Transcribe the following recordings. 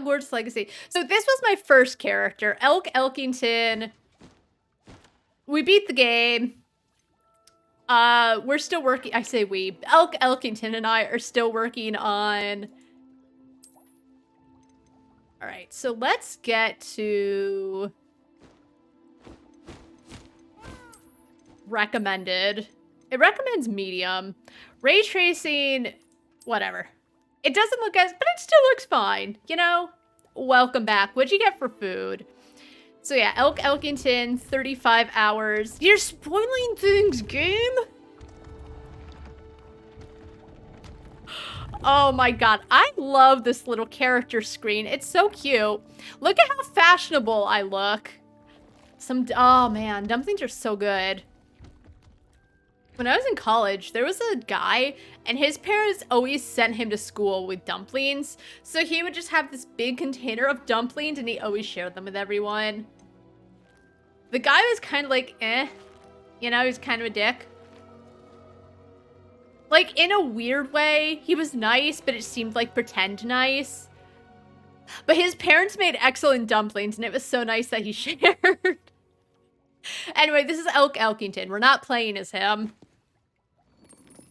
Hogwarts Legacy. So this was my first character, Elk Elkington. We beat the game. We're still working. I say we. Elk Elkington and I are still working on. All right, so let's get to recommended. It recommends medium. Ray tracing, whatever. It doesn't look as, but it still looks fine. You know, welcome back. What'd you get for food? So yeah, Elk Elkington, 35 hours. You're spoiling things, game? Oh my god, I love this little character screen. It's so cute. Look at how fashionable I look. Oh man, dumplings are so good. When I was in college, there was a guy, and his parents always sent him to school with dumplings. So he would just have this big container of dumplings, and he always shared them with everyone. The guy was kind of like, eh. You know, he was kind of a dick. Like, in a weird way, he was nice, but it seemed like pretend nice. But his parents made excellent dumplings, and it was so nice that he shared. Anyway, this is Elk Elkington. We're not playing as him.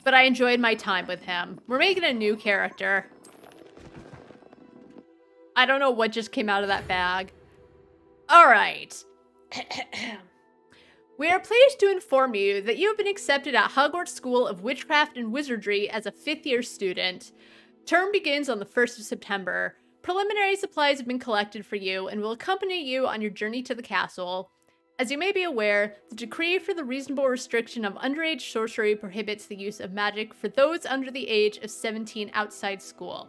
But I enjoyed my time with him. We're making a new character. I don't know what just came out of that bag. All right. We are pleased to inform you that you have been accepted at Hogwarts School of Witchcraft and Wizardry as a 5th-year student. Term begins on the 1st of September. Preliminary supplies have been collected for you and will accompany you on your journey to the castle. As you may be aware, the decree for the reasonable restriction of underage sorcery prohibits the use of magic for those under the age of 17 outside school.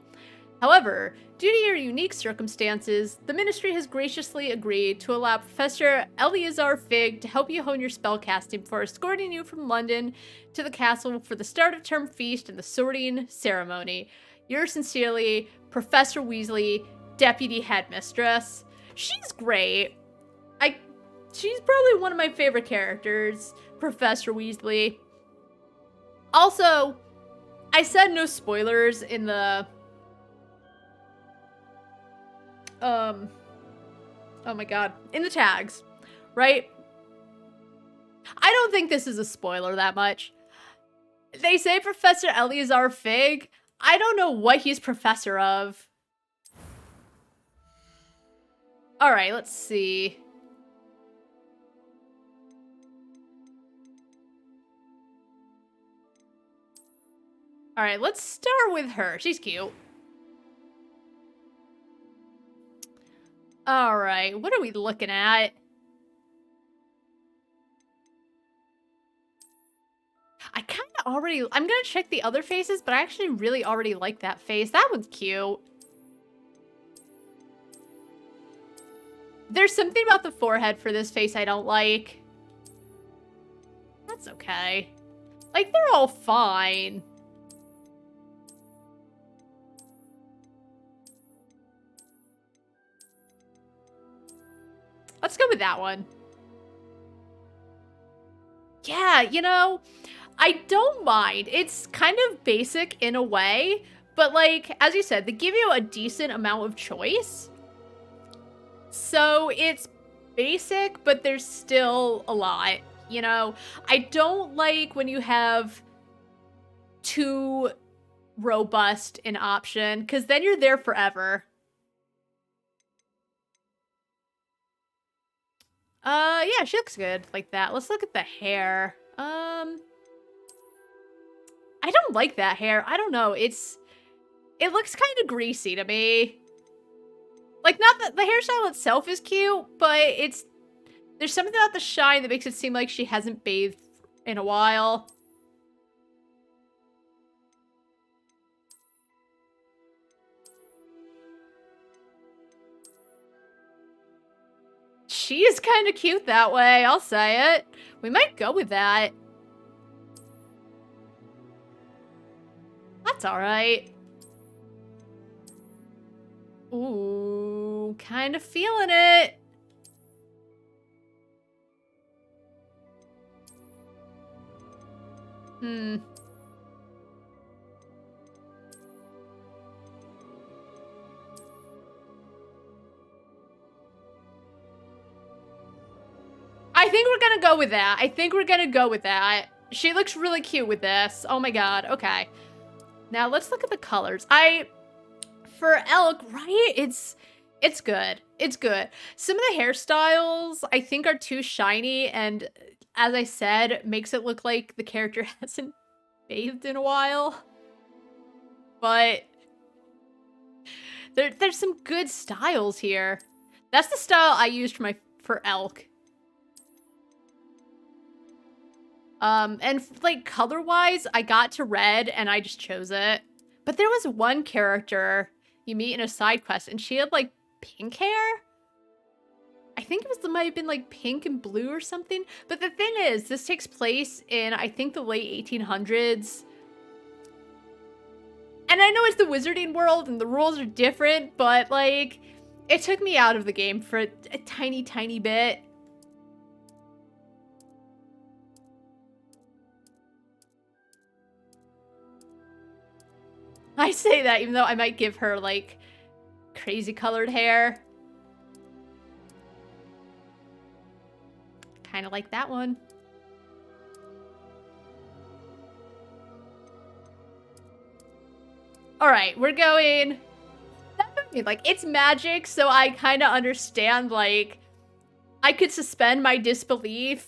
However, due to your unique circumstances, the Ministry has graciously agreed to allow Professor Eleazar Fig to help you hone your spellcasting before escorting you from London to the castle for the start of term feast and the sorting ceremony. Yours sincerely, Professor Weasley, Deputy Headmistress. She's great. She's probably one of my favorite characters, Professor Weasley. Also, I said no spoilers in the... oh my god. In the tags, right? I don't think this is a spoiler that much. They say Professor Eleazar Fig. I don't know what he's professor of. Alright, let's see. Alright, let's start with her. She's cute. Alright, what are we looking at? I kind of already... I'm gonna check the other faces, but I actually really already like that face. That one's cute. There's something about the forehead for this face I don't like. That's okay. Like, they're all fine. Let's go with that one. Yeah, you know, I don't mind. It's kind of basic in a way, but like, as you said, they give you a decent amount of choice. So it's basic, but there's still a lot, you know? I don't like when you have too robust an option, because then you're there forever. Yeah, she looks good like that. Let's look at the hair. I don't like that hair. I don't know. It looks kind of greasy to me. Like, not that the hairstyle itself is cute, but there's something about the shine that makes it seem like she hasn't bathed in a while. She is kind of cute that way, I'll say it. We might go with that. That's alright. Ooh, kind of feeling it. I think we're gonna go with that. I think we're gonna go with that. She looks really cute with this. Oh my god. Okay. Now let's look at the colors. For elk, right? It's good. It's good. Some of the hairstyles I think are too shiny, and as I said, makes it look like the character hasn't bathed in a while. But there's some good styles here. That's the style I used for elk. And like color-wise, I got to red and I just chose it. But there was one character you meet in a side quest and she had like pink hair. I think it might have been like pink and blue or something. But the thing is, this takes place in, I think, the late 1800s. And I know it's the wizarding world and the rules are different, but like, it took me out of the game for a tiny, tiny bit. I say that even though I might give her like crazy colored hair. Kind of like that one. All right, we're going. Like, it's magic, so I kind of understand, like, I could suspend my disbelief,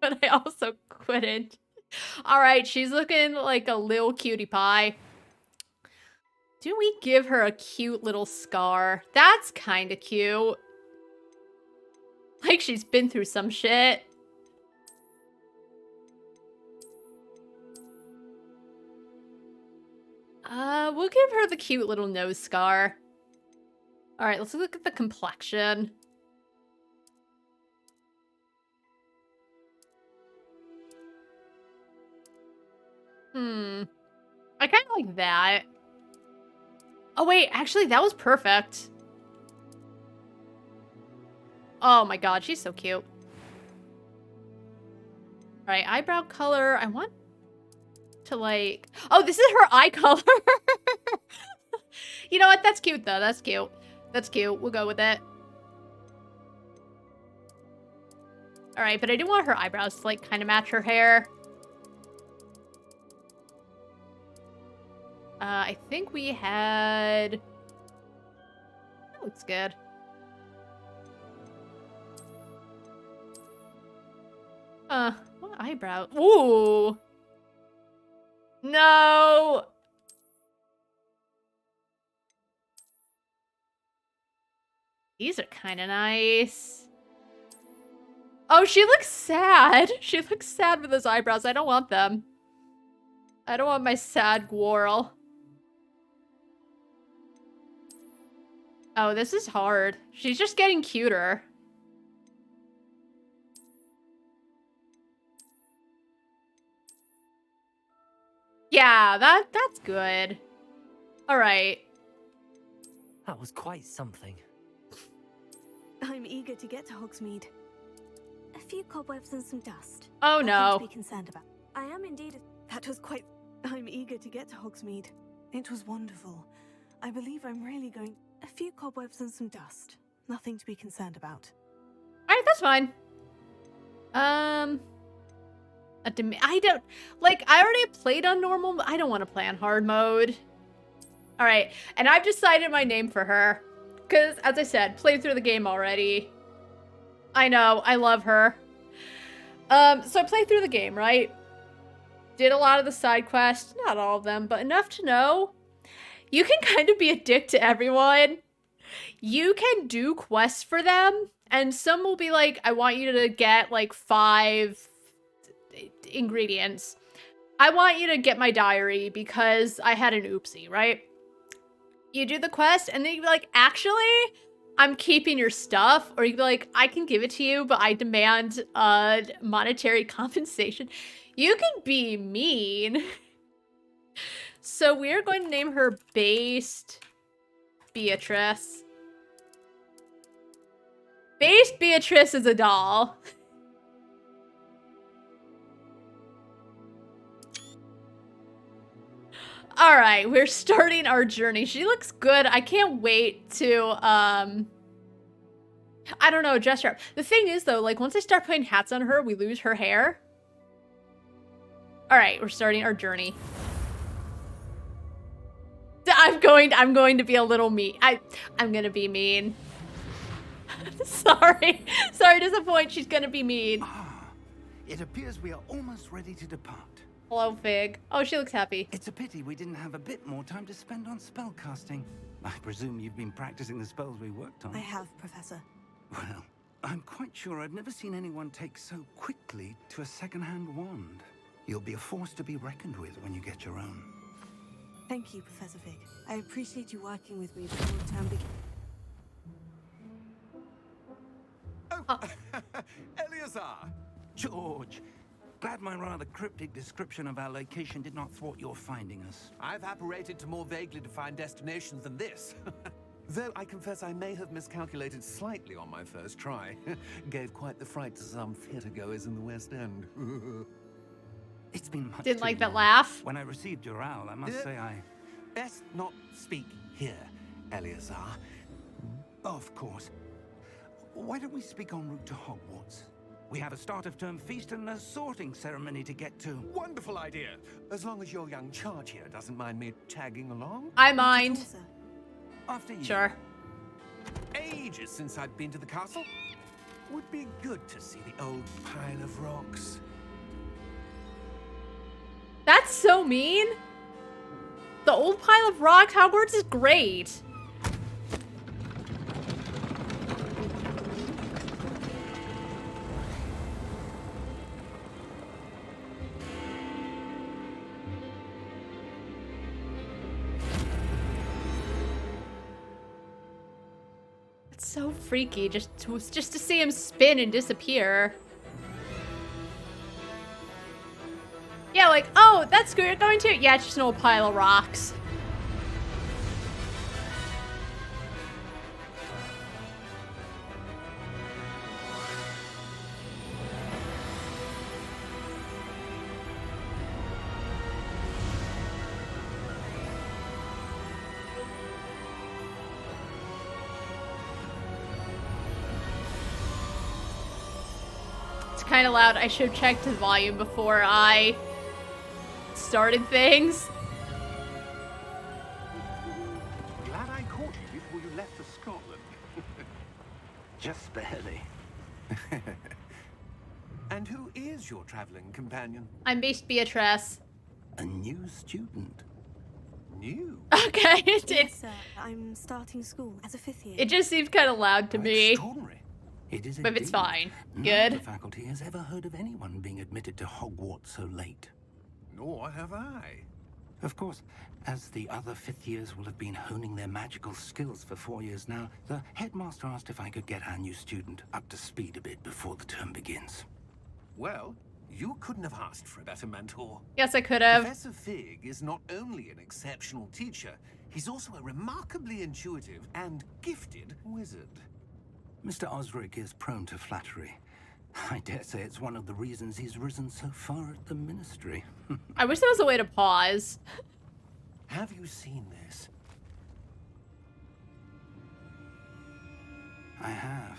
but I also couldn't. All right, she's looking like a little cutie pie. Do we give her a cute little scar? That's kind of cute. Like she's been through some shit. We'll give her the cute little nose scar. All right, let's look at the complexion. I kind of like that. Oh, wait, actually, that was perfect. Oh my god, she's so cute. All right, eyebrow color. I want to like... Oh, this is her eye color. You know what? That's cute, though. That's cute. That's cute. We'll go with it. All right, but I do want her eyebrows to like kind of match her hair. I think we had... That looks good. What eyebrow? Ooh! No! These are kind of nice. Oh, she looks sad. She looks sad with those eyebrows. I don't want them. I don't want my sad Gwarl. Oh, this is hard. She's just getting cuter. Yeah, that's good. All right. That was quite something. I'm eager to get to Hogsmeade. A few cobwebs and some dust. Oh no. Nothing to be concerned about. I am indeed. That was quite. I'm eager to get to Hogsmeade. It was wonderful. I believe I'm really going. A few cobwebs and some dust. Nothing to be concerned about. All right, that's fine. I don't like. I already played on normal. I don't want to play on hard mode. All right, and I've decided my name for her. Because, as I said, played through the game already. I know, I love her. So I played through the game, right? Did a lot of the side quests. Not all of them, but enough to know. You can kind of be a dick to everyone. You can do quests for them, and some will be like, I want you to get, like, 5 ingredients. I want you to get my diary because I had an oopsie, right? You do the quest, and then you'd be like, actually, I'm keeping your stuff. Or you'd be like, I can give it to you, but I demand monetary compensation. You can be mean. So we're going to name her Based Beatrice. Based Beatrice is a doll. All right, we're starting our journey. She looks good. I can't wait to I don't know, dress her up. The thing is, though, like, once I start putting hats on her, we lose her hair. All right, we're starting our journey. I'm going to be a little mean. I'm gonna be mean. Sorry to disappoint. She's gonna be mean. It appears we are almost ready to depart. Hello, Fig. Oh, she looks happy. It's a pity we didn't have a bit more time to spend on spellcasting. I presume you've been practicing the spells we worked on. I have, Professor. Well, I'm quite sure I've never seen anyone take so quickly to a second-hand wand. You'll be a force to be reckoned with when you get your own. Thank you, Professor Fig. I appreciate you working with me before the term begins. Eleazar! George, glad my rather cryptic description of our location did not thwart your finding us. I've apparated to more vaguely defined destinations than this. Though I confess I may have miscalculated slightly on my first try. Gave quite the fright to some theatergoers in the West End. It's been much Didn't too like that long. laugh. When I received your owl, I must say I... Best not speak here, Eleazar. Of course. Why don't we speak en route to Hogwarts? We have a start-of-term feast and a sorting ceremony to get to. Wonderful idea. As long as your young charge here doesn't mind me tagging along. I mind. Professor, After you. Sure. Ages since I've been to the castle. Would be good to see the old pile of rocks. That's so mean. The old pile of rocks. Hogwarts is great. It's so freaky just to see him spin and disappear. Yeah, like, oh, that's good. You're going to? Yeah, it's just an old pile of rocks. It's kind of loud. I should have checked the volume before I started things. Glad I caught you before you left for Scotland. Just barely. And who is your traveling companion? I'm based Beatrice. A new student. New? Okay, it did. yes, sir. I'm starting school as a 5th year. It just seems kind of loud to me. Extraordinary. It is But it's indeed. fine. None Good. of the faculty has ever heard of anyone being admitted to Hogwarts so late. Nor have I. Of course, as the other 5th years will have been honing their magical skills for 4 years now, the headmaster asked if I could get our new student up to speed a bit before the term begins. Well, you couldn't have asked for a better mentor. Yes, I could have. Professor Fig is not only an exceptional teacher, he's also a remarkably intuitive and gifted wizard. Mr. Osric is prone to flattery. I dare say it's one of the reasons he's risen so far at the ministry. I wish there was a way to pause. Have you seen this? I have.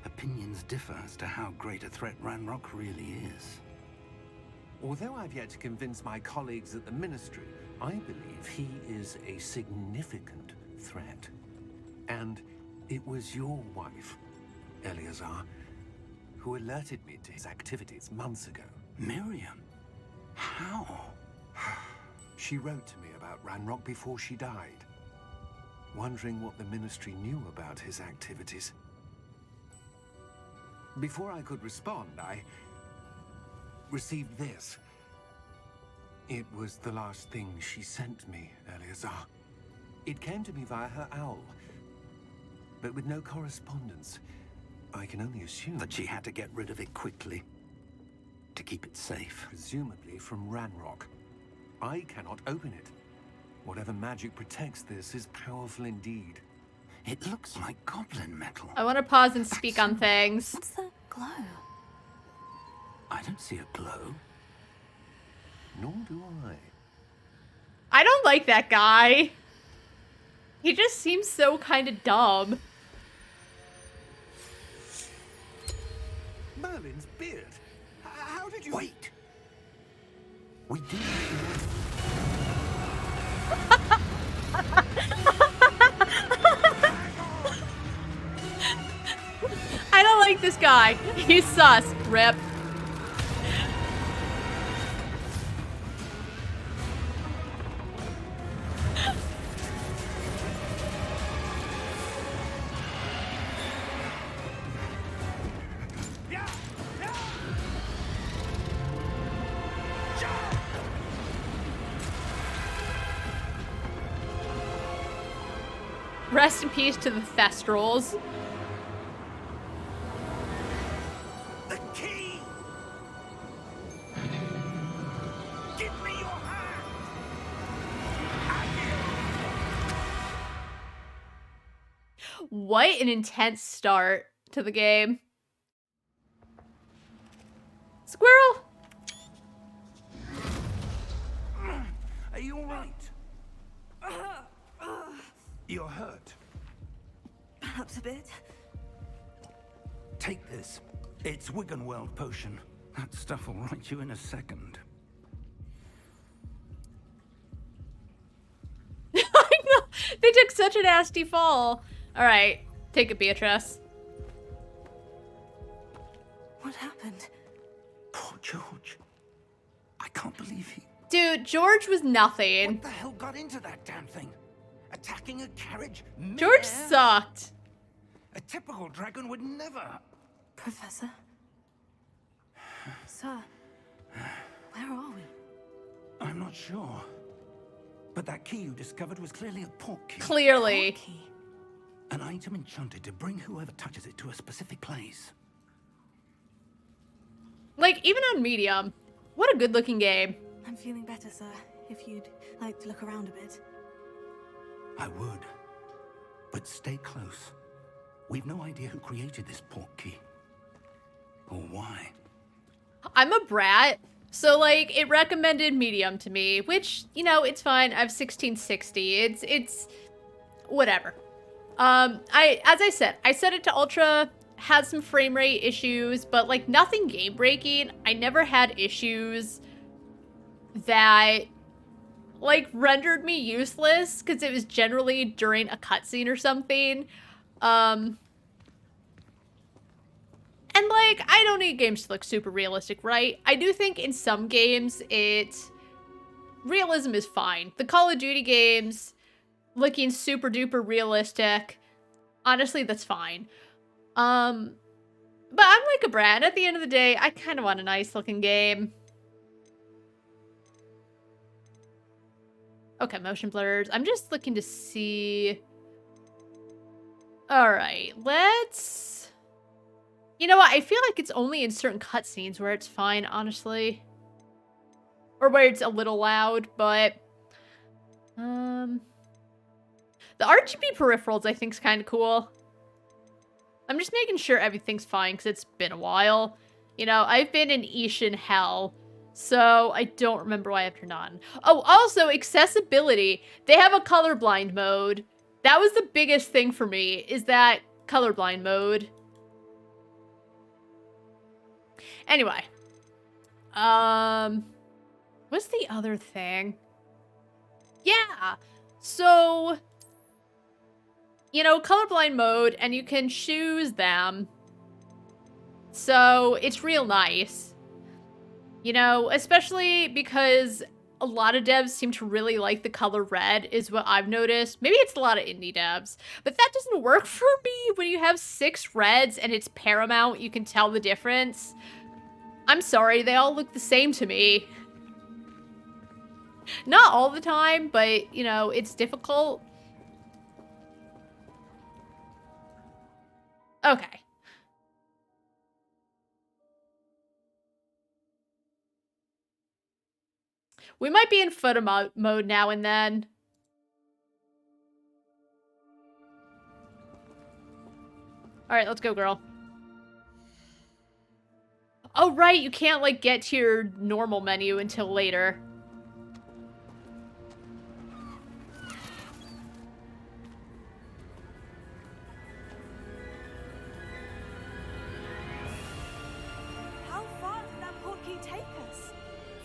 Opinions differ as to how great a threat Ranrock really is. Although I've yet to convince my colleagues at the ministry, I believe he is a significant threat. And it was your wife, Eleazar, who alerted me to his activities months ago. Miriam? How? She wrote to me about Ranrock before she died, wondering what the ministry knew about his activities. Before I could respond, I received this. It was the last thing she sent me, Eleazar. It came to me via her owl, but with no correspondence. I can only assume That she had to get rid of it quickly. To keep it safe. presumably from Ranrock. I cannot open it. Whatever magic protects this is powerful indeed. It looks like goblin metal. I want to pause and speak on things. What's that glow? I don't see a glow. Nor do I. I don't like that guy. He just seems so kind of dumb. Merlin's beard. How did you... Wait! We did. I don't like this guy. He's sus. Rip. Rest in peace to the Thestrals. The key! Give me your hand! What an intense start to the game. Squirrel! Are you alright? You're hurt. Perhaps a bit. Take this. It's Wiggenweld potion. That stuff will right you in a second. I know. They took such a nasty fall. Alright, take it, Beatrice. What happened? Poor George. I can't believe he... Dude, George was nothing. What the hell got into that damn thing? Attacking a carriage mid-air? George sucked. A typical dragon would never... Professor? Sir, where are we? I'm not sure. But that key you discovered was clearly a port key. Clearly. Key. An item enchanted to bring whoever touches it to a specific place. Like, even on medium. What a good looking game. I'm feeling better, sir. If you'd like to look around a bit. I would. But stay close. We've no idea who created this port key. Or why. I'm a brat, so like it recommended medium to me, which, you know, it's fine. I have 1660. It's whatever. As I said it to ultra, had some frame rate issues, but like nothing game breaking. I never had issues that like rendered me useless because it was generally during a cutscene or something. And like, I don't need games to look super realistic, right? I do think in some games realism is fine. The Call of Duty games looking super duper realistic, honestly, that's fine. But I'm like a brat. At the end of the day, I kind of want a nice looking game. Okay, motion blurs. I'm just looking to see. All right, let's. You know what? I feel like it's only in certain cutscenes where it's fine, honestly, or where it's a little loud. But the RGB peripherals I think is kind of cool. I'm just making sure everything's fine because it's been a while. You know, I've been in Ishin hell. So I don't remember why I've turned on. Oh, also accessibility. They have a colorblind mode. That was the biggest thing for me, is that colorblind mode. Anyway. What's the other thing? Yeah. So, you know, colorblind mode, and you can choose them. So it's real nice. You know, especially because a lot of devs seem to really like the color red, is what I've noticed. Maybe it's a lot of indie devs, but that doesn't work for me when you have 6 reds and it's Paramount. You can tell the difference. I'm sorry, they all look the same to me. Not all the time, but, you know, it's difficult. Okay. We might be in photo mode now and then. All right, let's go, girl. Oh, right, you can't, like, get to your normal menu until later.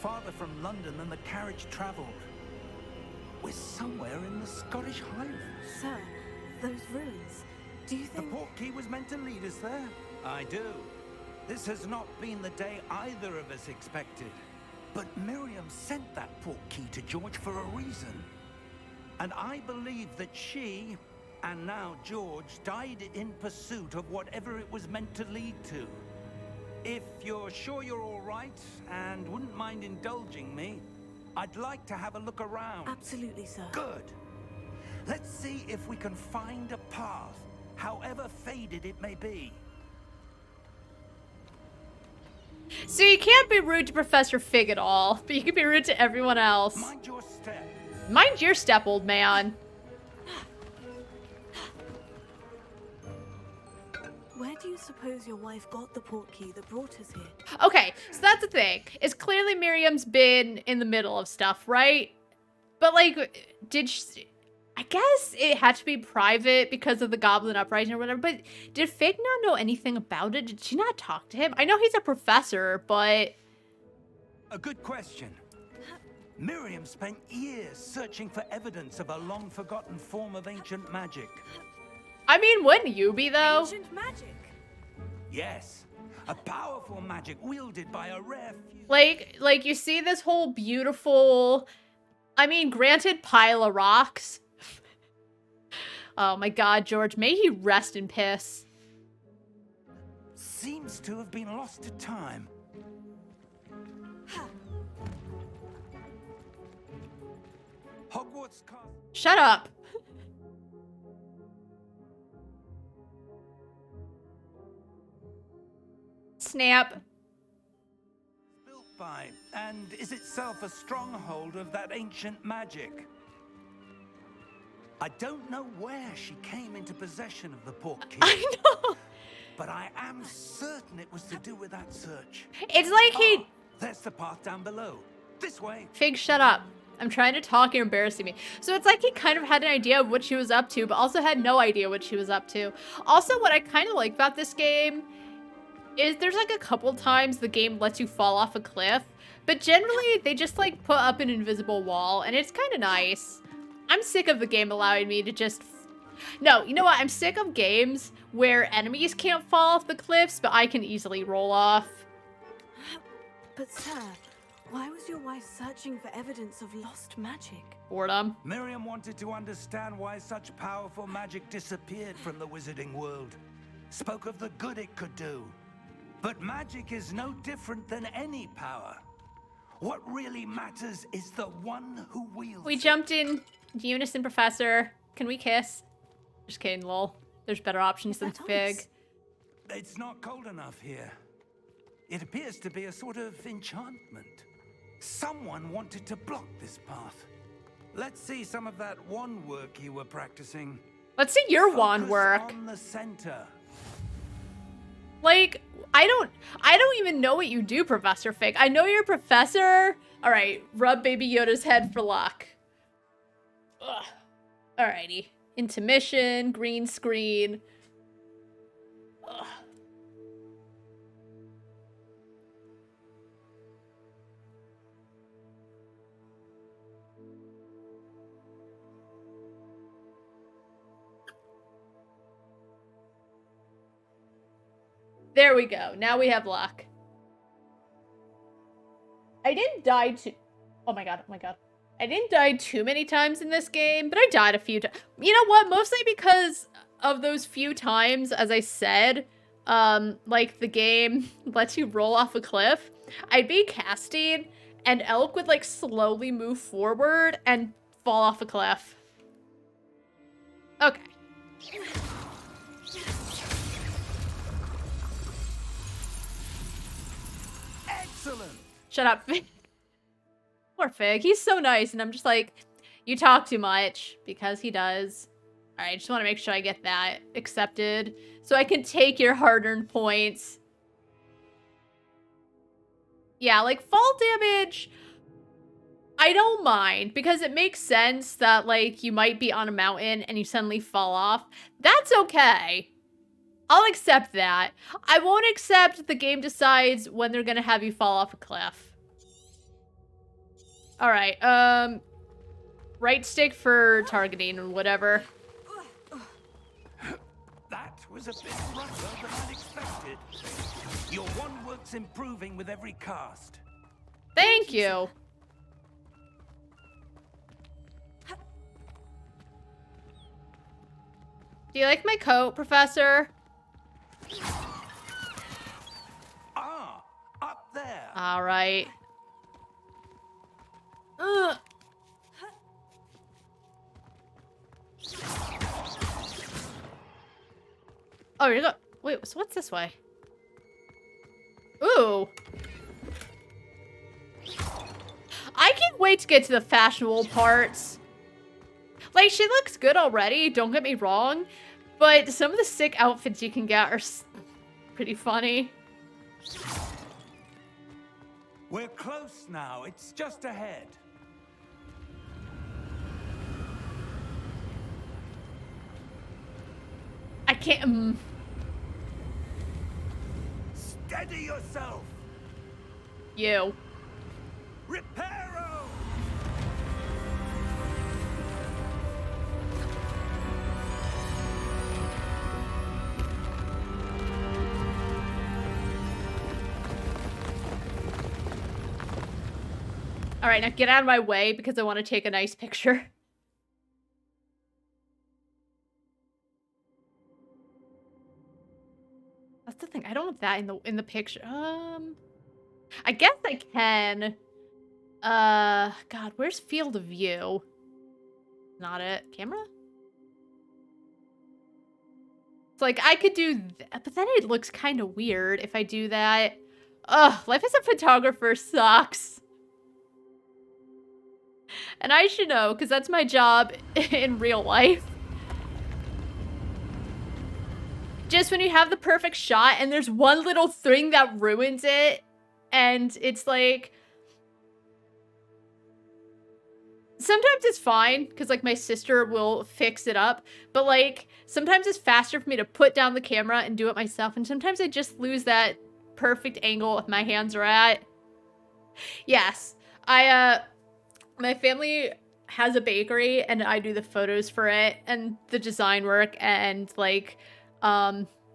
farther from London than the carriage travelled. We're somewhere in the Scottish Highlands. Sir, those ruins. Do you The think... portkey was meant to lead us there? I do. This has not been the day either of us expected. But Miriam sent that portkey to George for a reason. And I believe that she, and now George, died in pursuit of whatever it was meant to lead to. If you're sure you're all right, and wouldn't mind indulging me, I'd like to have a look around. Absolutely, sir. Good. Let's see if we can find a path, however faded it may be. So you can't be rude to Professor Fig at all, but you can be rude to everyone else. Mind your step. Mind your step, old man. Where do you suppose your wife got the portkey that brought us here? Okay, so that's the thing. Is clearly Miriam's been in the middle of stuff, right? But like, did she... I guess it had to be private because of the Goblin Uprising or whatever, but did Fig not know anything about it? Did she not talk to him? I know he's a professor, but... A good question. Miriam spent years searching for evidence of a long-forgotten form of ancient magic. I mean, wouldn't you be, though? Ancient magic. Yes, a powerful magic wielded by a rare few... Like you see this whole beautiful... I mean, granted, pile of rocks. Oh my god, George, may he rest in piss. Seems to have been lost to time. Hogwarts Castle. Shut up. Snap. Built by, and is itself a stronghold of that ancient magic. I don't know where she came into possession of the portkey. I know. But I am certain it was to do with that search. It's like he... Ah, there's the path down below. This way. Fig, shut up. I'm trying to talk, you're embarrassing me. So it's like he kind of had an idea of what she was up to, but also had no idea what she was up to. Also, what I kind of like about this game is there's like a couple times the game lets you fall off a cliff, but generally they just like put up an invisible wall, and it's kind of nice. I'm sick of the game allowing me to just... No, you know what? I'm sick of games where enemies can't fall off the cliffs, but I can easily roll off. But sir, why was your wife searching for evidence of lost magic? Boredom. Miriam wanted to understand why such powerful magic disappeared from the wizarding world. Spoke of the good it could do. But magic is no different than any power. What really matters is the one who wields We it. jumped in unison, Professor. Can we kiss? Just kidding, lol. There's better options than Is that Fig. ice? It's not cold enough here. It appears to be a sort of enchantment. Someone wanted to block this path. Let's see some of that wand work you were practicing. Let's see your wand Focus work. on the center. Like, I don't even know what you do, Professor Fig. I know you're a professor. All right, rub Baby Yoda's head for luck. Ugh. Alrighty. Intermission, green screen. Ugh. There we go. Now we have luck. I didn't die too... Oh my god, oh my god. I didn't die too many times in this game, but I died a few times. You know what? Mostly because of those few times, as I said, like the game lets you roll off a cliff. I'd be casting, and Elk would like slowly move forward and fall off a cliff. Okay. Excellent. Shut up, Fig. Poor Fig. He's so nice, and I'm just like, you talk too much, because he does. Alright, I just want to make sure I get that accepted, so I can take your hard-earned points. Yeah, like, fall damage, I don't mind, because it makes sense that, like, you might be on a mountain and you suddenly fall off. That's okay. I'll accept that. I won't accept the game decides when they're gonna have you fall off a cliff. All right. Right stick for targeting and whatever. That was a bit rougher than I'd expected. Your one work's improving with every cast. Thank you. Do you like my coat, Professor? Ah, up there. All right. Ugh. Oh, you're go. Wait, so what's this way? Ooh. I can't wait to get to the fashionable parts. Like, she looks good already, don't get me wrong. But some of the sick outfits you can get are pretty funny. We're close now. It's just ahead. I can't. Steady yourself. You. Reparo! All right, now get out of my way because I want to take a nice picture. That's the thing. I don't want that in the picture. I guess I can. God, where's field of view? Not it. Camera? It's like I could do that, but then it looks kind of weird if I do that. Ugh, life as a photographer sucks. And I should know, because that's my job in real life. Just when you have the perfect shot and there's one little thing that ruins it, and it's like... Sometimes it's fine, because, like, my sister will fix it up, but, like, sometimes it's faster for me to put down the camera and do it myself, and sometimes I just lose that perfect angle if my hands are at. Yes, my family has a bakery, and I do the photos for it, and the design work, and, like,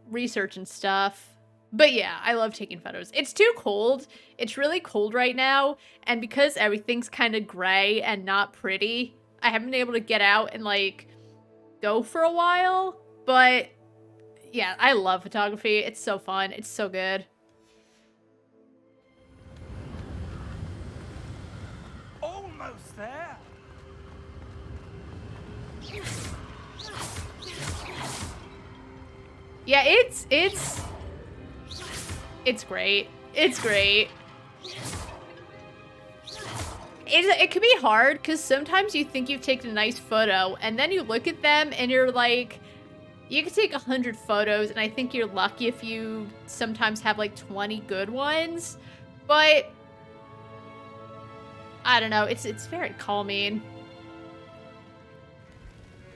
research and stuff. But yeah, I love taking photos. It's too cold. It's really cold right now, and because everything's kind of gray and not pretty, I haven't been able to get out and, like, go for a while. But yeah, I love photography. It's so fun. It's so good. Almost there. Yeah, it's great. It's great. It can be hard because sometimes you think you've taken a nice photo and then you look at them and you're like, you can take 100 photos and I think you're lucky if you sometimes have like 20 good ones. But I don't know, it's very calming.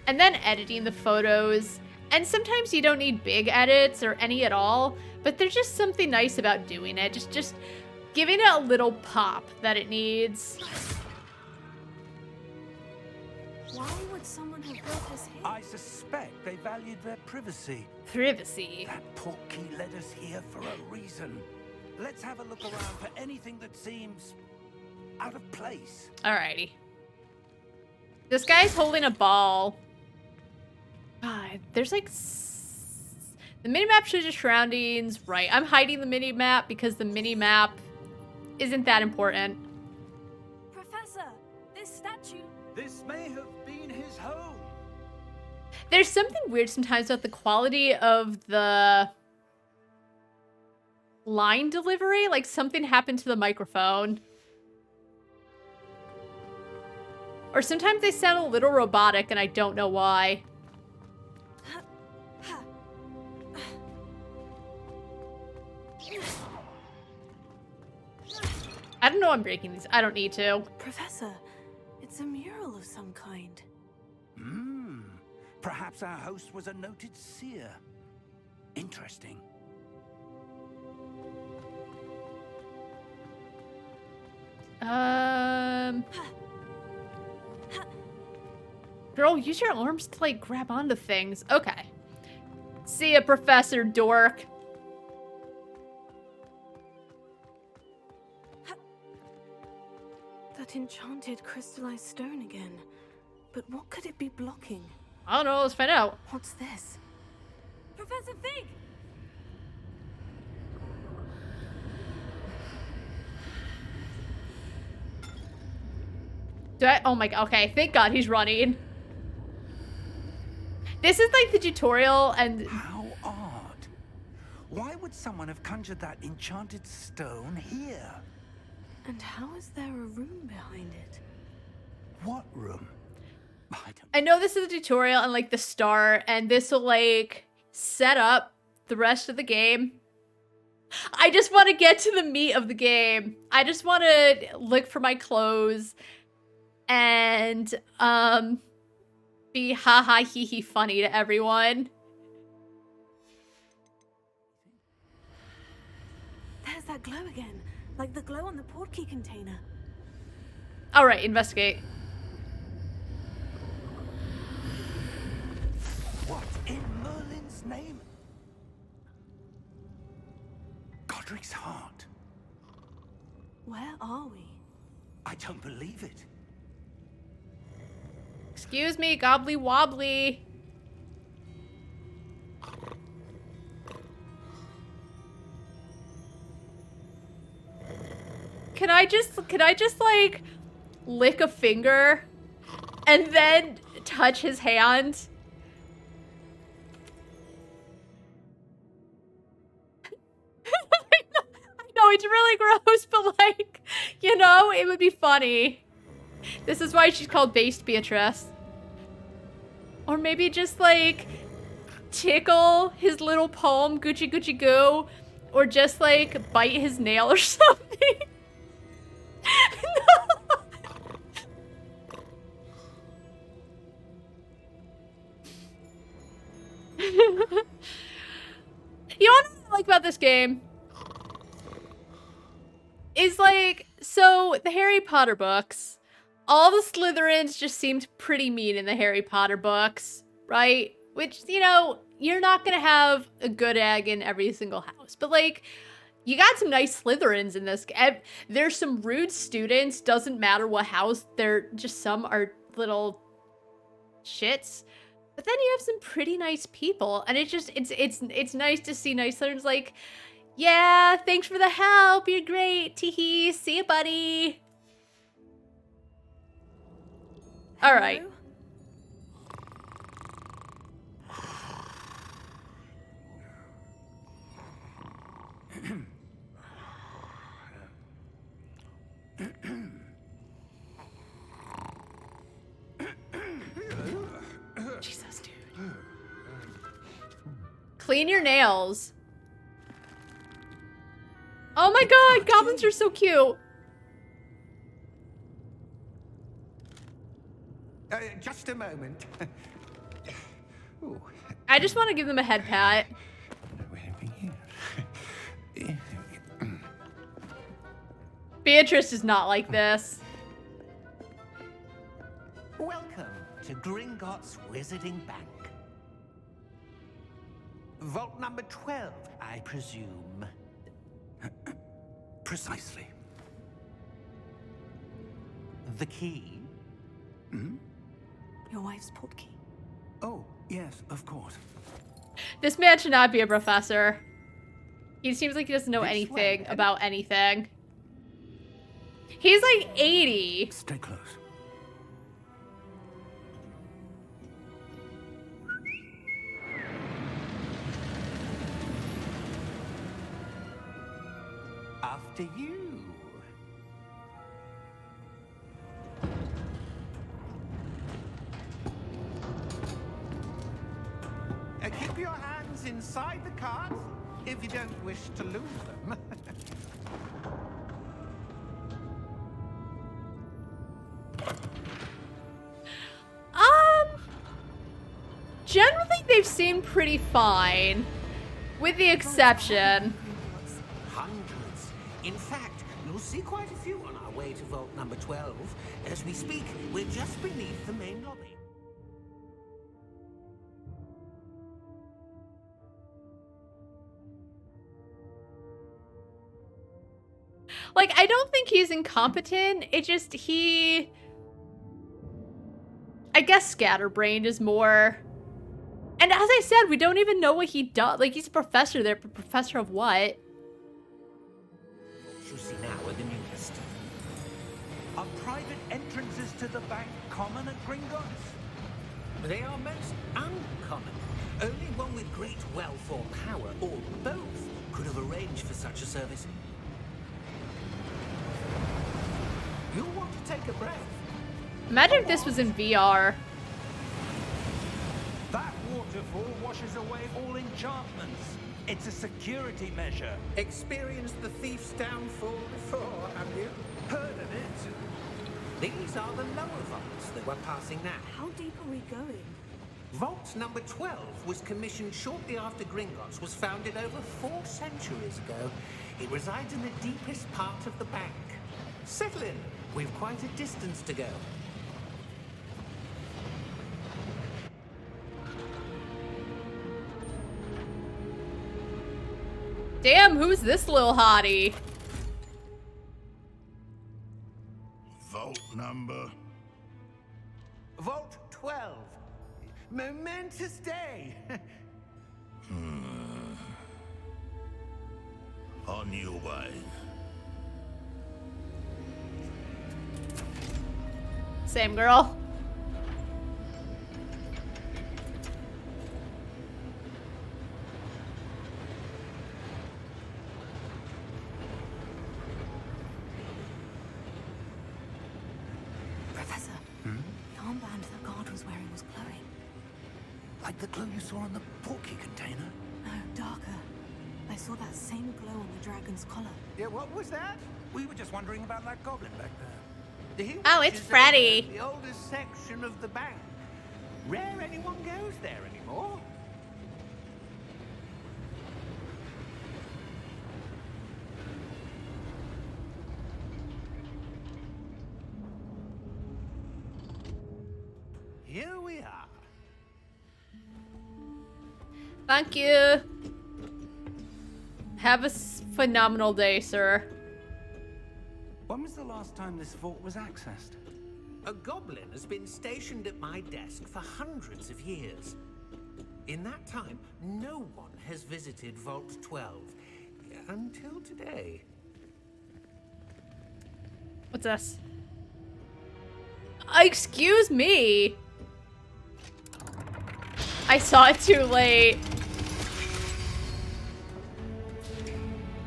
And then editing the photos. And sometimes you don't need big edits or any at all, but there's just something nice about doing it. Just giving it a little pop that it needs. Why would someone have built this here? I suspect they valued their privacy. Privacy. That portkey led us here for a reason. Let's have a look around for anything that seems out of place. Alrighty. This guy's holding a ball. God, there's like... The minimap shows your surroundings. Right, I'm hiding the minimap because the minimap isn't that important. Professor, this statue... This may have been his home. There's something weird sometimes about the quality of the line delivery. Like something happened to the microphone. Or sometimes they sound a little robotic and I don't know why. I don't know I'm breaking these. I don't need to. Professor, it's a mural of some kind. Perhaps our host was a noted seer. Interesting. Girl, use your arms to, like, grab onto things. Okay. See ya, Professor Dork. That enchanted crystallized stone again. But what could it be blocking? I don't know, let's find out. What's this? Professor Fig! Oh my god, okay, thank god he's running. This is like the tutorial and... How odd. Why would someone have conjured that enchanted stone here? And how is there a room behind it? What room? I know this is a tutorial and like the start, and this will like set up the rest of the game. I just want to get to the meat of the game. I just want to look for my clothes and be ha hee hee funny to everyone. There's that glow again, like the glow on the portkey container. All right, investigate. What in Merlin's name? Godric's heart. Where are we? I don't believe it. Excuse me, gobbly wobbly. Can I just like lick a finger and then touch his hand? I know it's really gross, but like, you know, it would be funny. This is why she's called Based Beatrice. Or maybe just like tickle his little palm, Gucci Gucci Goo, or just like bite his nail or something. No. You know what I like about this game? Is like, so the Harry Potter books, all the Slytherins just seemed pretty mean in the Harry Potter books, right? Which, you know, you're not gonna have a good egg in every single house. But, like, you got some nice Slytherins in this. There's some rude students, doesn't matter what house, they're just, some are little shits. But then you have some pretty nice people. And it's just, it's nice to see nice Slytherins like, yeah, thanks for the help, you're great, teehee, see ya, buddy. All right. Jesus, dude. Clean your nails. Oh my god, goblins are so cute. Just a moment. Ooh. I just want to give them a head pat. Beatrice is not like this. Welcome to Gringotts Wizarding Bank. Vault number 12, I presume. Precisely. The key? Hmm? Your wife's portkey. Oh, yes, of course. This man should not be a professor. He seems like he doesn't know This anything way, then. about anything. He's like 80. Stay close. After you. Keep your hands inside the cart if you don't wish to lose them. Generally they've seemed pretty fine. With the exception. Hundreds. In fact, you'll see quite a few on our way to vault number 12. As we speak, we're just beneath the main lobby. Like, I don't think he's incompetent. It just, I guess scatterbrained is more. And as I said, we don't even know what he does. Like, he's a professor there, but professor of what? You see now are the newest. Are private entrances to the bank common at Gringotts? They are most uncommon. Only one with great wealth or power, or both, could have arranged for such a service. You'll want to take a breath. Imagine if this was in VR. That waterfall washes away all enchantments. It's a security measure. Experienced the thief's downfall before, have you? Heard of it? These are the lower vaults that we're passing now. How deep are we going? Vault number 12 was commissioned shortly after Gringotts was founded over 4 centuries ago. It resides in the deepest part of the bank. Settle in. We've quite a distance to go. Damn, who's this little hottie? Vault number. Vault 12. Momentous day. On your way. Same girl. Professor, the armband that guard was wearing was glowing. Like the glow you saw on the portkey container? No, darker. I saw that same glow on the dragon's collar. Yeah, what was that? We were just wondering about that goblin back there. He Oh, it's watches Freddy. over the oldest section of the bank. Rare anyone goes there anymore. Here we are. Thank you. Have a phenomenal day, sir. When was the last time this vault was accessed? A goblin has been stationed at my desk for hundreds of years. In that time, no one has visited Vault 12. Until today. What's this? Excuse me. I saw it too late.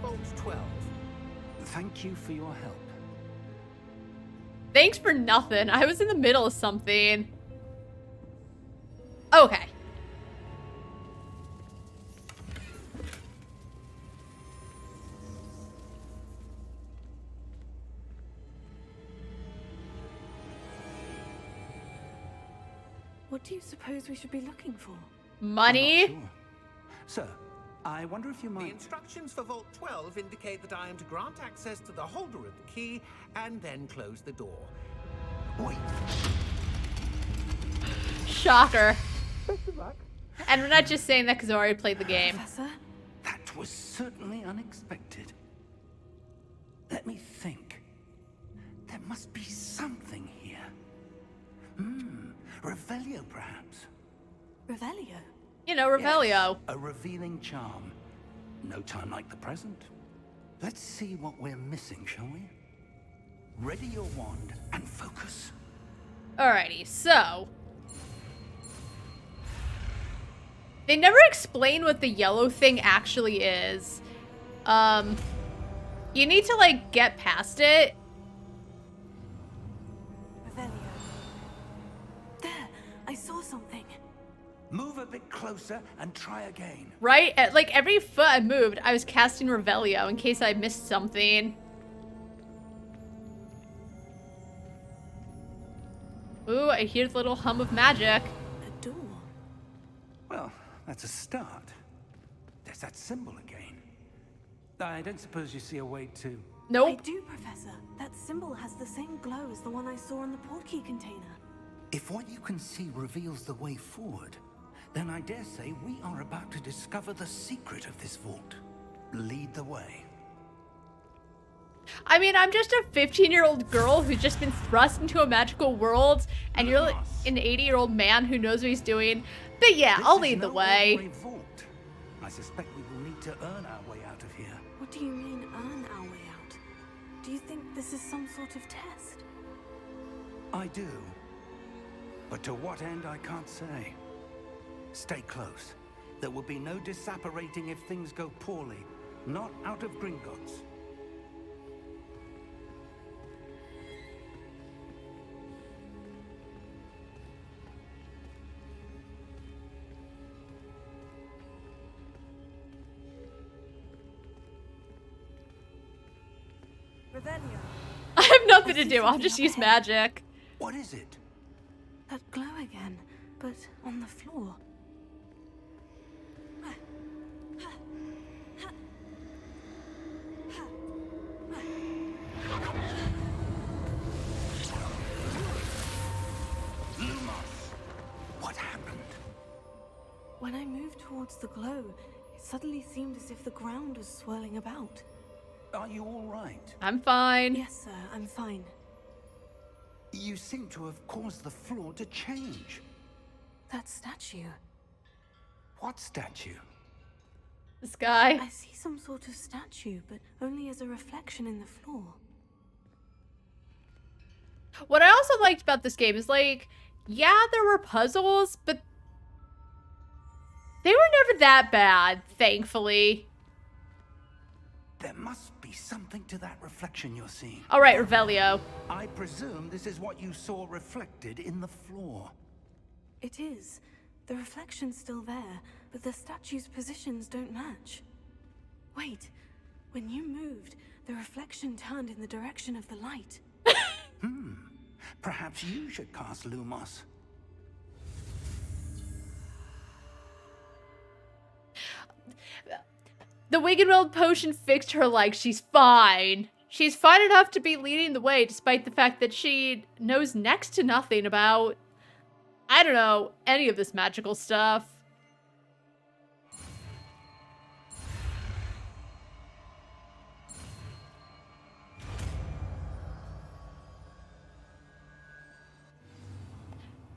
Vault 12. Thank you for your help. Thanks for nothing. I was in the middle of something. Okay. What do you suppose we should be looking for? Money? I'm not sure. Sir, I wonder if you The might... instructions for Vault 12 indicate that I am to grant access to the holder of the key and then close the door. Wait. Shocker. And we're not just saying that because I already played the game. Professor? That was certainly unexpected. Let me think. There must be something here. Revelio, perhaps. Revelio? You know, Revelio. Yes, a revealing charm. No time like the present. Let's see what we're missing, shall we? Ready your wand and focus. Alrighty, so. They never explain what the yellow thing actually is. You need to, like, get past it. Revelio. There! I saw something. Move a bit closer and try again. Right? At, like, every foot I moved, I was casting Revelio in case I missed something. Ooh, I hear the little hum of magic. A door. Well, that's a start. There's that symbol again. I don't suppose you see a way to Nope. I do, Professor. That symbol has the same glow as the one I saw on the portkey container. If what you can see reveals the way forward, then I dare say we are about to discover the secret of this vault. Lead the way. I mean, I'm just a 15-year-old girl who's just been thrust into a magical world, and you're like an 80-year-old man who knows what he's doing. But yeah, This I'll is lead the no way. ordinary vault. I suspect we will need to earn our way out of here. What do you mean, earn our way out? Do you think this is some sort of test? I do. But to what end, I can't say. Stay close. There will be no disapparating if things go poorly. Not out of Gringotts. Revelio. I have nothing to see do. I'll something just up use ahead. magic. What is it? That glow again, but on the floor. What happened? When I moved towards the glow, it suddenly seemed as if the ground was swirling about. Are you all right? I'm fine. Yes, sir, I'm fine. You seem to have caused the floor to change. That statue. What statue? This guy. I see some sort of statue, but only as a reflection in the floor. What I also liked about this game is, like, yeah, there were puzzles, but they were never that bad, thankfully. There must be something to that reflection you're seeing. All right, Revelio. I presume this is what you saw reflected in the floor. It is. The reflection's still there, but the statue's positions don't match. Wait, when you moved, the reflection turned in the direction of the light. Perhaps you should cast Lumos. The Wiggenweld potion fixed her like she's fine. She's fine enough to be leading the way, despite the fact that she knows next to nothing about, I don't know, any of this magical stuff.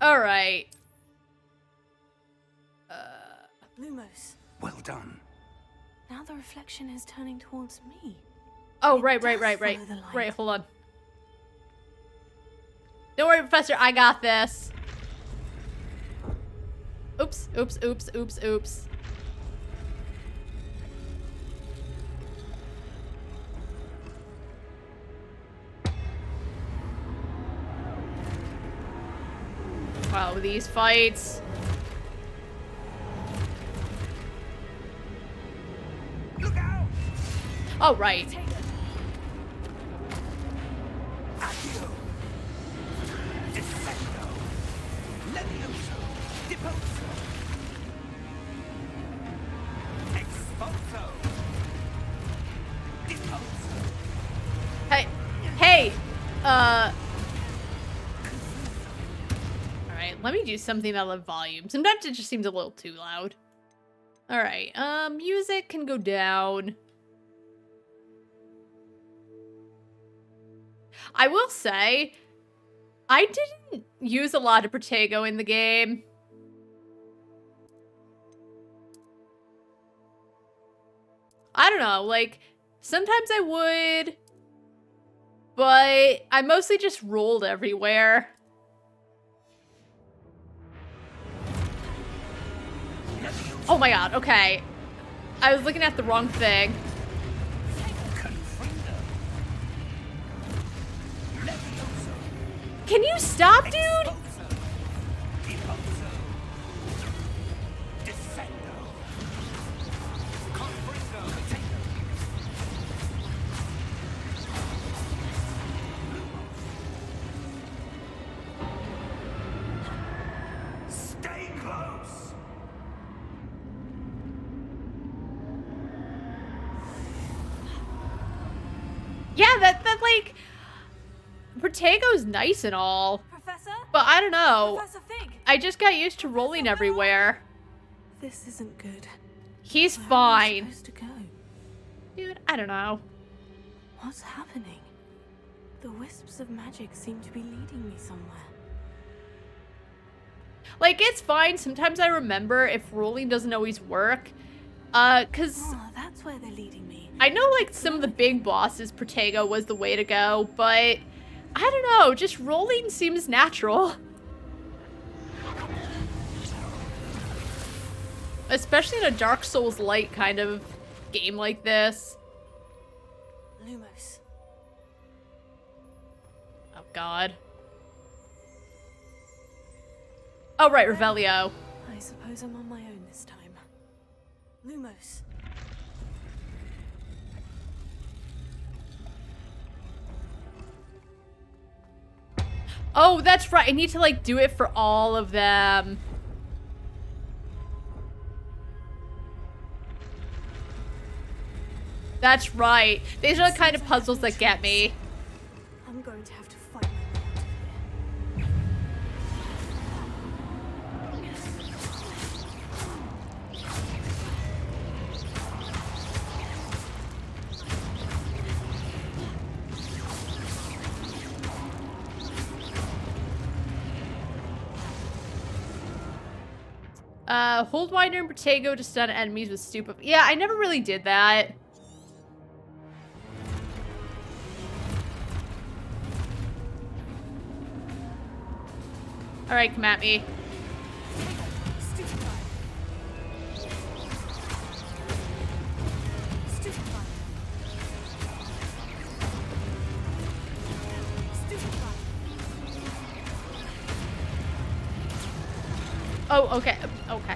All right. Lumos, Well done. now the reflection is turning towards me. Oh, It right. does follow the light. Right, hold on. Don't worry, Professor, I got this. Oops, oops, oops, oops, oops. Wow, these fights. Look out! Oh, right. Accio! Defendo! Levioso! Deposo! Expulso! Deposo! Hey, Alright, let me do something out of volume. Sometimes it just seems a little too loud. Alright, music can go down. I will say, I didn't use a lot of Protego in the game. I don't know, like, sometimes I would, but I mostly just rolled everywhere. Oh my god, okay. I was looking at the wrong thing. Can you stop, dude? Stay close! Yeah, like, Protego's nice and all, Professor? but I don't know. Professor Fig! I just got used to rolling everywhere. This isn't good. He's Where am I fine. supposed to go? Dude, I don't know. What's happening? The wisps of magic seem to be leading me somewhere. Like, it's fine. Sometimes I remember if rolling doesn't always work. Cause Oh, that's where they're leading me. I know, like, some of the big bosses, Protego was the way to go, but I don't know. Just rolling seems natural. Especially in a Dark Souls light kind of game like this. Lumos. Oh, God. Oh, right, Revelio. I suppose I'm on my own this time. Lumos. Oh, that's right. I need to, like, do it for all of them. That's right. These are the kind of puzzles that get me. I'm going to have to fight my way out of here. Hold Winder and Protego to stun enemies with stupid. Yeah, I never really did that. Alright, come at me. Stupefy. Stupefy. Stupefy. Oh, okay. Okay.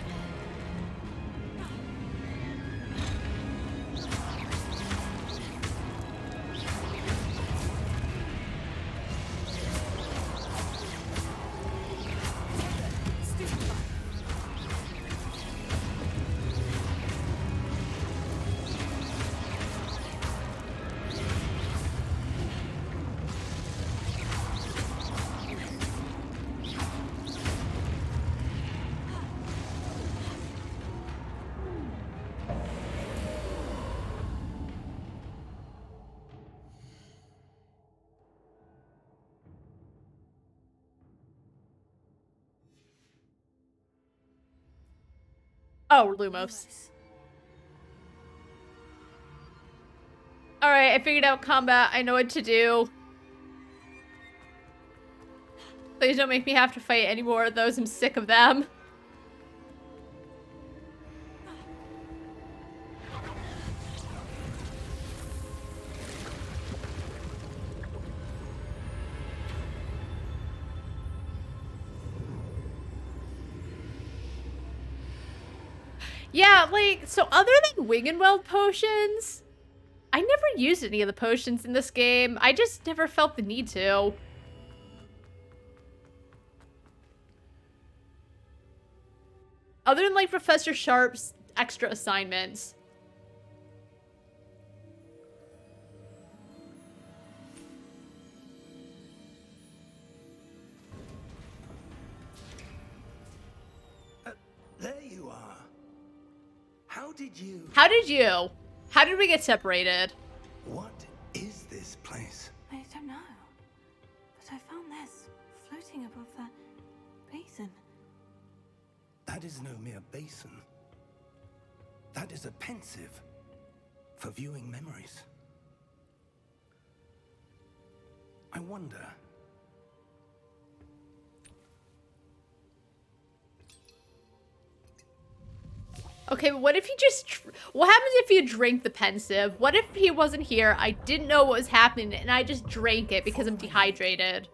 Oh, Lumos. Alright, I figured out combat. I know what to do. Please don't make me have to fight any more of those. I'm sick of them. Yeah, like, so other than Wing and Weld potions, I never used any of the potions in this game. I just never felt the need to. Other than, like, Professor Sharp's extra assignments. There you are. How did you... How did you? How did we get separated? What is this place? I don't know. But I found this floating above that basin. That is no mere basin. That is a pensive for viewing memories. I wonder... Okay, but what if he just... What happens if you drink the pensive? What if he wasn't here, I didn't know what was happening, and I just drank it because I'm dehydrated?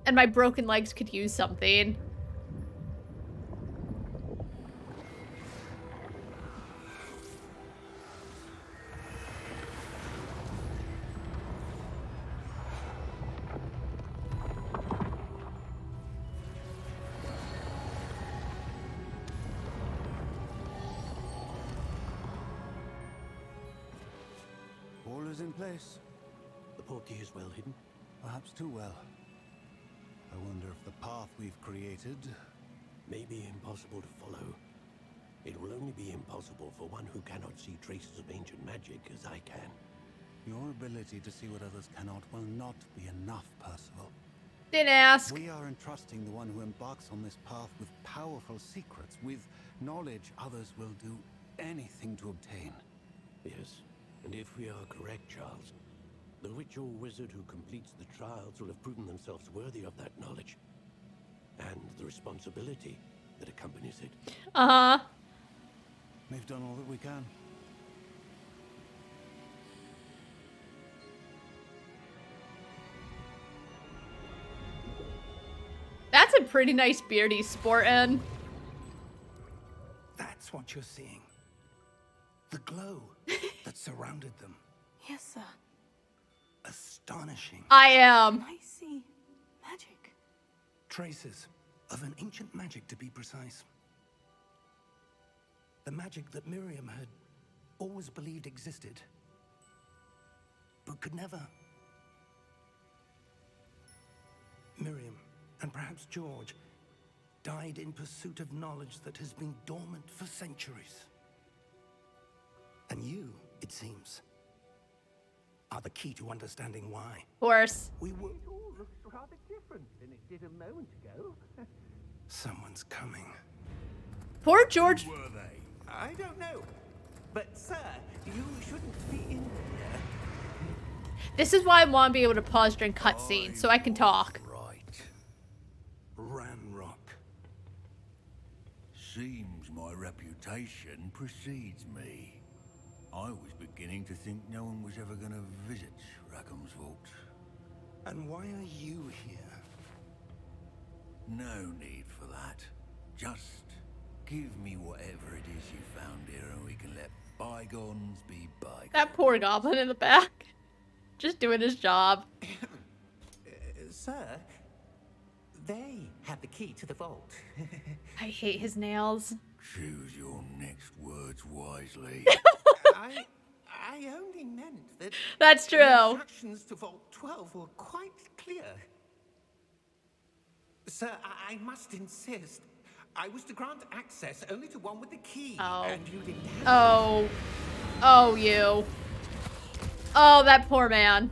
And my broken legs could use something. All is in place. The portkey is well hidden? Perhaps too well. I wonder if the path we've created... May be impossible to follow. It will only be impossible for one who cannot see traces of ancient magic as I can. Your ability to see what others cannot will not be enough, Percival. Didn't ask. We are entrusting the one who embarks on this path with powerful secrets, with knowledge others will do anything to obtain. Yes, and if we are correct, Charles, the ritual wizard who completes the trials will have proven themselves worthy of that knowledge. And the responsibility that accompanies it. Uh-huh. We've done all that we can. That's a pretty nice beard he's sporting. That's what you're seeing. The glow that surrounded them. Yes, sir. Astonishing. I am. I see magic. Traces of an ancient magic, to be precise. The magic that Miriam had always believed existed, but could never. Miriam, and perhaps George, died in pursuit of knowledge that has been dormant for centuries. And you, it seems, are the key to understanding why. Of course. We were... It all looks rather different than it did a moment ago. Someone's coming. Poor George. Were they? I don't know. But, sir, you shouldn't be in here. This is why I want to be able to pause during cutscenes so I can talk. Right. Ranrock. Seems my reputation precedes me. I was beginning to think no one was ever going to visit Rackham's vault. And why are you here? No need for that. Just give me whatever it is you found here and we can let bygones be bygones. That poor goblin in the back. Just doing his job. Sir, they have the key to the vault. I hate his nails. Choose your next words wisely. I only meant that That's true. the instructions to Vault 12 were quite clear. Sir, I must insist. I was to grant access only to one with the key, Oh. and you didn't have Oh. Oh, you. Oh, that poor man.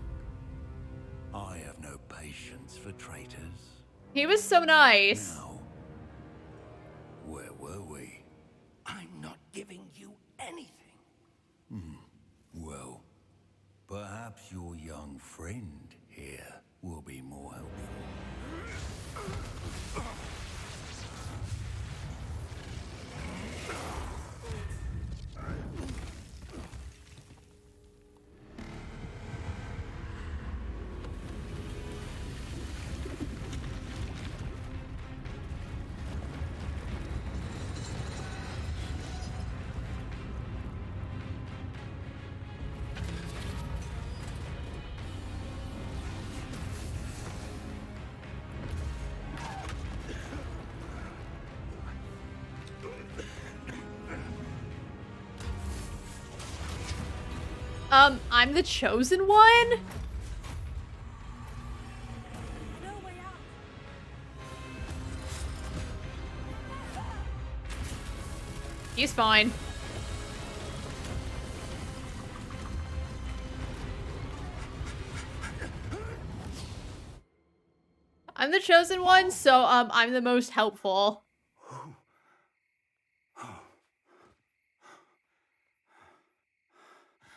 I have no patience for traitors. He was so nice. Now, where were we? I'm not giving you anything. Well, perhaps your young friend here will be more helpful. I'm the chosen one? No way out. He's fine. I'm the chosen one, so I'm the most helpful.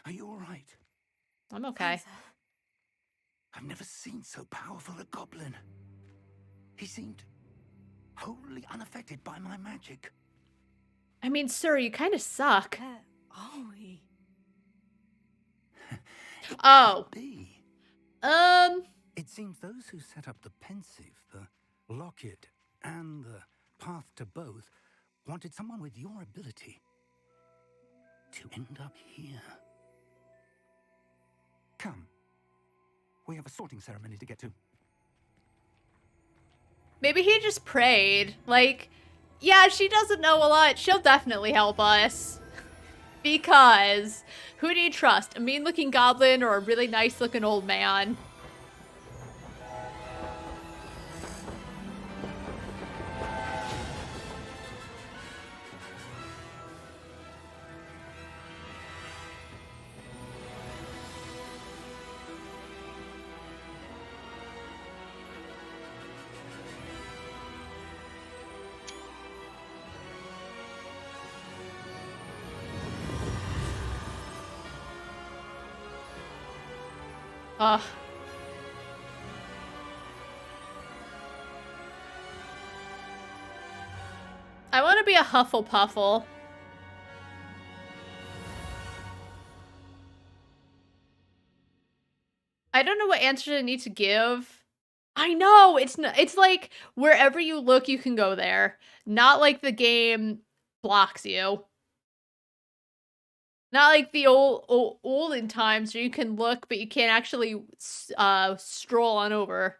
Are you all right? I'm okay. I've never seen so powerful a goblin. He seemed wholly unaffected by my magic. I mean, sir, you kind of suck. Where are we? Oh. B. It It seems those who set up the pensive, the locket, and the path to both wanted someone with your ability to end up here. Come. We have a sorting ceremony to get to. maybe he just prayed. Like, yeah, she doesn't know a lot. She'll definitely help us. Because who do you trust? A mean-looking goblin or a really nice-looking old man? Ugh. I want to be a Hufflepuffle. I don't know what answers I need to give. I know, it's like wherever you look, you can go there. Not like the game blocks you. Not like the olden times where you can look, but you can't actually stroll on over.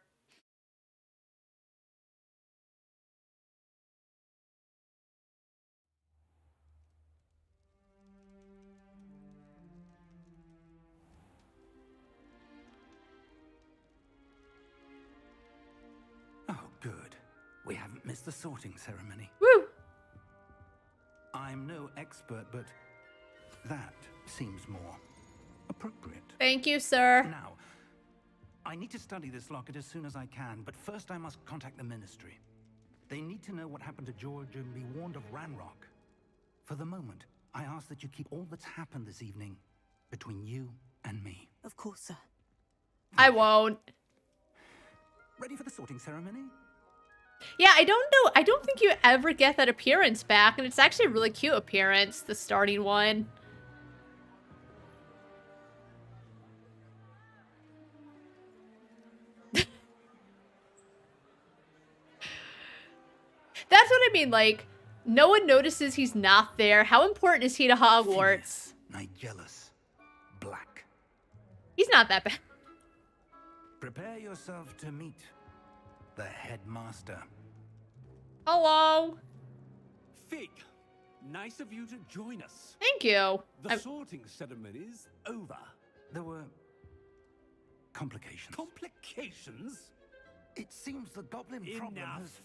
Oh, good. We haven't missed the sorting ceremony. Woo! I'm no expert, but that seems more appropriate. Thank you, sir. Now, I need to study this locket as soon as I can, but first I must contact the Ministry. They need to know what happened to George and be warned of Ranrock. For the moment, I ask that you keep all that's happened this evening between you and me. Of course, sir. I won't. Ready for the sorting ceremony? Yeah, I don't know. I don't think you ever get that appearance back, and it's actually a really cute appearance, the starting one. That's what I mean, like, no one notices he's not there. How important is he to Hogwarts? Nigelus. Black. He's not that bad. Prepare yourself to meet the headmaster. Hello. Fig, nice of you to join us. Thank you. The sorting ceremony's over. There were complications. Complications? It seems the goblin problem Enough. has...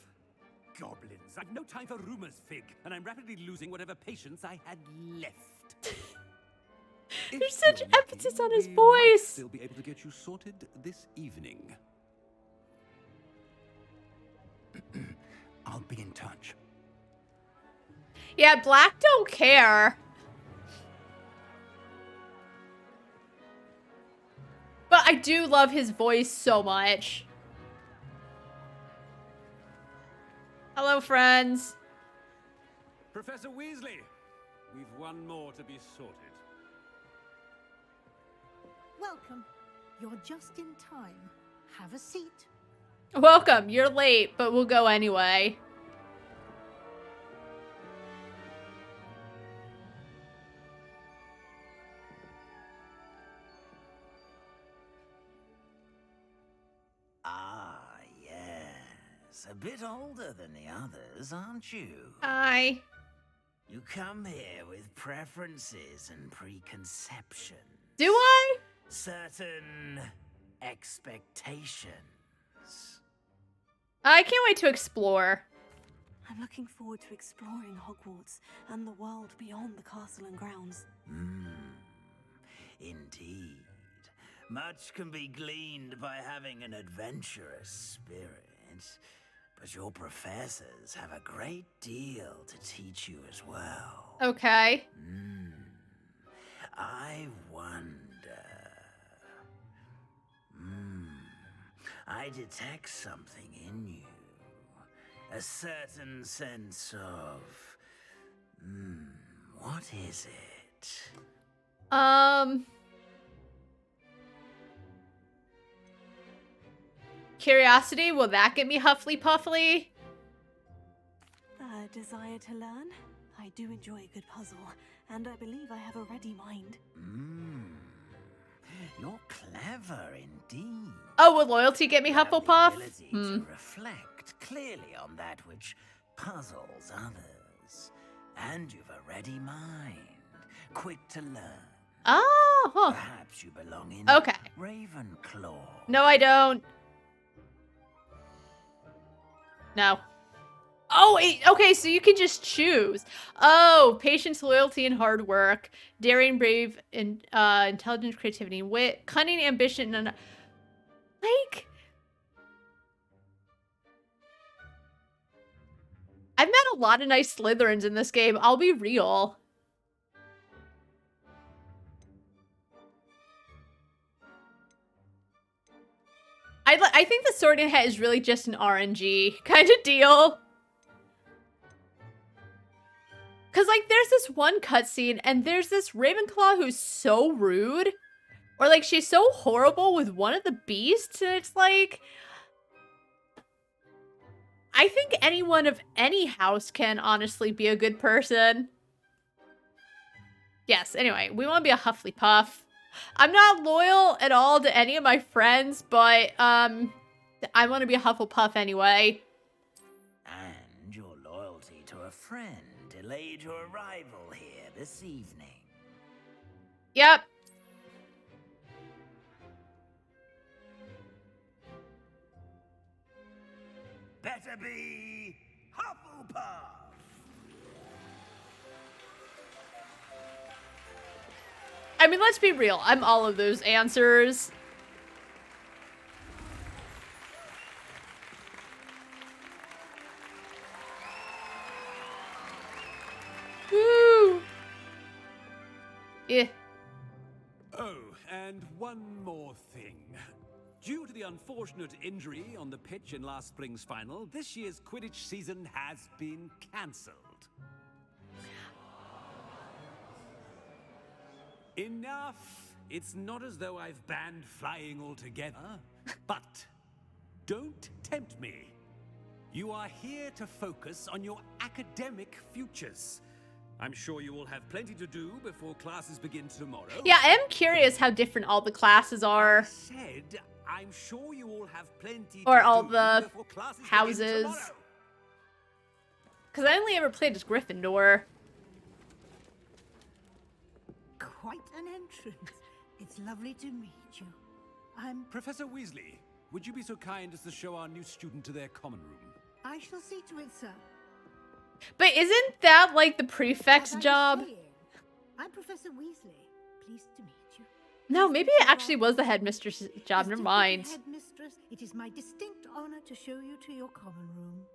Goblins. I've no time for rumors, Fig, and I'm rapidly losing whatever patience I had left. There's such you're lucky, emphasis on his we might voice. still be able to get you sorted this evening. I'll be in touch. Yeah, Black don't care. But I do love his voice so much. Hello, friends. Professor Weasley, we've one more to be sorted. Welcome. You're just in time. Have a seat. Welcome. You're late, but we'll go anyway. Ah, yes. A bit older than the others, aren't you? Hi. You come here with preferences and preconceptions. Do I? Certain expectations. I can't wait to explore. I'm looking forward to exploring Hogwarts and the world beyond the castle and grounds. Indeed. Much can be gleaned by having an adventurous spirit, but your professors have a great deal to teach you as well. Okay. I wonder... I detect something in you. A certain sense of... what is it? Curiosity, will that get me huffly puffly? A desire to learn? I do enjoy a good puzzle, and I believe I have a ready mind. You're clever indeed. Oh, will loyalty get me You have the Hufflepuff? ability to reflect clearly on that which puzzles others. And you've a ready mind, quick to learn. Oh, huh. Perhaps you belong in Okay. Ravenclaw. No, I don't. No. Oh, okay, so you can just choose. Oh, patience, loyalty, and hard work. Daring, brave, and intelligence, creativity, wit, cunning, ambition, and... Like... I've met a lot of nice Slytherins in this game, I'll be real. I think the Sorting Hat is really just an RNG kind of deal. Because, like, there's this one cutscene, and there's this Ravenclaw who's so rude. Or, like, she's so horrible with one of the beasts, and it's like... I think anyone of any house can honestly be a good person. Yes, anyway, we want to be a Hufflepuff. I'm not loyal at all to any of my friends, but, I want to be a Hufflepuff anyway. And your loyalty to a friend delayed your arrival here this evening. Yep. Better be Hufflepuff! I mean, let's be real. I'm all of those answers. Woo! Yeah. Oh, and one more thing. Due to the unfortunate injury on the pitch in last spring's final, this year's Quidditch season has been cancelled. Enough! It's not as though I've banned flying altogether, but don't tempt me. You are here to focus on your academic futures. I'm sure you will have plenty to do before classes begin tomorrow. Yeah, I am curious how different all the classes are. I said, I'm sure you all have plenty Or to all do the before classes begin houses. tomorrow. Because I only ever played as Gryffindor. Quite an entrance. It's lovely to meet you. I'm... Professor Weasley, would you be so kind as to show our new student to their common room? I shall see to it, sir. But isn't that like the prefect's As I was job? saying, I'm Professor Weasley. Pleased to meet you. No, maybe it actually was the headmistress's job. As Never Deputy mind. Headmistress, it is my distinct honor to show you to your common room.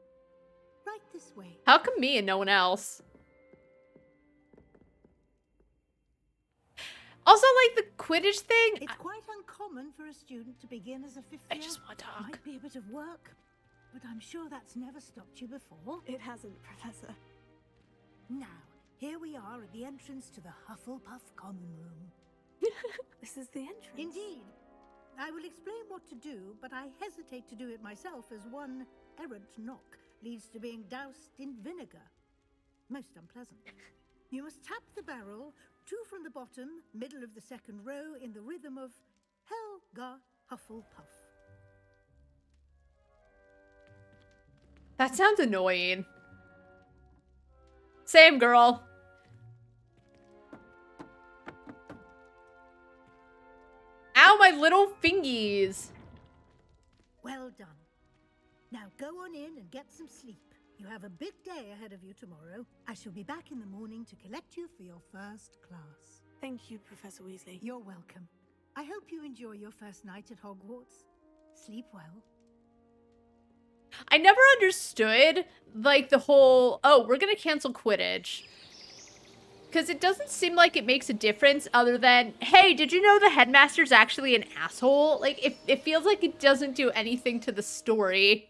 Right this way. How come me and no one else? Also, like the Quidditch thing. It's quite uncommon for a student to begin as a fifth I year. just want to talk. Might be a bit of work, but I'm sure that's never stopped you before. It hasn't, Professor. Now, here we are at the entrance to the Hufflepuff common room. This is the entrance. Indeed. I will explain what to do, but I hesitate to do it myself as one errant knock leads to being doused in vinegar. Most unpleasant. You must tap the barrel, 2 from the bottom, middle of the second row, in the rhythm of Helga Hufflepuff. That sounds annoying. Same, girl. Ow, my little fingies. Well done. Now go on in and get some sleep. You have a big day ahead of you tomorrow. I shall be back in the morning to collect you for your first class. Thank you, Professor Weasley. You're welcome. I hope you enjoy your first night at Hogwarts. Sleep well. I never understood, like, the whole, oh, we're gonna cancel Quidditch. Because it doesn't seem like it makes a difference other than, hey, did you know the headmaster's actually an asshole? Like, it feels like it doesn't do anything to the story.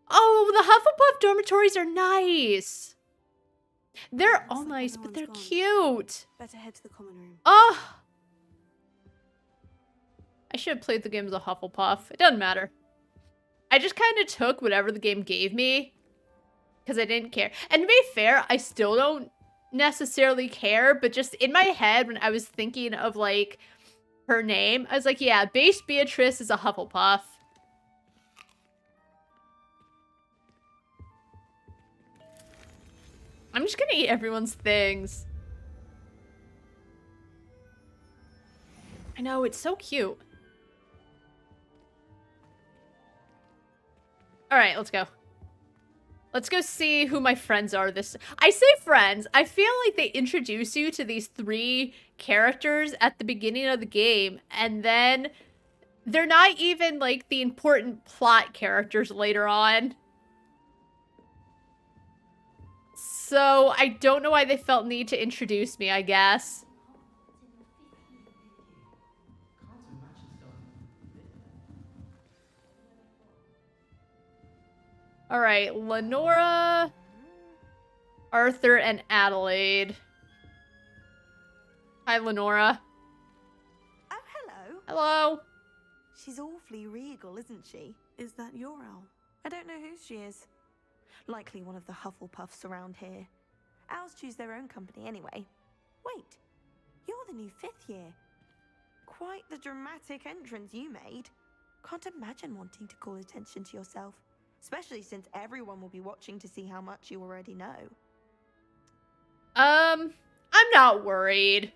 Oh, the Hufflepuff dormitories are nice. They're all nice, but they're cute. Better head to the common room. Oh! I should have played the game as a Hufflepuff. It doesn't matter. I just kind of took whatever the game gave me. Because I didn't care. And to be fair, I still don't necessarily care. But just in my head, when I was thinking of, like, her name, I was like, yeah, base Beatrice is a Hufflepuff. I'm just gonna eat everyone's things. I know, it's so cute. All right, let's go. Let's go see who my friends are this... I say friends. I feel like they introduce you to these 3 characters at the beginning of the game, and then they're not even, like, the important plot characters later on. So, I don't know why they felt need to introduce me, I guess. All right, Lenora, Arthur, and Adelaide. Hi, Lenora. Oh, hello. Hello. She's awfully regal, isn't she? Is that your owl? I don't know who she is. Likely one of the Hufflepuffs around here. Owls choose their own company anyway. Wait, you're the new 5th year. Quite the dramatic entrance you made. Can't imagine wanting to call attention to yourself. Especially since everyone will be watching to see how much you already know. I'm not worried.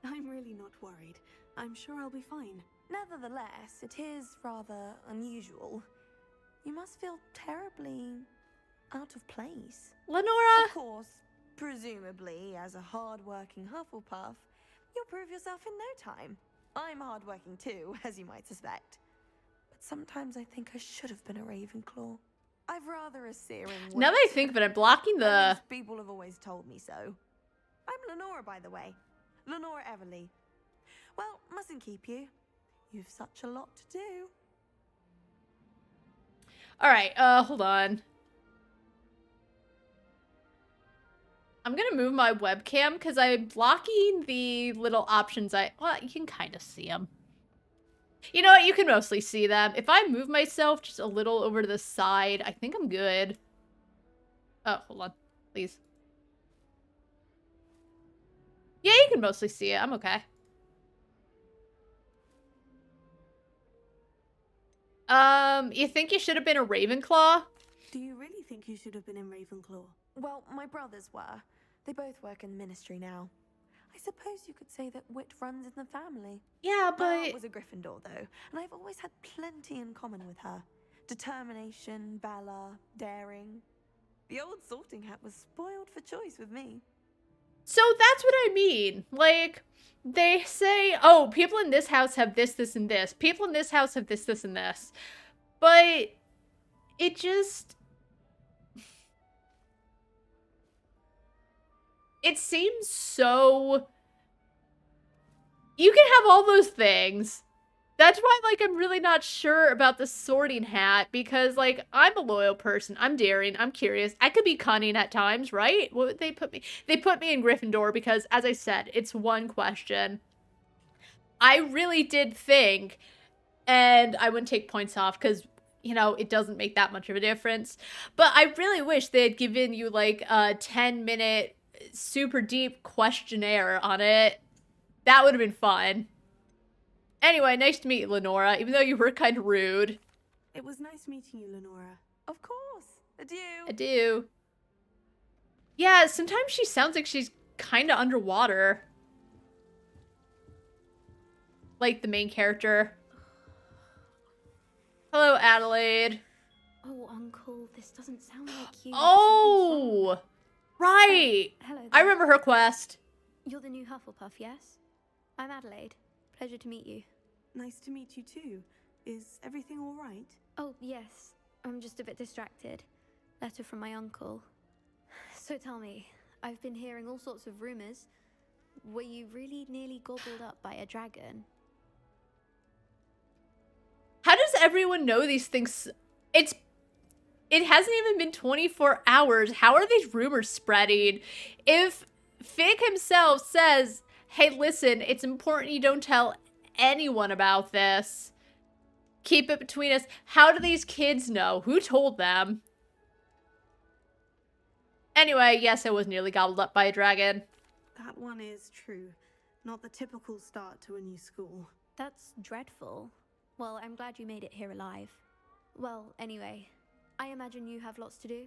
I'm really not worried. I'm sure I'll be fine. Nevertheless, it is rather unusual. You must feel terribly out of place. Lenora! Of course, presumably, as a hard-working Hufflepuff, you'll prove yourself in no time. I'm hard-working too, as you might suspect. Sometimes I think I should have been a Ravenclaw. I've rather a searing wit. Now that I think of it, I'm blocking the... At least people have always told me so. I'm Lenora, by the way. Lenora Everly. Well, mustn't keep you. You've such a lot to do. Alright, hold on. I'm gonna move my webcam because I'm blocking the little options well, you can kind of see them. You know what? You can mostly see them. If I move myself just a little over to the side, I think I'm good. Oh, hold on. Please. Yeah, you can mostly see it. I'm okay. You think you should have been a Ravenclaw? Do you really think you should have been in Ravenclaw? Well, my brothers were. They both work in the ministry now. I suppose you could say that wit runs in the family. Yeah, but... My aunt was a Gryffindor, though, and I've always had plenty in common with her. Determination, valor, daring. The old sorting hat was spoiled for choice with me. So that's what I mean. Like, they say, oh, people in this house have this, this, and this. People in this house have this, this, and this. But it just... It seems so... You can have all those things. That's why, like, I'm really not sure about the sorting hat. Because, like, I'm a loyal person. I'm daring. I'm curious. I could be cunning at times, right? What would they put me? They put me in Gryffindor because, as I said, it's one question. I really did think, and I wouldn't take points off because... You know, it doesn't make that much of a difference. But I really wish they had given you, like, a 10-minute super deep questionnaire on it. That would have been fun. Anyway, nice to meet you, Lenora, even though you were kind of rude. It was nice meeting you, Lenora. Of course. Adieu. Adieu. Yeah, sometimes she sounds like she's kind of underwater. Like the main character. Hello, Adelaide. Oh, Uncle, this doesn't sound like you. Oh, right. Hello there. I remember her quest. You're the new Hufflepuff, yes? I'm Adelaide. Pleasure to meet you. Nice to meet you too. Is everything all right? Oh, yes. I'm just a bit distracted. Letter from my uncle. So tell me, I've been hearing all sorts of rumors. Were you really nearly gobbled up by a dragon? How does everyone know these things? It hasn't even been 24 hours. How are these rumors spreading? If Fig himself says, hey, listen, it's important you don't tell anyone about this. Keep it between us. How do these kids know? Who told them? Anyway, yes, I was nearly gobbled up by a dragon. That one is true. Not the typical start to a new school. That's dreadful. Well, I'm glad you made it here alive. Well, anyway, I imagine you have lots to do.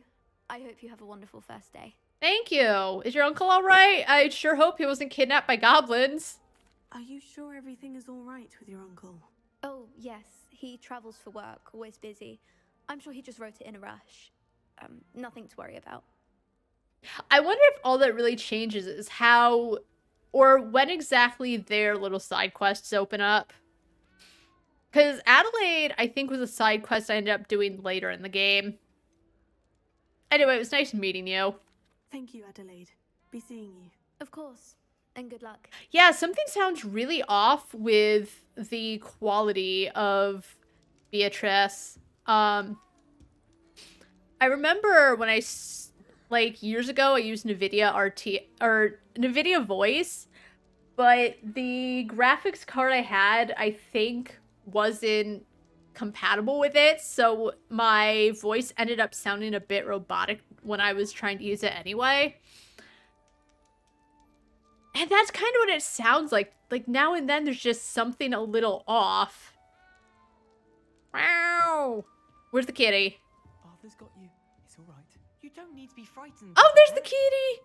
I hope you have a wonderful first day. Thank you. Is your uncle all right? I sure hope he wasn't kidnapped by goblins. Are you sure everything is all right with your uncle? Oh, yes. He travels for work, always busy. I'm sure he just wrote it in a rush. Nothing to worry about. I wonder if all that really changes is how or when exactly their little side quests open up. Because Adelaide, I think, was a side quest I ended up doing later in the game. Anyway, it was nice meeting you. Thank you, Adelaide. Be seeing you. Of course. And good luck. Yeah, something sounds really off with the quality of Beatrice. I remember when like years ago, I used NVIDIA NVIDIA Voice, but the graphics card I had, I think, wasn't compatible with it, so my voice ended up sounding a bit robotic when I was trying to use it anyway. And that's kind of what it sounds like. Like, now and then there's just something a little off. Wow. Where's the kitty? Arthur's got you. It's all right. You don't need to be frightened. Oh, there's the kitty!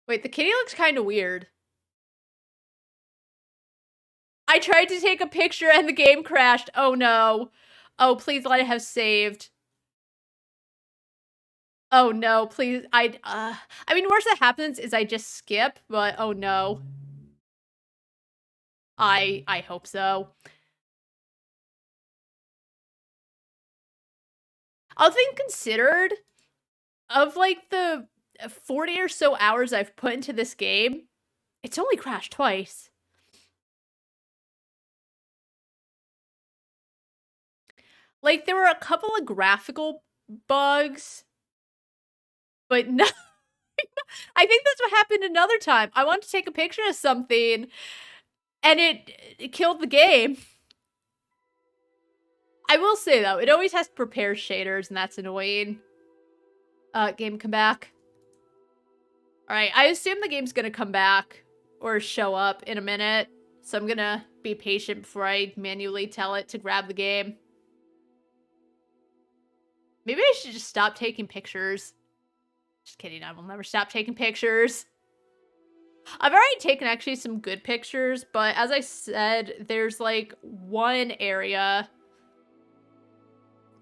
Wait, the kitty looks kind of weird. I tried to take a picture and the game crashed. Oh no. Oh, please let it have saved. Oh no, please. I mean, worst that happens is I just skip, but oh no. I hope so. All things considered, of like the 40 or so hours I've put into this game, it's only crashed twice. Like, there were a couple of graphical bugs, but no. I think that's what happened another time. I wanted to take a picture of something, and it killed the game. I will say, though, it always has to prepare shaders, and that's annoying. Game, come back. Alright, I assume the game's gonna come back, or show up in a minute, so I'm gonna be patient before I manually tell it to grab the game. Maybe I should just stop taking pictures. Just kidding, I will never stop taking pictures. I've already taken actually some good pictures, but as I said, there's like one area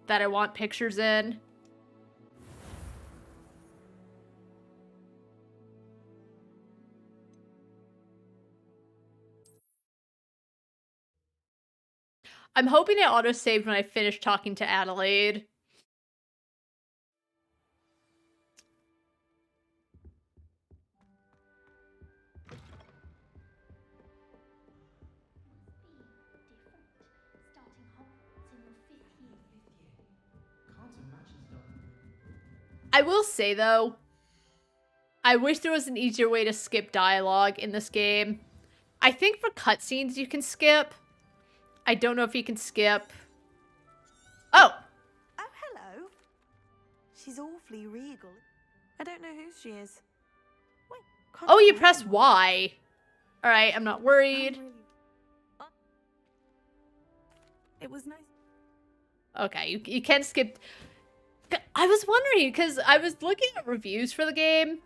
that I want pictures in. I'm hoping it auto-saved when I finish talking to Adelaide. I will say, though, I wish there was an easier way to skip dialogue in this game. I think for cutscenes you can skip. I don't know if you can skip. Oh! Oh, hello. She's awfully regal. I don't know who she is. Wait, Oh, you press Y. Alright, I'm not worried. It was nice. Okay, you can skip. I was wondering, because I was looking at reviews for the game,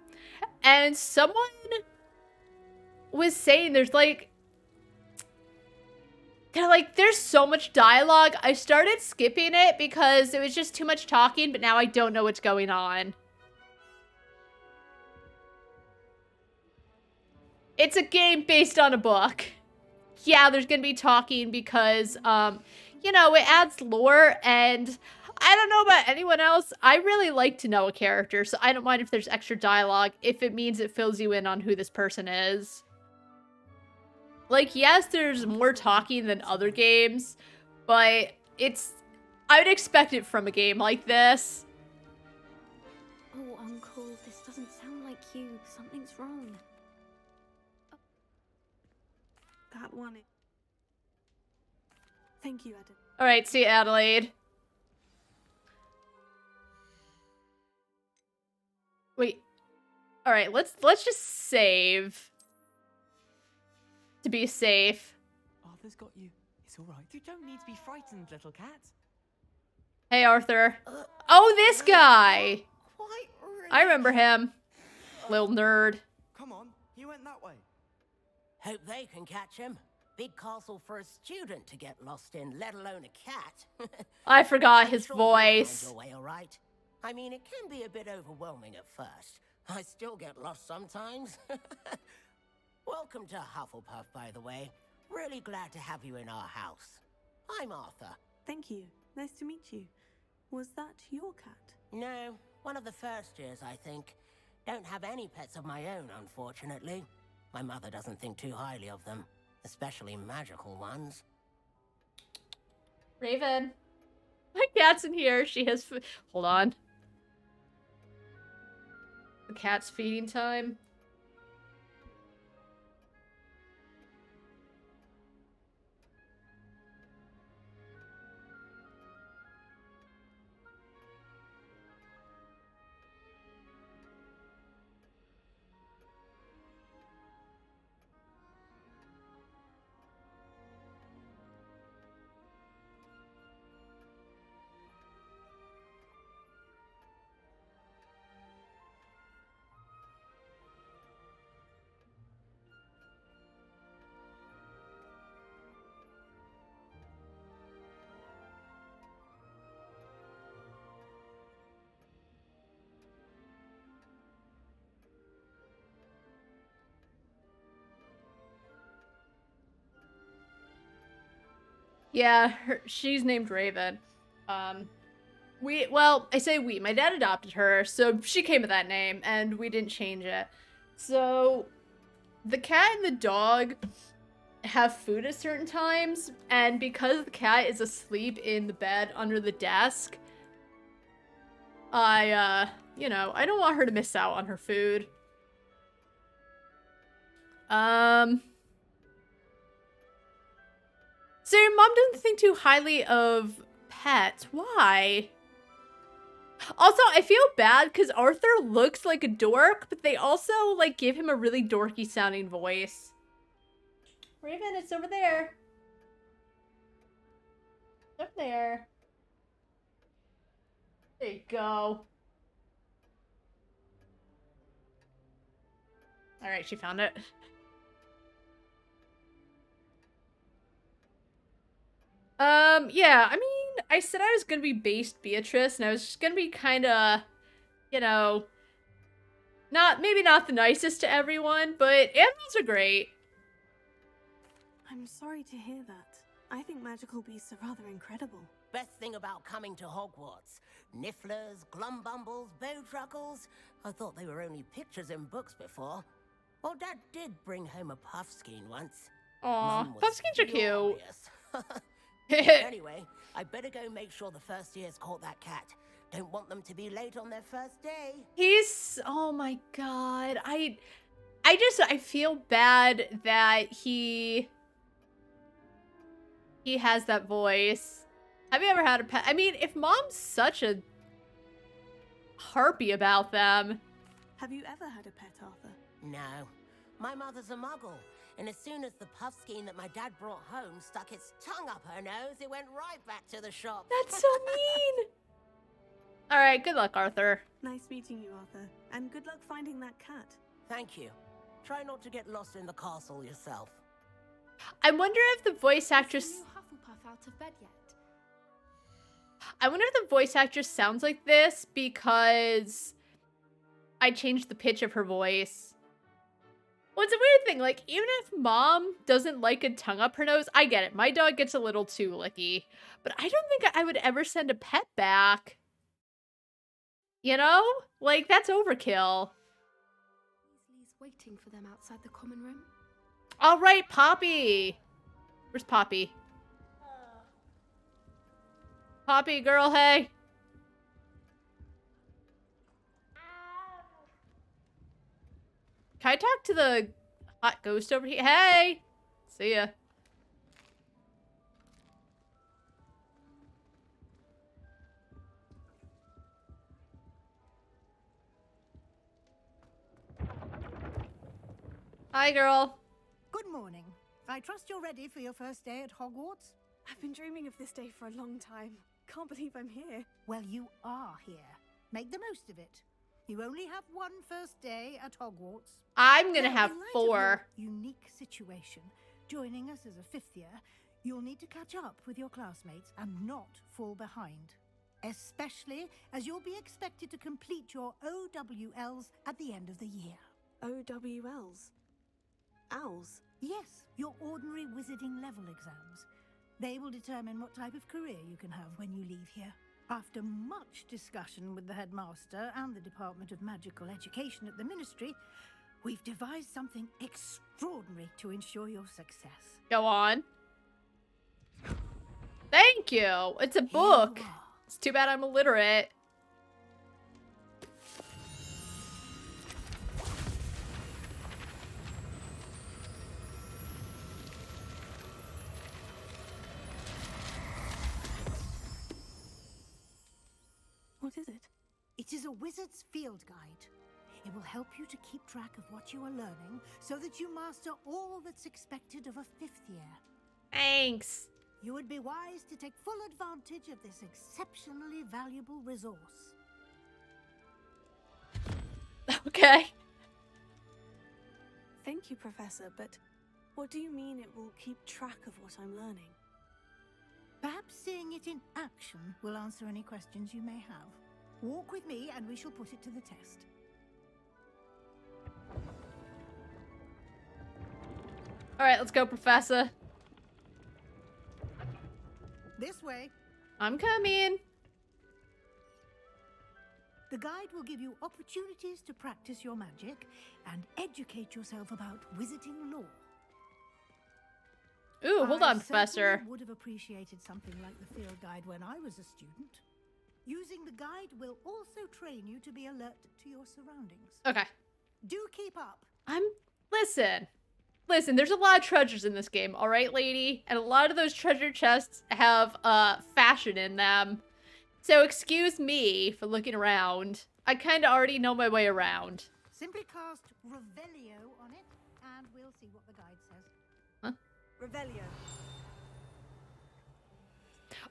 and someone was saying there's so much dialogue. I started skipping it because it was just too much talking, but now I don't know what's going on. It's a game based on a book. Yeah, there's gonna be talking because, you know, it adds lore, and I don't know about anyone else. I really like to know a character, so I don't mind if there's extra dialogue if it means it fills you in on who this person is. Like, yes, there's more talking than other games, but I would expect it from a game like this. Oh, Uncle, this doesn't sound like you. Something's wrong. That one. Thank you, Adelaide. Alright, see you, Adelaide. Wait. Alright, let's just save. To be safe. Arthur's got you. It's all right. You don't need to be frightened, little cat. Hey, Arthur. Oh, this guy! I remember him. Little nerd. Come on, He went that way. Hope they can catch him. Big castle for a student to get lost in, let alone a cat. I forgot I'm his sure you'll find voice. your way all right. I mean, it can be a bit overwhelming at first. I still get lost sometimes. Welcome to Hufflepuff, by the way. Really glad to have you in our house. I'm Arthur. Thank you. Nice to meet you. Was that your cat? No, one of the first years, I think. Don't have any pets of my own, unfortunately. My mother doesn't think too highly of them, especially magical ones. Raven. My cat's in here. She has hold on. The cat's feeding time. Yeah, she's named Raven. I say we, my dad adopted her, so she came with that name, and we didn't change it. So, the cat and the dog have food at certain times, and because the cat is asleep in the bed under the desk, I don't want her to miss out on her food. So your mom doesn't think too highly of pets. Why? Also, I feel bad because Arthur looks like a dork, but they also, like, give him a really dorky sounding voice. Raven, it's over there. Up there. There you go. Alright, she found it. Yeah, I mean, I said I was gonna be based Beatrice, and I was just gonna be kinda, maybe not the nicest to everyone, but animals are great. I'm sorry to hear that. I think magical beasts are rather incredible. Best thing about coming to Hogwarts. Nifflers, glumbumbles, bowtruckles. I thought they were only pictures in books before. Well, Dad did bring home a puffskein once. Aw, puffskeins are cute. Anyway, I better go make sure the first years caught that cat. Don't want them to be late on their first day. Oh my god. I feel bad that he has that voice. Have you ever had a pet? I mean, if mom's such a harpy about them. Have you ever had a pet, Arthur? No. My mother's a muggle. And as soon as the puffskein that my dad brought home stuck its tongue up her nose, it went right back to the shop. That's so mean! Alright, good luck, Arthur. Nice meeting you, Arthur. And good luck finding that cat. Thank you. Try not to get lost in the castle yourself. I wonder if the voice actress... Is the new Hufflepuff out of bed yet? I wonder if the voice actress sounds like this because I changed the pitch of her voice. Well, it's a weird thing. Like, even if mom doesn't like a tongue up her nose, I get it. My dog gets a little too licky. But I don't think I would ever send a pet back. You know? Like, that's overkill. Weasley's waiting for them outside the common room. All right, Poppy. Where's Poppy? Poppy, girl, hey. Can I talk to the hot ghost over here? Hey! See ya. Hi, girl. Good morning. I trust you're ready for your first day at Hogwarts? I've been dreaming of this day for a long time. Can't believe I'm here. Well, you are here. Make the most of it. You only have one first day at Hogwarts. I'm gonna Now, have in light of 4. your unique situation, joining us as a 5th year, you'll need to catch up with your classmates and not fall behind. Especially as you'll be expected to complete your OWLs at the end of the year. OWLs? Owls? Yes, your ordinary wizarding level exams. They will determine what type of career you can have when you leave here. After much discussion with the headmaster and the Department of Magical Education at the Ministry, we've devised something extraordinary to ensure your success. Go on. Thank you. It's a book. It's too bad I'm illiterate. What is it? It is a wizard's field guide. It will help you to keep track of what you are learning so that you master all that's expected of a 5th year. Thanks. You would be wise to take full advantage of this exceptionally valuable resource. Okay. Thank you, Professor, but what do you mean it will keep track of what I'm learning? Perhaps seeing it in action will answer any questions you may have. Walk with me and we shall put it to the test. All right, let's go, Professor. This way. I'm coming. The guide will give you opportunities to practice your magic and educate yourself about wizarding lore. Ooh, hold on, I Professor. certainly would have appreciated something like the field guide when I was a student. Using the guide will also train you to be alert to your surroundings. Okay. Do keep up. Listen, there's a lot of treasures in this game, all right, lady? And a lot of those treasure chests have fashion in them. So excuse me for looking around. I kind of already know my way around. Simply cast Revelio on it, and we'll see what the guide says. Huh? Revelio.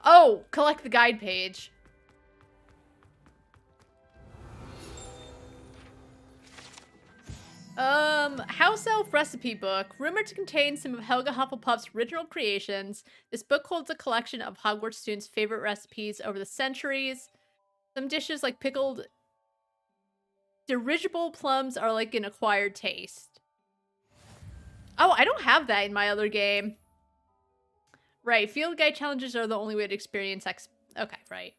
Oh, collect the guide page. House Elf Recipe Book. Rumored to contain some of Helga Hufflepuff's original creations, this book holds a collection of Hogwarts students' favorite recipes over the centuries. Some dishes like pickled dirigible plums are like an acquired taste. Oh, I don't have that in my other game. Right, field guide challenges are the only way to experience okay, right.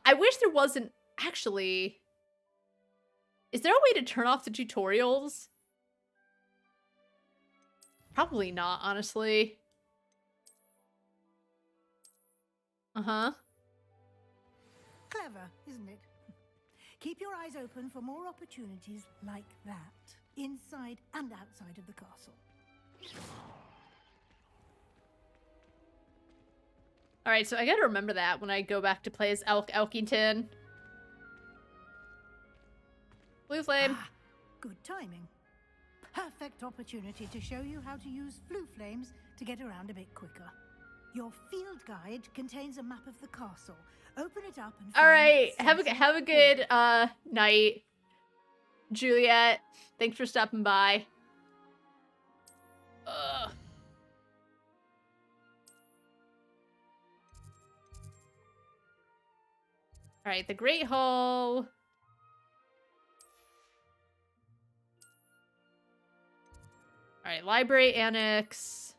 I wish there wasn't actually... Is there a way to turn off the tutorials? Probably not, honestly. Uh-huh. Clever, isn't it? Keep your eyes open for more opportunities like that, inside and outside of the castle. Alright, so I gotta remember that when I go back to play as Elkington. Blue flame. Ah, good timing. Perfect opportunity to show you how to use blue flames to get around a bit quicker. Your field guide contains a map of the castle. Open it up and All right, have a good night, Juliet. Thanks for stopping by. Ugh. All right, the Great Hall. All right, library annex.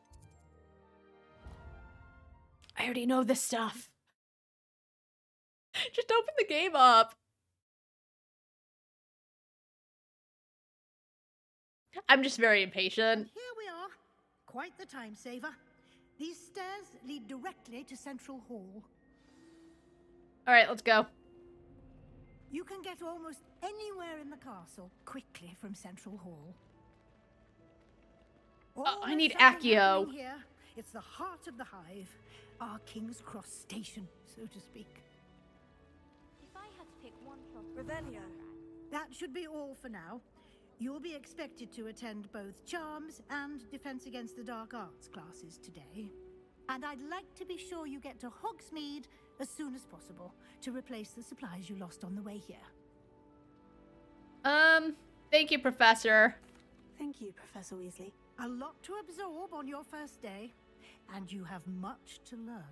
I already know this stuff. Just open the game up. I'm just very impatient. Here we are. Quite the time saver. These stairs lead directly to Central Hall. All right, let's go. You can get almost anywhere in the castle quickly from Central Hall. I need Almost something Accio. happening here. It's the heart of the hive, our King's Cross station, so to speak. If I had to pick one plot... Revelio. That should be all for now. You'll be expected to attend both Charms and Defense Against the Dark Arts classes today. And I'd like to be sure you get to Hogsmeade as soon as possible to replace the supplies you lost on the way here. Thank you, Professor. Thank you, Professor Weasley. A lot to absorb on your first day, and you have much to learn.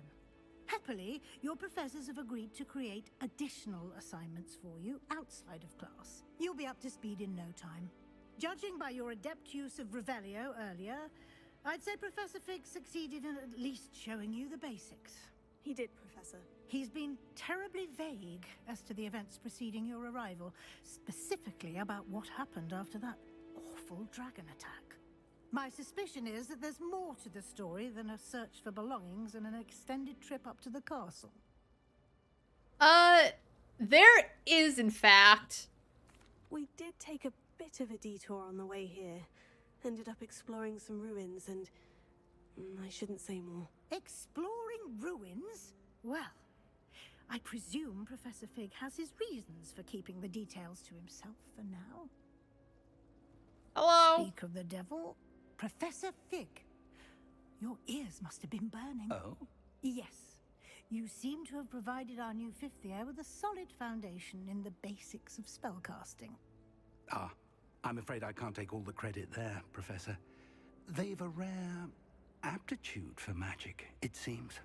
Happily, your professors have agreed to create additional assignments for you outside of class. You'll be up to speed in no time. Judging by your adept use of Revelio earlier, I'd say Professor Fig succeeded in at least showing you the basics. He did, Professor. He's been terribly vague as to the events preceding your arrival, specifically about what happened after that awful dragon attack. My suspicion is that there's more to the story than a search for belongings and an extended trip up to the castle. There is, in fact. We did take a bit of a detour on the way here. Ended up exploring some ruins and... I shouldn't say more. Exploring ruins? Well, I presume Professor Fig has his reasons for keeping the details to himself for now. Hello? Speak of the devil, Professor Fig. Your ears must have been burning. Oh? Yes. You seem to have provided our new fifth year with a solid foundation in the basics of spellcasting. Ah, I'm afraid I can't take all the credit there, Professor. They've a rare aptitude for magic, it seems.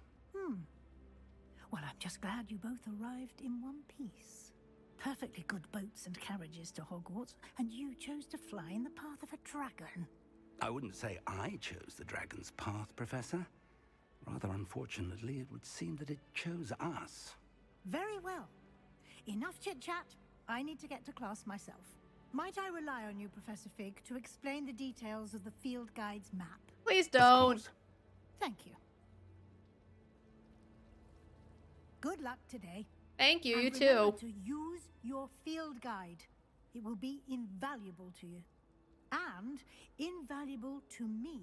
Well, I'm just glad you both arrived in one piece. Perfectly good boats and carriages to Hogwarts, and you chose to fly in the path of a dragon. I wouldn't say I chose the dragon's path, Professor. Rather unfortunately, it would seem that it chose us. Very well. Enough chit-chat. I need to get to class myself. Might I rely on you, Professor Fig, to explain the details of the field guide's map? Please don't. Thank you. Good luck today. Thank you, And you remember too. to use your field guide. It will be invaluable to you. And invaluable to me,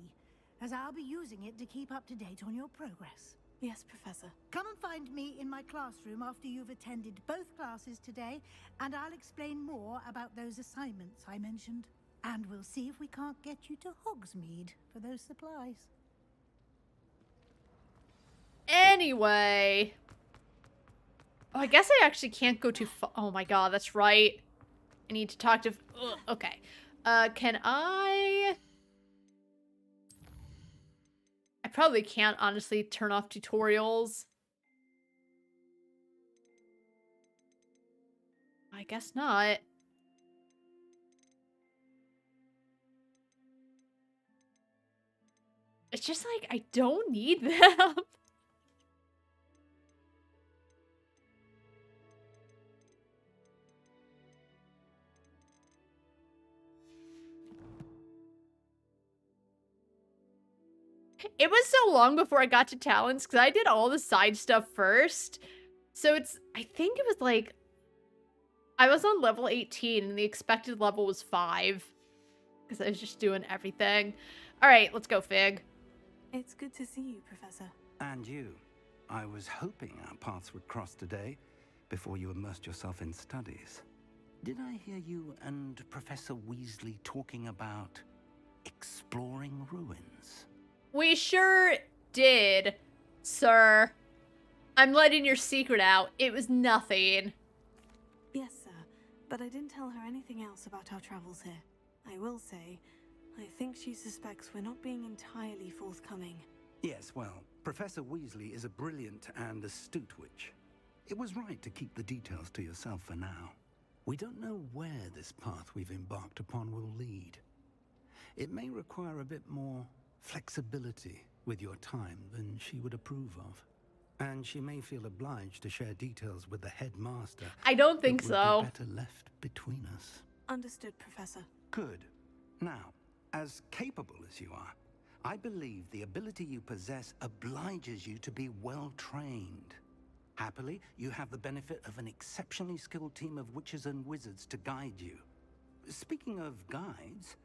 as I'll be using it to keep up to date on your progress. Yes, Professor. Come and find me in my classroom after you've attended both classes today, and I'll explain more about those assignments I mentioned. And we'll see if we can't get you to Hogsmeade for those supplies. Anyway. Oh, I guess I actually can't go too far. Oh my god, that's right. I need to talk to... Ugh, okay. Can I... I probably can't, honestly, turn off tutorials. I guess not. It's just like, I don't need them. It was so long before I got to talents because I did all the side stuff first. So it's, I think it was like, I was on level 18 and the expected level was 5 because I was just doing everything. All right, let's go, Fig. It's good to see you, Professor. And you. I was hoping our paths would cross today before you immersed yourself in studies. Did I hear you and Professor Weasley talking about exploring ruins? We sure did, sir. I'm letting your secret out. It was nothing. Yes, sir. But I didn't tell her anything else about our travels here. I will say, I think she suspects we're not being entirely forthcoming. Yes, well, Professor Weasley is a brilliant and astute witch. It was right to keep the details to yourself for now. We don't know where this path we've embarked upon will lead. It may require a bit more flexibility with your time than she would approve of. And she may feel obliged to share details with the headmaster. I don't think that so. would be better left between us. Understood, Professor. Good. Now, as capable as you are, I believe the ability you possess obliges you to be well trained. Happily, you have the benefit of an exceptionally skilled team of witches and wizards to guide you. Speaking of guides,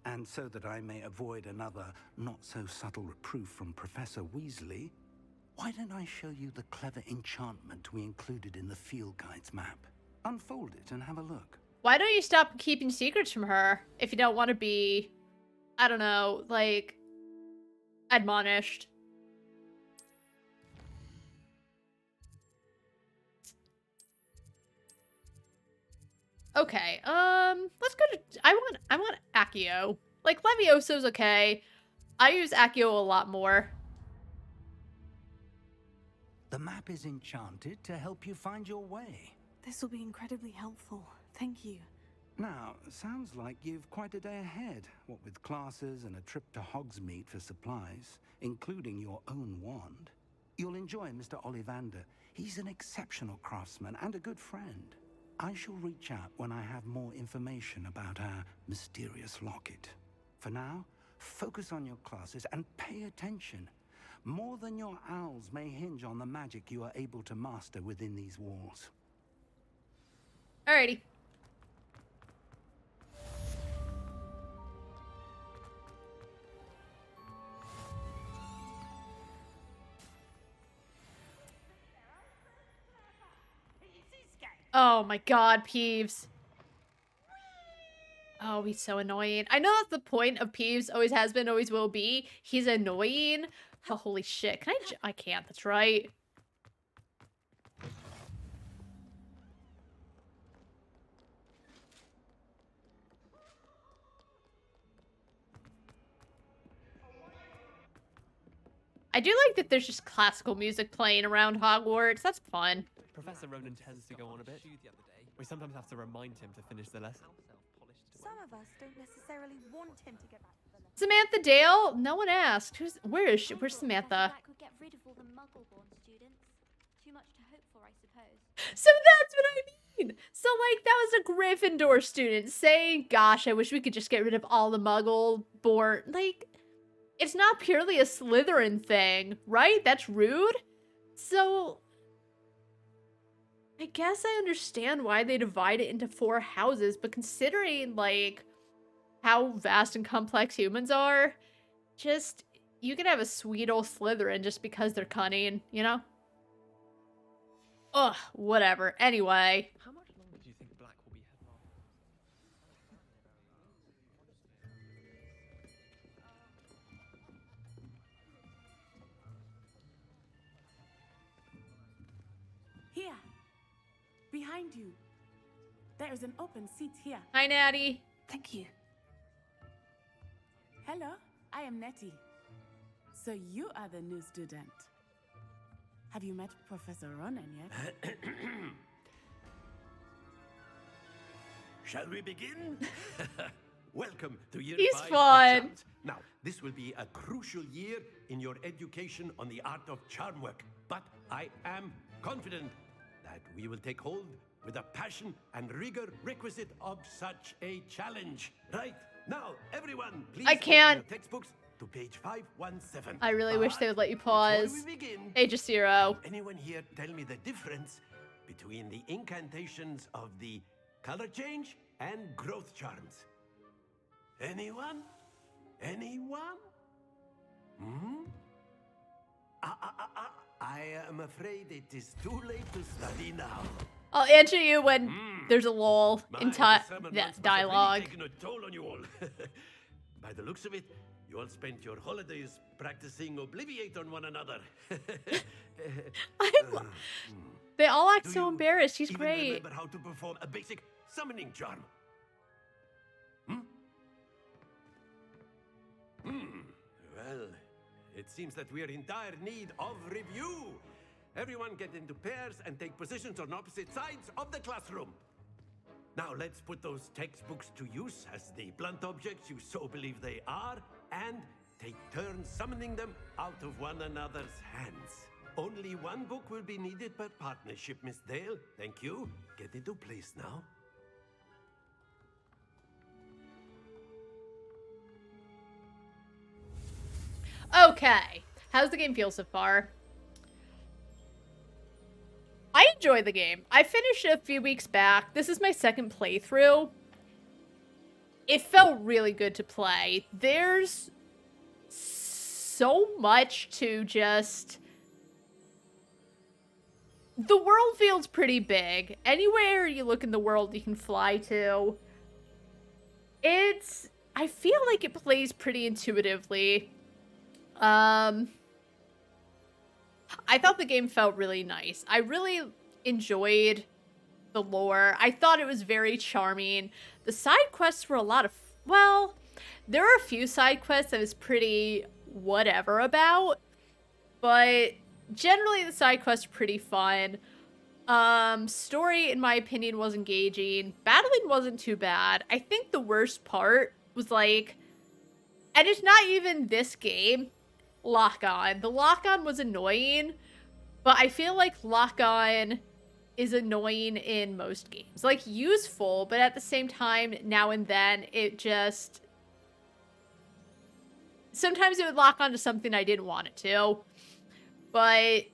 and so that I may avoid another not-so-subtle reproof from Professor Weasley, why don't I show you the clever enchantment we included in the field guide's map? Unfold it and have a look. Why don't you stop keeping secrets from her if you don't want to be, I don't know, like, admonished? Okay, let's go to, I want Accio. Like, Levioso's okay. I use Accio a lot more. The map is enchanted to help you find your way. This will be incredibly helpful. Thank you. Now, sounds like you've quite a day ahead, what with classes and a trip to Hogsmeade for supplies, including your own wand. You'll enjoy Mr. Ollivander. He's an exceptional craftsman and a good friend. I shall reach out when I have more information about our mysterious locket. For now, focus on your classes and pay attention. More than your owls may hinge on the magic you are able to master within these walls. Alrighty. Oh my god, Peeves. Oh, he's so annoying. I know that's the point of Peeves, always has been, always will be. He's annoying. Oh, holy shit. Can I can't, that's right. I do like that there's just classical music playing around Hogwarts. That's fun. Professor Ronan tends to go on a bit. We sometimes have to remind him to finish the lesson. Some of us don't necessarily want him to get back to the lesson. Samantha Dale? No one asked. Where is she? Where's Samantha? Would get rid of all the Muggle-born students. Too much to hope for, I suppose. So that's what I mean. So, like, that was a Gryffindor student saying, gosh, I wish we could just get rid of all the Muggle-born. Like, it's not purely a Slytherin thing, right? That's rude. So, I guess I understand why they divide it into 4 houses, but considering, like, how vast and complex humans are, just, you can have a sweet old Slytherin just because they're cunning, you know? Ugh, whatever. Anyway. How much longer do you think Black will be headmaster? Here. Behind you. There is an open seat here. Hi, Natty. Thank you. Hello, I am Nettie. So you are the new student. Have you met Professor Ronan yet? Shall we begin? Welcome to year He's 5 of fun. Charms. Now, this will be a crucial year in your education on the art of charm work, but I am confident that we will take hold with the passion and rigor requisite of such a challenge. Right, now, everyone, please I can't. open your textbooks to page 517. I really wish they would let you Before pause. we begin, Age of Zero. anyone here tell me the difference between the incantations of the color change and growth charms? Anyone? Anyone? Hmm? I am afraid it is too late to study now. I'll answer you when there's a lull in The summer months that must have dialogue. really taken a toll on you all. By the looks of it, you all spent your holidays practicing Obliviate on one another. They all act Do so you embarrassed. He's even great. remember how to perform a basic summoning charm? Well, it seems that we are in dire need of review. Everyone get into pairs and take positions on opposite sides of the classroom. Now let's put those textbooks to use as the blunt objects you so believe they are, and take turns summoning them out of one another's hands. Only one book will be needed per partnership, Miss Dale. Thank you. Get into place now. Okay. How's the game feel so far? I enjoy the game. I finished it a few weeks back. This is my second playthrough. It felt really good to play. There's so much to just... The world feels pretty big. Anywhere you look in the world you can fly to. It's... I feel like it plays pretty intuitively. I thought the game felt really nice. I really enjoyed the lore. I thought it was very charming. The side quests were a lot of, well, there were a few side quests I was pretty whatever about, but generally the side quests were pretty fun. Story, in my opinion, was engaging. Battling wasn't too bad. I think the worst part was like, and it's not even this game, lock-on. The lock-on was annoying, but I feel like lock-on is annoying in most games. Like, useful, but at the same time, now and then, it just... Sometimes it would lock onto something I didn't want it to. But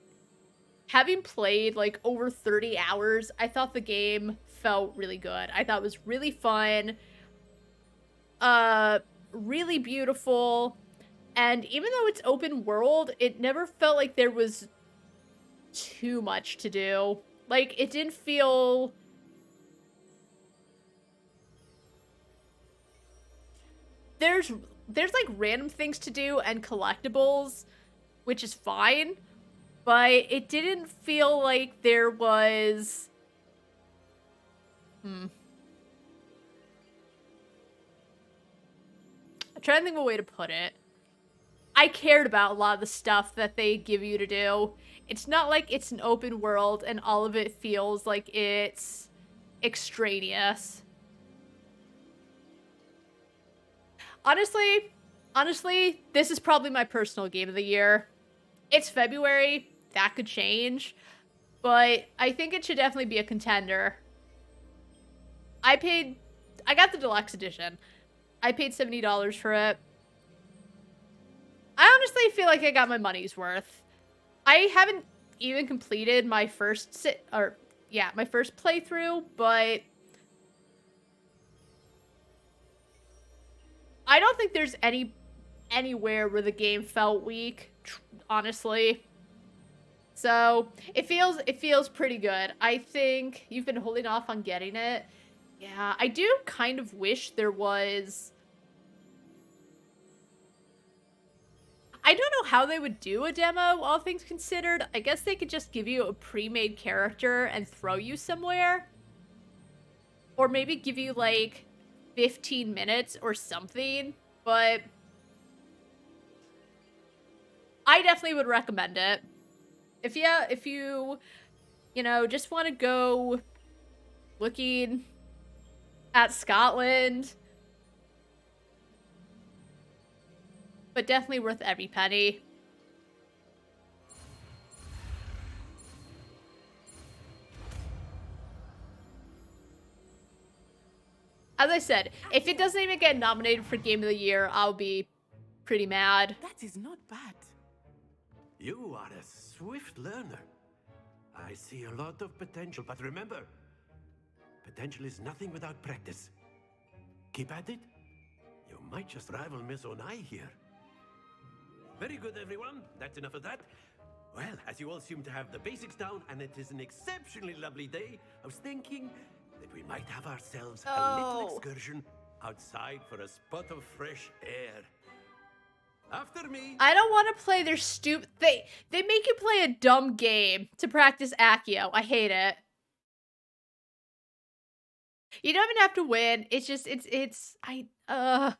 having played, like, over 30 hours, I thought the game felt really good. I thought it was really fun. Really beautiful. And even though it's open world, it never felt like there was too much to do. Like, it didn't feel... There's like random things to do and collectibles, which is fine, but it didn't feel like there was... I'm trying to think of a way to put it. I cared about a lot of the stuff that they give you to do. It's not like it's an open world and all of it feels like it's extraneous. Honestly, this is probably my personal game of the year. It's February, that could change, but I think it should definitely be a contender. I got the deluxe edition. I paid $70 for it. I honestly feel like I got my money's worth. I haven't even completed my first playthrough, but I don't think there's anywhere where the game felt weak, honestly. So, it feels pretty good. I think you've been holding off on getting it. Yeah, I do kind of wish there was... I don't know how they would do a demo, all things considered. I guess they could just give you a pre-made character and throw you somewhere. Or maybe give you, like, 15 minutes or something. But I definitely would recommend it. If you just want to go looking at Scotland... But definitely worth every penny. As I said, if it doesn't even get nominated for Game of the Year, I'll be pretty mad. That is not bad. You are a swift learner. I see a lot of potential, but remember, potential is nothing without practice. Keep at it. You might just rival Miss Onai here. Very good, everyone. That's enough of that. Well, as you all seem to have the basics down, and it is an exceptionally lovely day, I was thinking that we might have ourselves a little excursion outside for a spot of fresh air. After me. I don't want to play their stupid... They make you play a dumb game to practice Accio. I hate it. You don't even have to win. It's just, it's a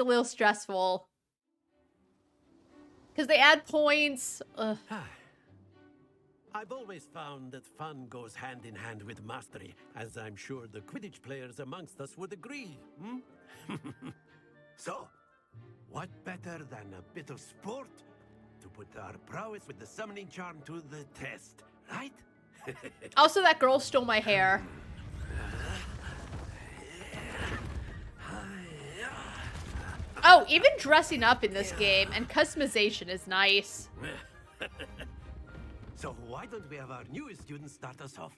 little stressful. Because they add points. I've always found that fun goes hand in hand with mastery, as I'm sure the Quidditch players amongst us would agree. So, what better than a bit of sport to put our prowess with the summoning charm to the test, right? Also, that girl stole my hair. Oh, even dressing up in this game and customization is nice. So why don't we have our newest student start us off?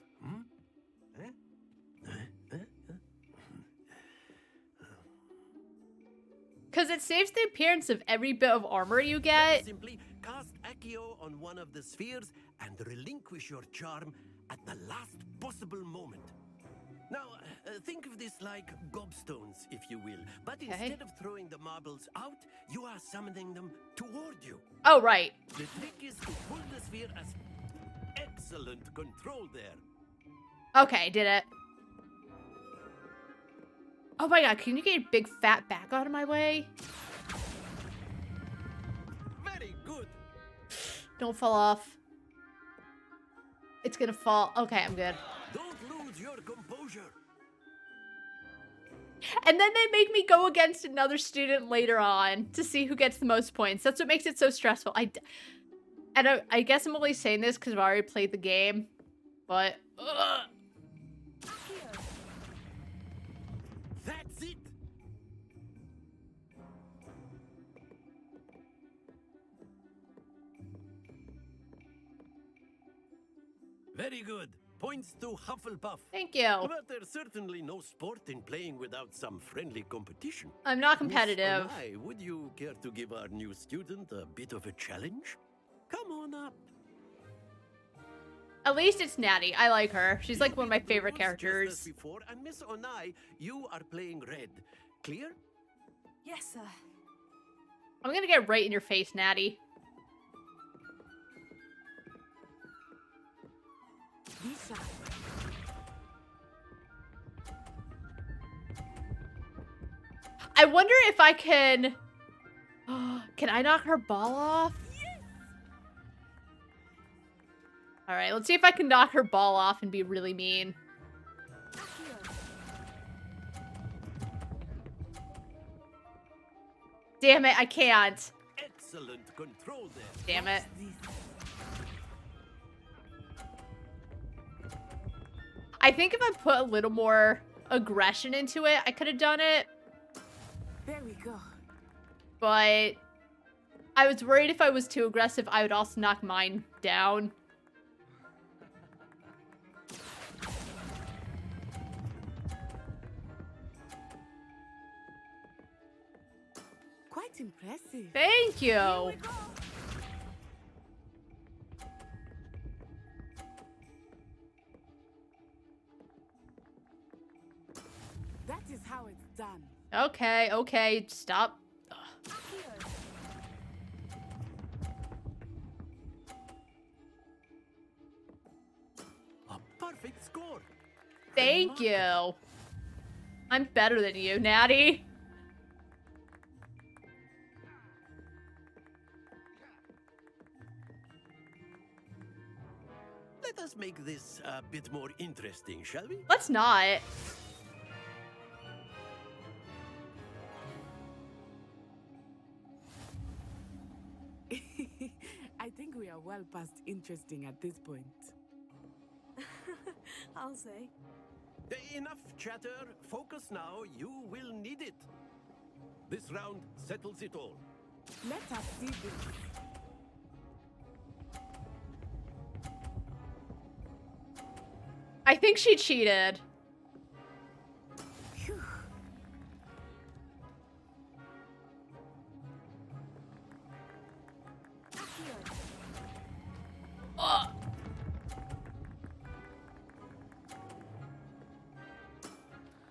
Because it saves the appearance of every bit of armor you get. Simply cast Accio on one of the spheres and relinquish your charm at the last possible moment. Now, think of this like gobstones, if you will. But instead of throwing the marbles out, you are summoning them toward you. Oh, right. The trick is to pull the sphere as excellent control there. Okay, did it. Oh my god, can you get your big fat back out of my way? Very good. Don't fall off. It's gonna fall. Okay, I'm good. Don't lose your composure. And then they make me go against another student later on to see who gets the most points. That's what makes it so stressful. I guess I'm only saying this because I've already played the game, but That's it. Very good. Points to Hufflepuff. Thank you. But there's certainly no sport in playing without some friendly competition. I'm not competitive. Miss Onai, would you care to give our new student a bit of a challenge? Come on up. At least it's Natty. I like her. She's like one of my favorite characters. Just as before, and Miss Onai, you are playing red. Clear? Yes, sir. I'm gonna get right in your face, Natty. I wonder if I can... Can I knock her ball off? Alright, let's see if I can knock her ball off and be really mean. Damn it, I can't. Excellent control there. Damn it. I think if I put a little more aggression into it, I could have done it. There we go. But I was worried if I was too aggressive, I would also knock mine down. Quite impressive. Thank you. That is how it's done. Okay, okay, stop. Ugh. A perfect score. Thank you. I'm better than you, Natty. Let us make this a bit more interesting, shall we? Let's not. I think we are well past interesting at this point. I'll say. Enough chatter. Focus now. You will need it. This round settles it all. Let us see this. I think she cheated. Phew.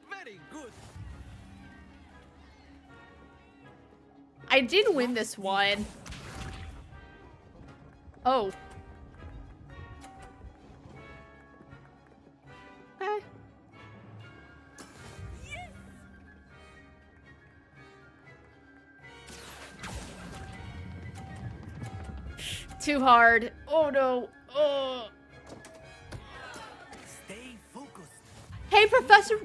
Very good. I did win this one. Oh. Okay. Too hard. Oh no. Oh. Stay focused. Hey, Professor.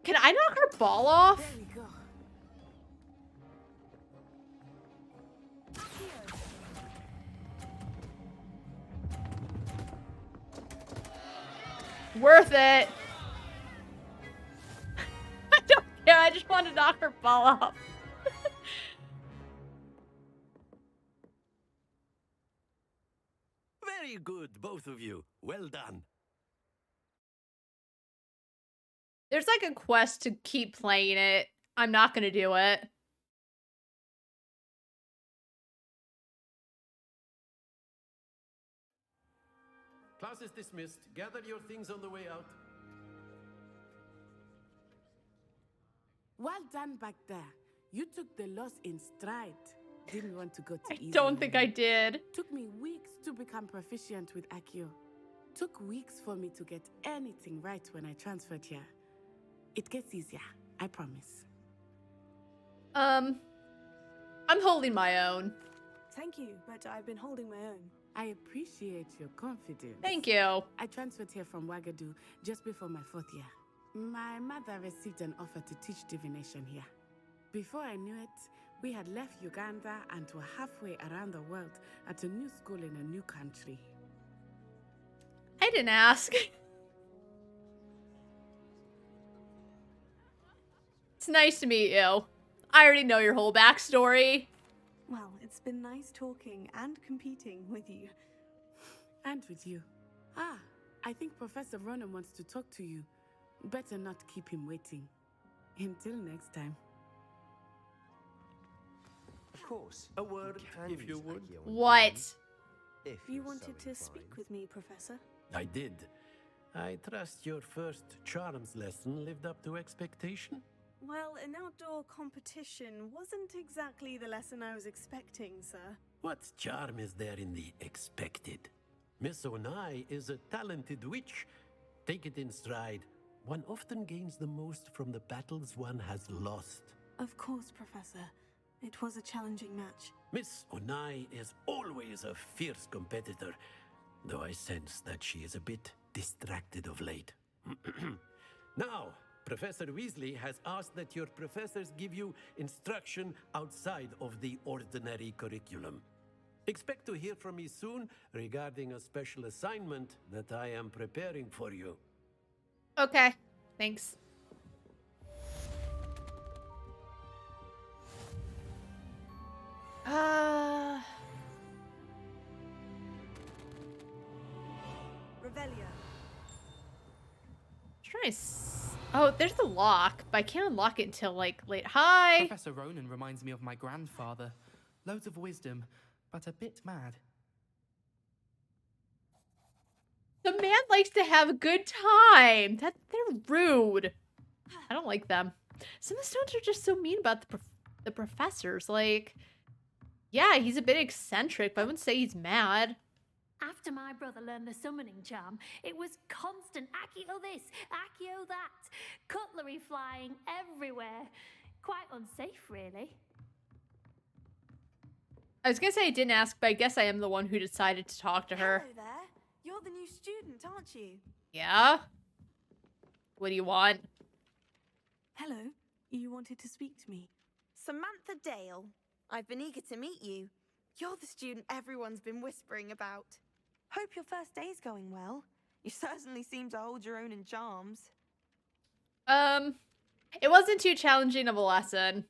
Can I knock her ball off? There we go. Worth it. I don't care. I just want to knock her ball off. Very good, both of you. Well done. There's like a quest to keep playing it. I'm not going to do it. Class is dismissed. Gather your things on the way out. Well done back there. You took the loss in stride. Didn't want to go too easy. Don't think I did. Took me weeks to become proficient with Accio. Took weeks for me to get anything right when I transferred here. It gets easier, I promise. I'm holding my own. Thank you, but I've been holding my own. I appreciate your confidence. Thank you. I transferred here from Wagadu just before my 4th year. My mother received an offer to teach divination here. Before I knew it, we had left Uganda and were halfway around the world at a new school in a new country. I didn't ask. It's nice to meet you. I already know your whole backstory. Well, it's been nice talking and competing with you. And with you. Ah, I think Professor Ronan wants to talk to you. Better not keep him waiting. Until next time. Of course. A word, if you would. What? If You wanted to speak with me, Professor? I did. I trust your first charms lesson lived up to expectation? Well, an outdoor competition wasn't exactly the lesson I was expecting, sir. What charm is there in the expected? Miss Onai is a talented witch. Take it in stride. One often gains the most from the battles one has lost. Of course, Professor. It was a challenging match. Miss Onai is always a fierce competitor, though I sense that she is a bit distracted of late. Now, Professor Weasley has asked that your professors give you instruction outside of the ordinary curriculum. Expect to hear from me soon regarding a special assignment that I am preparing for you. Okay, thanks. Revelio. Oh, there's the lock, but I can't unlock it until like late. Hi. Professor Ronan reminds me of my grandfather. Loads of wisdom, but a bit mad. The man likes to have a good time. They're rude. I don't like them. Some of the stones are just so mean about the professors. Like, yeah, he's a bit eccentric, but I wouldn't say he's mad. After my brother learned the summoning charm, it was constant Accio this, Accio that, cutlery flying everywhere. Quite unsafe, really. I was gonna say I didn't ask, but I guess I am the one who decided to talk to her. Hello there. You're the new student, aren't you? Yeah? What do you want? Hello. You wanted to speak to me. Samantha Dale. I've been eager to meet you. You're the student everyone's been whispering about. Hope your first day's going well. You certainly seem to hold your own in charms. It wasn't too challenging of a lesson.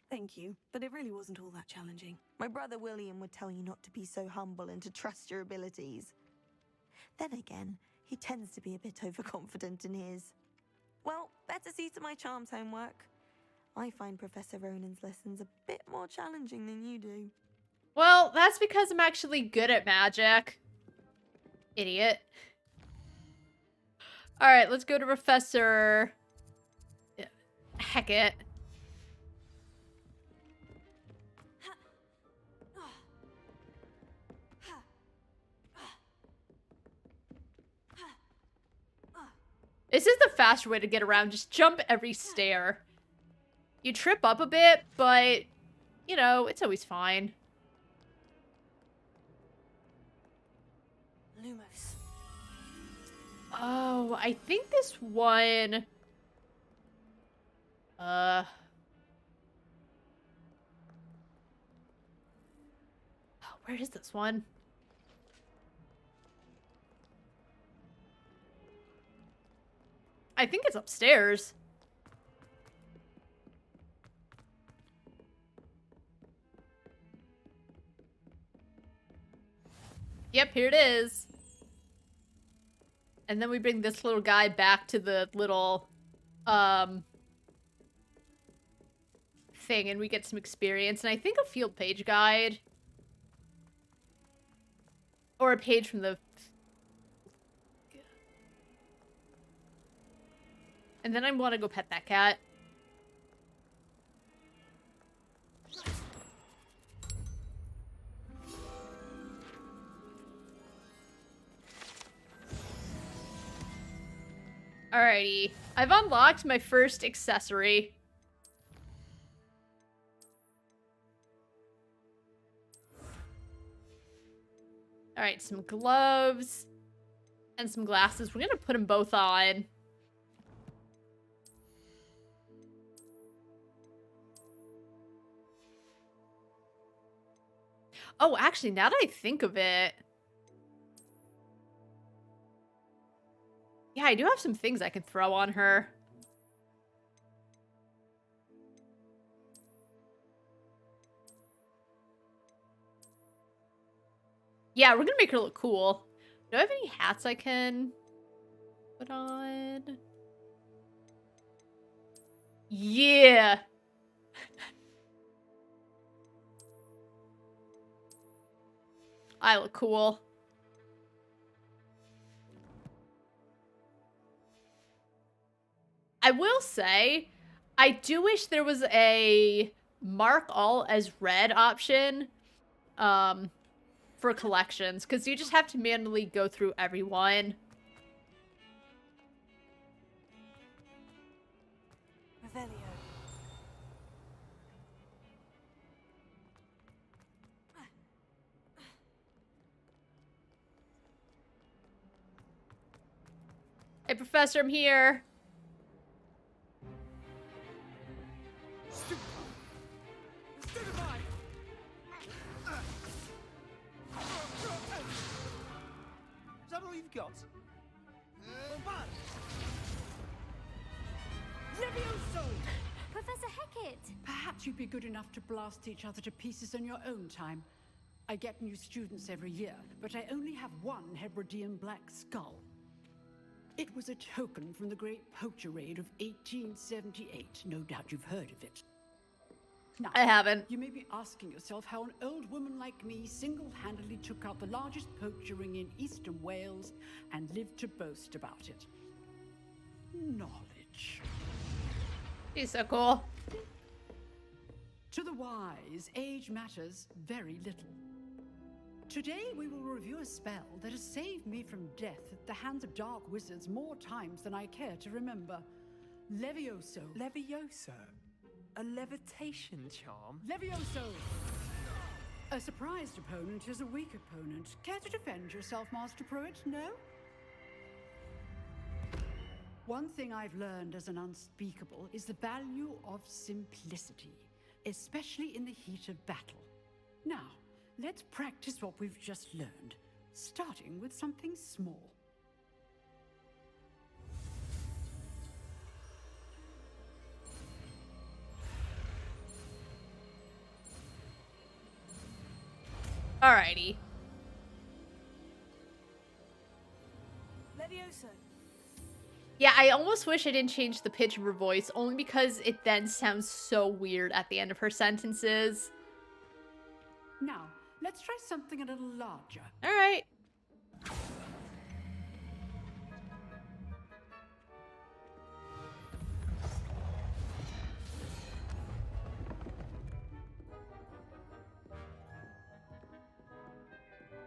Thank you, but it really wasn't all that challenging. My brother William would tell you not to be so humble and to trust your abilities. Then again, he tends to be a bit overconfident in his. Well, better see to my charms homework. I find Professor Ronan's lessons a bit more challenging than you do. Well, that's because I'm actually good at magic. Idiot. Alright, let's go to Professor... Heckett. This is the faster way to get around. Just jump every stair. You trip up a bit, but, you know, it's always fine. Lumos. Oh, I think this one... Oh, where is this one? I think it's upstairs. Yep, here it is. And then we bring this little guy back to the little, thing, and we get some experience. And I think a field page guide. Or a page from the... And then I want to go pet that cat. Alrighty. I've unlocked my first accessory. Alright, some gloves and some glasses. We're gonna put them both on. Oh, actually, now that I think of it... Yeah, I do have some things I could throw on her. Yeah, we're gonna make her look cool. Do I have any hats I can put on? Yeah! I look cool. I will say, I do wish there was a mark all as red option for collections, because you just have to manually go through every one. Revelio. Hey, Professor, I'm here. Is that all you've got? Levioso! Professor Hecat! Perhaps you'd be good enough to blast each other to pieces in your own time. I get new students every year, but I only have one Hebridean black skull. It was a token from the Great Poacher Raid of 1878. No doubt you've heard of it. Now, I haven't. You may be asking yourself how an old woman like me single-handedly took out the largest poacher ring in eastern Wales and lived to boast about it. Knowledge. He's so cool. To the wise, age matters very little. Today we will review a spell that has saved me from death at the hands of dark wizards more times than I care to remember. Levioso. Levioso? A levitation charm? Levioso! A surprised opponent is a weak opponent. Care to defend yourself, Master Pruitt? No? One thing I've learned as an unspeakable is the value of simplicity, especially in the heat of battle. Now, let's practice what we've just learned, starting with something small. Alrighty. Levioso. Yeah, I almost wish I didn't change the pitch of her voice, only because it then sounds so weird at the end of her sentences. Now, let's try something a little larger. Alright.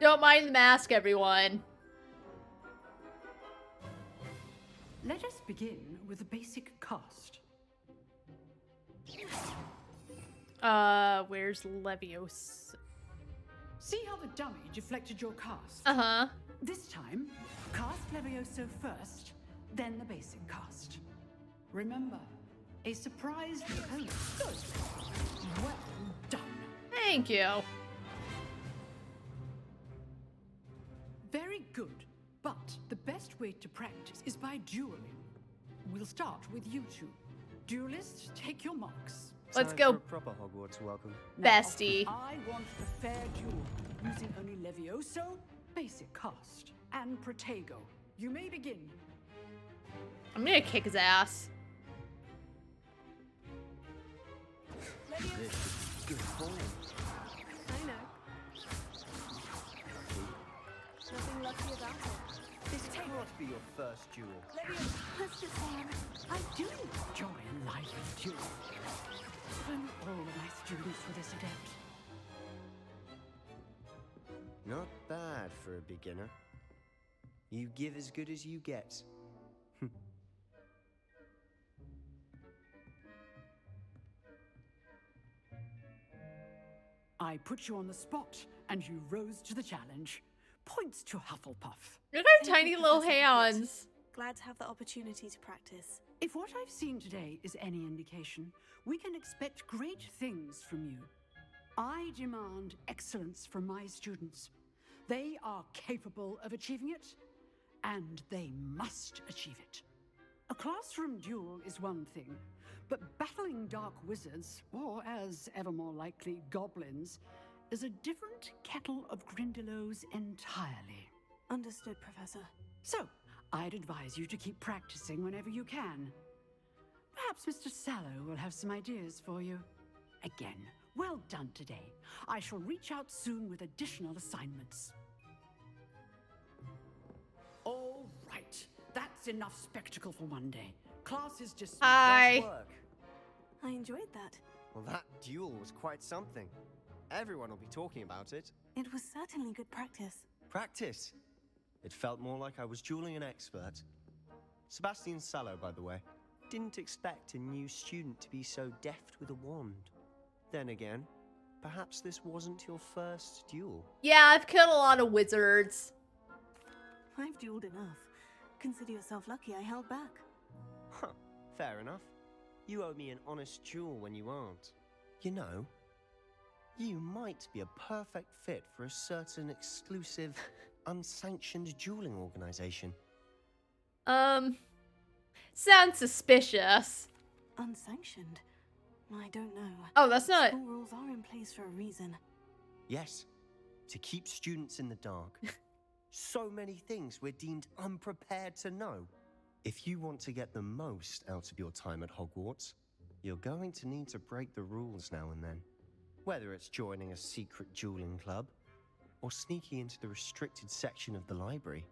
Don't mind the mask, everyone. Let us begin with the basic cast. Where's Levioso? See how the dummy deflected your cast? Uh-huh. This time, cast Levioso first, then the basic cast. Remember, a surprised opponent. Good. Well done. Thank you. Very good, but the best way to practice is by dueling. We'll start with you two. Duelists, take your marks. Let's go. For a proper Hogwarts welcome. Now, Bestie. I want a fair duel, using only Levioso, basic cast, and Protego. You may begin. I'm gonna kick his ass. This is good form. I know. Nothing lucky about it. This cannot be your first duel. Levioso, let's just I do enjoy a lively duel. Even all of my students were this adept. Not bad for a beginner. You give as good as you get. I put you on the spot, and you rose to the challenge. Points to Hufflepuff. Look at her tiny little hands. Glad to have the opportunity to practice. If what I've seen today is any indication, we can expect great things from you. I demand excellence from my students. They are capable of achieving it, and they must achieve it. A classroom duel is one thing, but battling dark wizards, or as ever more likely, goblins, is a different kettle of Grindylows entirely. Understood, Professor. So, I'd advise you to keep practicing whenever you can. Perhaps Mr. Sallow will have some ideas for you. Again, well done today. I shall reach out soon with additional assignments. All right, that's enough spectacle for one day. Class is dismissed. Hi. Work. I enjoyed that. Well, that duel was quite something. Everyone will be talking about it. It was certainly good practice. Practice? It felt more like I was dueling an expert. Sebastian Sallow, by the way. Didn't expect a new student to be so deft with a wand. Then again, perhaps this wasn't your first duel. Yeah, I've killed a lot of wizards. I've dueled enough. Consider yourself lucky I held back. Huh, fair enough. You owe me an honest duel when you aren't. You know, you might be a perfect fit for a certain exclusive, unsanctioned dueling organization. Sounds suspicious. Unsanctioned? I don't know. Oh, that's not... School rules are in place for a reason. Yes, to keep students in the dark. So many things we're deemed unprepared to know. If you want to get the most out of your time at Hogwarts, you're going to need to break the rules now and then. Whether it's joining a secret dueling club, or sneaking into the restricted section of the library,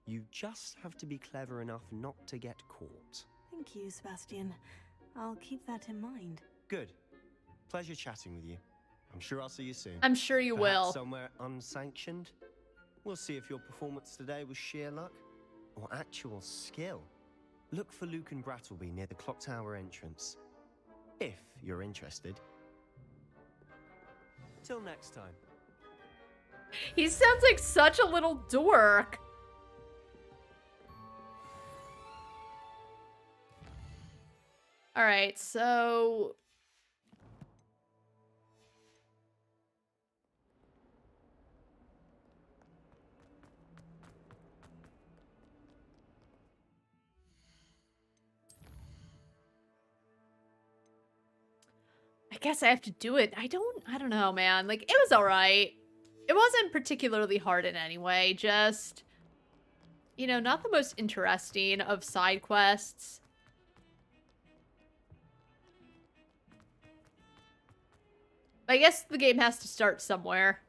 you just have to be clever enough not to get caught. Thank you, Sebastian. I'll keep that in mind. Good. Pleasure chatting with you. I'm sure I'll see you soon. I'm sure you will. Somewhere unsanctioned. We'll see if your performance today was sheer luck or actual skill. Look for Luke and Brattleby near the clock tower entrance, if you're interested. Till next time. He sounds like such a little dork. All right, so... I guess I have to do it. I don't know, man. Like, it was all right. It wasn't particularly hard in any way. Just, you know, not the most interesting of side quests. I guess the game has to start somewhere.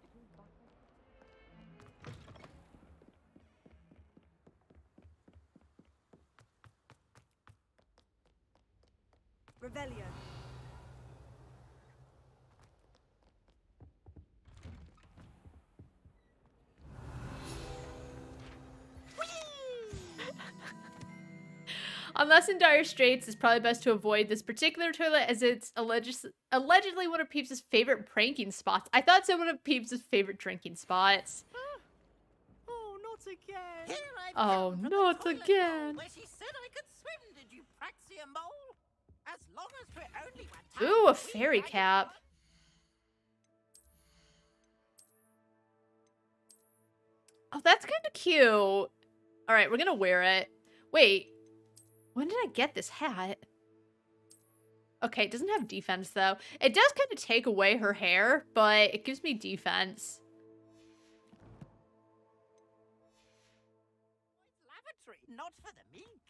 Revelio. Unless in dire straits, it's probably best to avoid this particular toilet as it's allegedly one of Peeps' favorite pranking spots. I thought so one of Peeps' favorite drinking spots. Oh, not again. Here I've Oh, come from not the toilet again. bowl where she said I could swim. Did you praxia mole? As long as we're only one time. Ooh, a we fairy can- cap. Oh, that's kind of cute. All right, we're gonna wear it. Wait, when did I get this hat? Okay, it doesn't have defense, though. It does kind of take away her hair, but it gives me defense. Lavatory, not for the meek.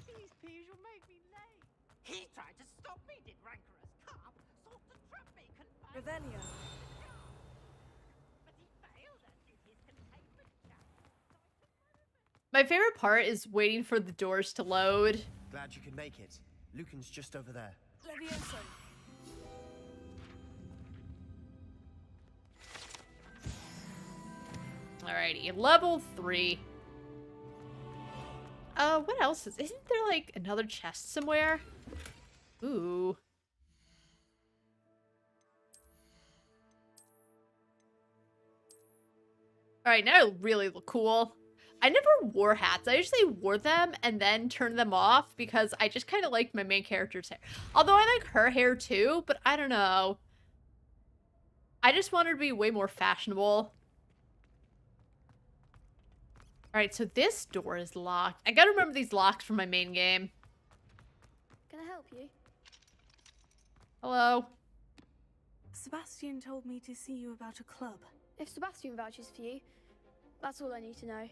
Please, please, you'll make me late. He tried to stop me, did rancorous carp. Sought to trap me, confined. Revelio. But he failed and did his containment challenge. My favorite part is waiting for the doors to load. Glad you could make it. Lucan's just over there. Levioso. Alrighty, level 3. What else is... Isn't there, like, another chest somewhere? Ooh. All right, now I really look cool. I never wore hats. I usually wore them and then turned them off because I just kind of liked my main character's hair. Although I like her hair too, but I don't know. I just wanted to be way more fashionable. Alright, so this door is locked. I gotta remember these locks from my main game. Can I help you? Hello? Sebastian told me to see you about a club. If Sebastian vouches for you, that's all I need to know.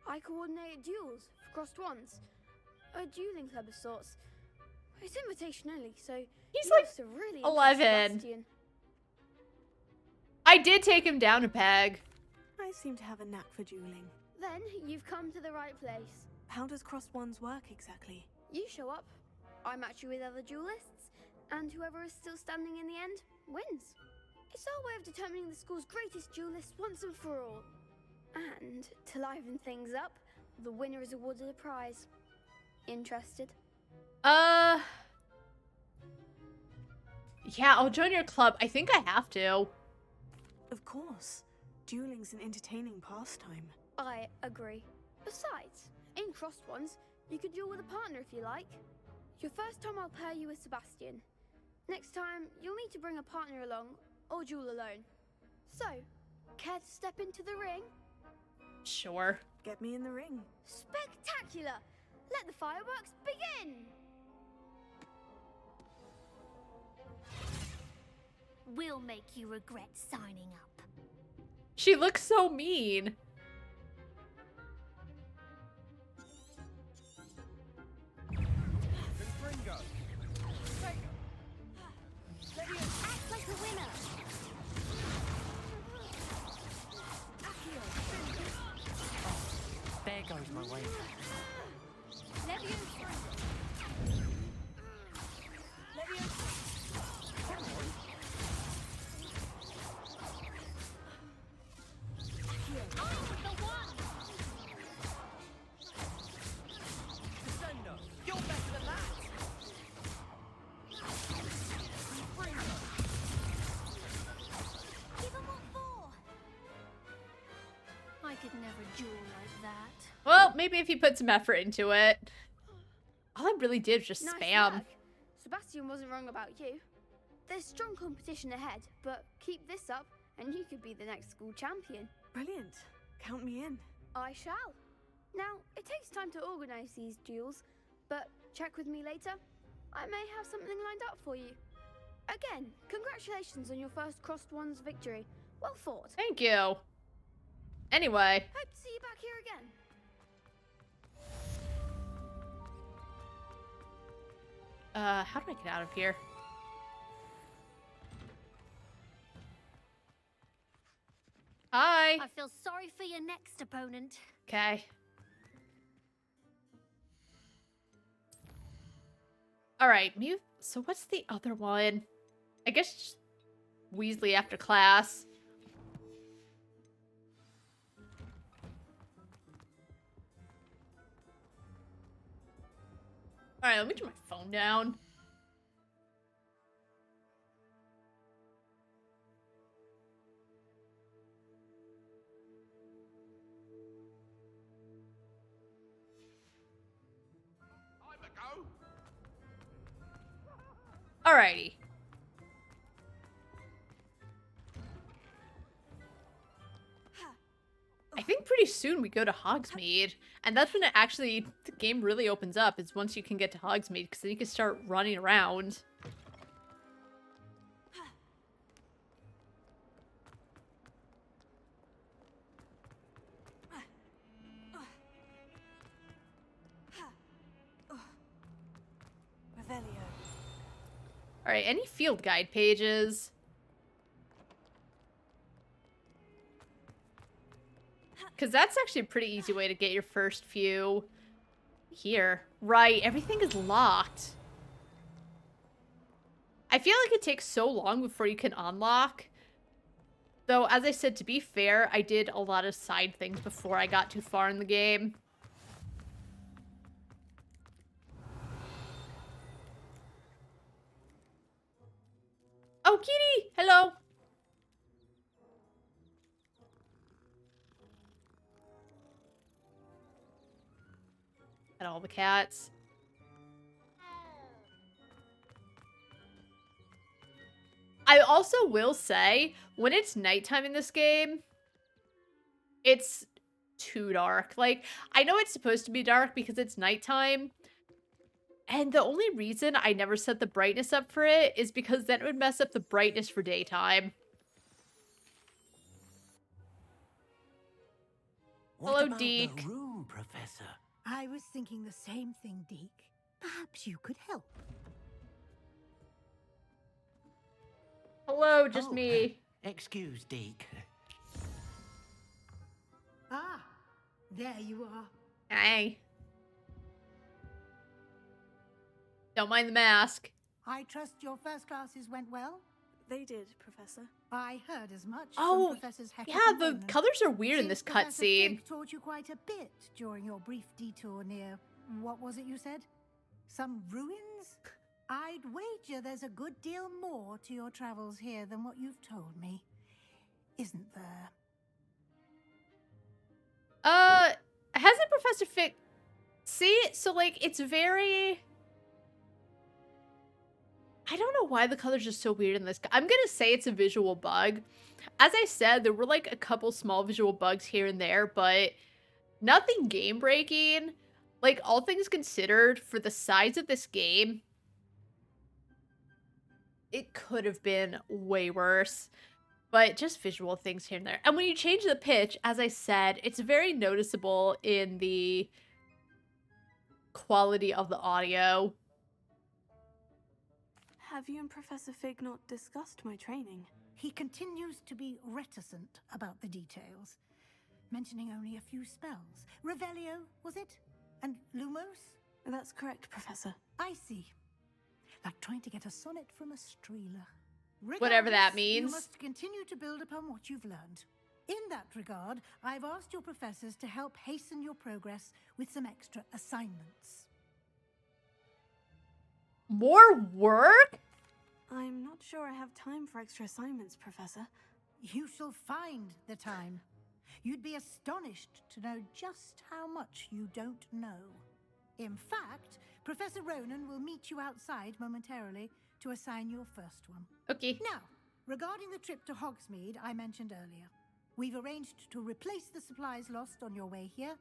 I coordinate duels for crossed ones. A dueling club of sorts. It's invitation only, so he's like like really 11. I did take him down a peg. I seem to have a knack for dueling. Then you've come to the right place. How does crossed ones work exactly? You show up, I match you with other duelists, and whoever is still standing in the end wins. It's our way of determining the school's greatest duelist once and for all. And to liven things up, the winner is awarded a prize. Interested? Yeah, I'll join your club. I think I have to. Of course. Dueling's an entertaining pastime. I agree. Besides, in crossed ones, you could duel with a partner if you like. Your first time I'll pair you with Sebastian. Next time, you'll need to bring a partner along, or duel alone. So, care to step into the ring? Sure. Get me in the ring. Spectacular! Let the fireworks begin! We'll make you regret signing up. She looks so mean. Act like a winner. There goes my way. I could never duel like that. Well, maybe if you put some effort into it. All I really did was just Nice spam. work. Sebastian wasn't wrong about you. There's strong competition ahead, but keep this up and you could be the next school champion. Brilliant. Count me in. I shall. Now, it takes time to organize these duels, but check with me later. I may have something lined up for you. Again, congratulations on your first crossed ones victory. Well fought. Thank you. Anyway. Hope to see you back here again. How do I get out of here? Hi. I feel sorry for your next opponent. Okay. Alright, so what's the other one? I guess just Weasley after class. Alright, let me turn my phone down. Alrighty. I think pretty soon we go to Hogsmeade, and that's when the game really opens up, is once you can get to Hogsmeade, because then you can start running around. Alright, any field guide pages? Because that's actually a pretty easy way to get your first few here. Right, everything is locked. I feel like it takes so long before you can unlock. Though, as I said, to be fair, I did a lot of side things before I got too far in the game. Oh, kitty! Hello! Pet all the cats. I also will say, when it's nighttime in this game, it's too dark. Like, I know it's supposed to be dark because it's nighttime, and the only reason I never set the brightness up for it is because then it would mess up the brightness for daytime. What Hello, about Deke. the room, Professor? I was thinking the same thing, Deke. Perhaps you could help. Hello, just me. Excuse, Deke. Ah, there you are. Hey. Don't mind the mask. I trust your first classes went well? They did, Professor. I heard as much Oh, from Professors Hecat yeah, and the Ronan. colors are weird in this Seems Professor cutscene. Fig taught you quite a bit during your brief detour near, what was it you said? Some ruins? I'd wager there's a good deal more to your travels here than what you've told me. Isn't there? Hasn't Professor Fig... See? So, like, it's very... I don't know why the colors are so weird in this. I'm gonna say it's a visual bug. As I said, there were, like, a couple small visual bugs here and there, but nothing game-breaking. Like, all things considered, for the size of this game, it could have been way worse. But just visual things here and there. And when you change the pitch, as I said, it's very noticeable in the quality of the audio. Have you and Professor Fig not discussed my training? He continues to be reticent about the details, mentioning only a few spells. Revelio, was it? And Lumos? That's correct, Professor. I see. Like trying to get a sonnet from a streeler. Whatever that Regardless, means. You must continue to build upon what you've learned. In that regard, I've asked your professors to help hasten your progress with some extra assignments. More work? I'm not sure I have time for extra assignments, Professor. You shall find the time. You'd be astonished to know just how much you don't know. In fact, Professor Ronan will meet you outside momentarily to assign your first one. Okay. Now, regarding the trip to Hogsmeade I mentioned earlier, we've arranged to replace the supplies lost on your way here,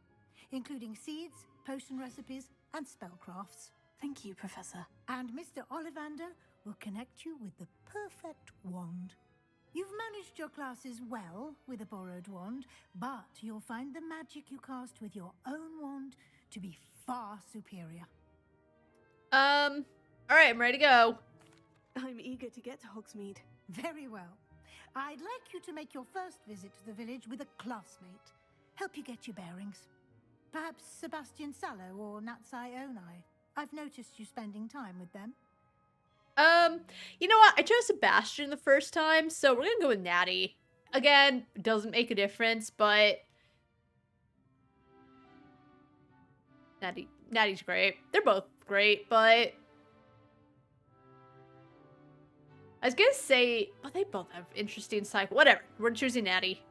including seeds, potion recipes, and spellcrafts. Thank you, Professor. And Mr. Ollivander will connect you with the perfect wand. You've managed your classes well with a borrowed wand, but you'll find the magic you cast with your own wand to be far superior. Alright, I'm ready to go. I'm eager to get to Hogsmeade. Very well. I'd like you to make your first visit to the village with a classmate. Help you get your bearings. Perhaps Sebastian Sallow or Natsai Onai. I've noticed you spending time with them. You know what? I chose Sebastian the first time, so we're gonna go with Natty. Again, doesn't make a difference, but Natty's great. They're both great, but I was gonna say, well, they both have interesting side. Whatever. We're choosing Natty.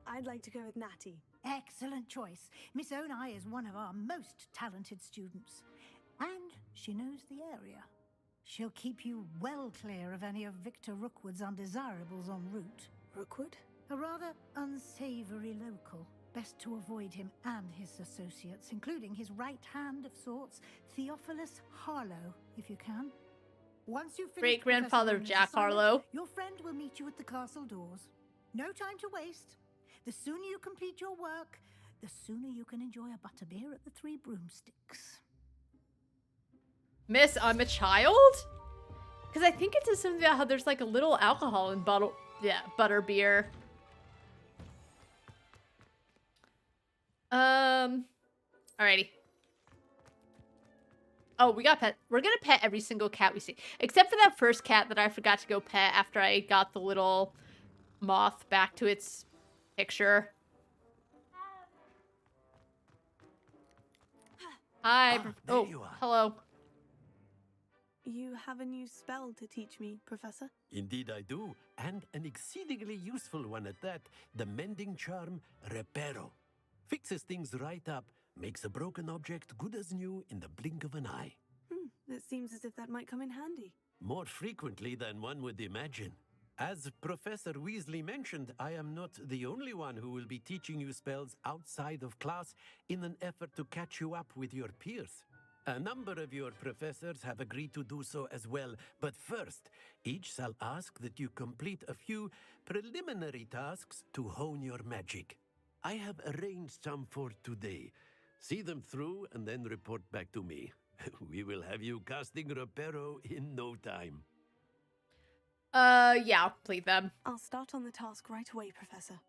I'd like to go with Natty. Excellent choice. Miss Onai is one of our most talented students, and she knows the area. She'll keep you well clear of any of Victor Rookwood's undesirables en route. Rookwood? A rather unsavory local. Best to avoid him and his associates, including his right hand of sorts, Theophilus Harlow, if you can. Once you've finished Great-grandfather of Professor Jack Ronan's Harlow. assignment, your friend will meet you at the castle doors. No time to waste. The sooner you complete your work, the sooner you can enjoy a butterbeer at the Three Broomsticks. Miss, I'm a child? Because I think it says something about how there's like a little alcohol in butterbeer. Alrighty. Oh, we got pet. We're gonna pet every single cat we see. Except for that first cat that I forgot to go pet after I got the little moth back to its picture. Hi. There you are. Hello. You have a new spell to teach me, Professor? Indeed I do, and an exceedingly useful one at that. The mending charm, Reparo. Fixes things right up, makes a broken object good as new in the blink of an eye. It seems as if that might come in handy. More frequently than one would imagine. As Professor Weasley mentioned, I am not the only one who will be teaching you spells outside of class in an effort to catch you up with your peers. A number of your professors have agreed to do so as well, but first, each shall ask that you complete a few preliminary tasks to hone your magic. I have arranged some for today. See them through and then report back to me. We will have you casting Reparo in no time. Yeah, I'll complete them. I'll start on the task right away, Professor.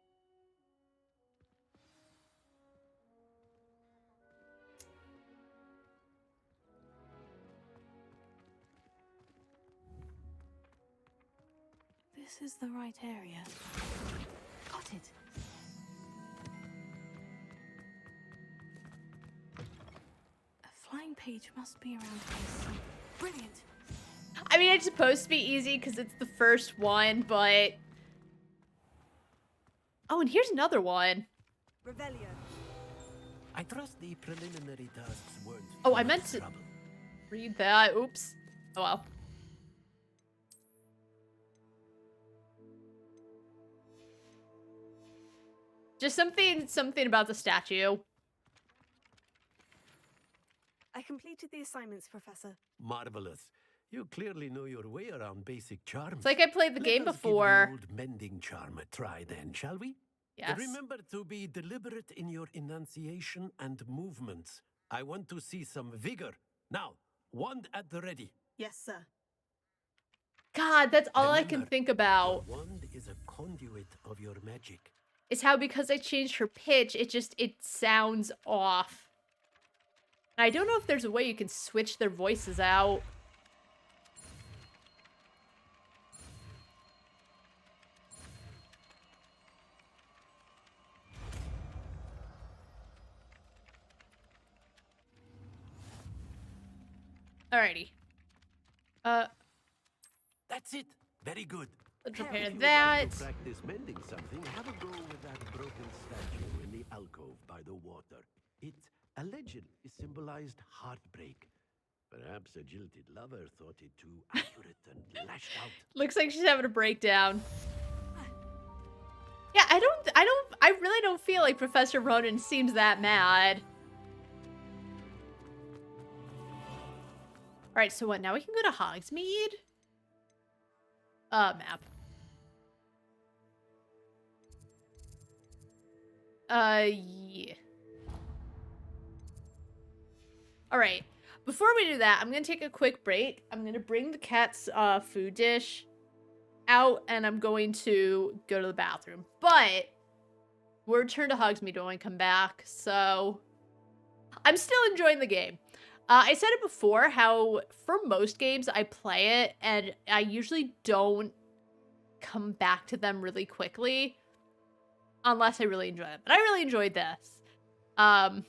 This is the right area. Got it. A flying page must be around here. Brilliant. I mean, it's supposed to be easy because it's the first one, but... Oh, and here's another one. Revelio. I trust the preliminary tasks weren't... Oh, I meant to read that. Oops. Oh, well. Just something about the statue. I completed the assignments, Professor. Marvelous. You clearly know your way around basic charms. It's like I played the game before. Give the old mending charm a try then, shall we? Yes. Remember to be deliberate in your enunciation and movements. I want to see some vigor. Now, wand at the ready. Yes, sir. God, that's all I can Remember, think about. the wand is a conduit of your magic. Is how because I changed her pitch, it sounds off. And I don't know if there's a way you can switch their voices out. Alrighty. That's it. Very good. Let's repair If you would that. like to practice mending something, have a go with that broken statue in the alcove by the water. It allegedly symbolized heartbreak. Perhaps a jilted lover thought it too accurate and lashed out. Looks like she's having a breakdown. Yeah, I really don't feel like Professor Ronan seems that mad. Alright, so what, now we can go to Hogsmeade? Map. Yeah. Alright, before we do that, I'm gonna take a quick break. I'm gonna bring the cat's food dish out, and I'm going to go to the bathroom. But we'll return to Hogsmeade when I come back, so I'm still enjoying the game. I said it before, how for most games I play it, and I usually don't come back to them really quickly, unless I really enjoy it. But I really enjoyed this. I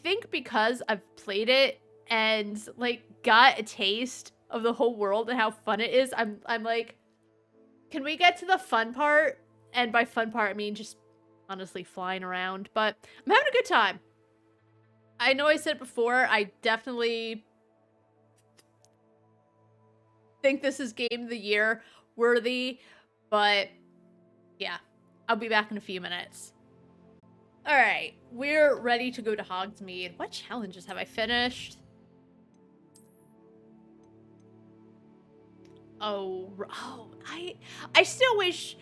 think because I've played it and like got a taste of the whole world and how fun it is, I'm like, can we get to the fun part? And by fun part, I mean just honestly flying around. But I'm having a good time. I know I said it before, I definitely think this is Game of the Year worthy, but yeah, I'll be back in a few minutes. Alright, we're ready to go to Hogsmeade. What challenges have I finished? I still wish,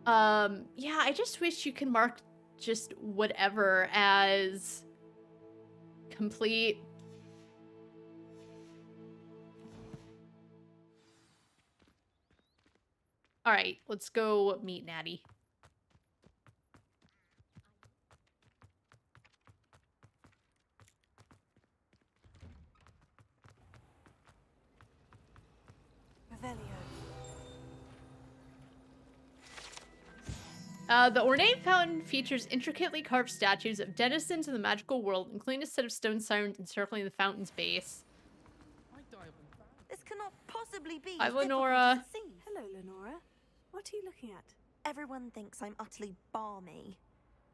yeah, I just wish you can mark just whatever as complete. All right, let's go meet Natty. The ornate fountain features intricately carved statues of denizens of the magical world, including a set of stone sirens encircling the fountain's base. This cannot possibly be. Hi, Lenora. Hello, Lenora. What are you looking at? Everyone thinks I'm utterly balmy.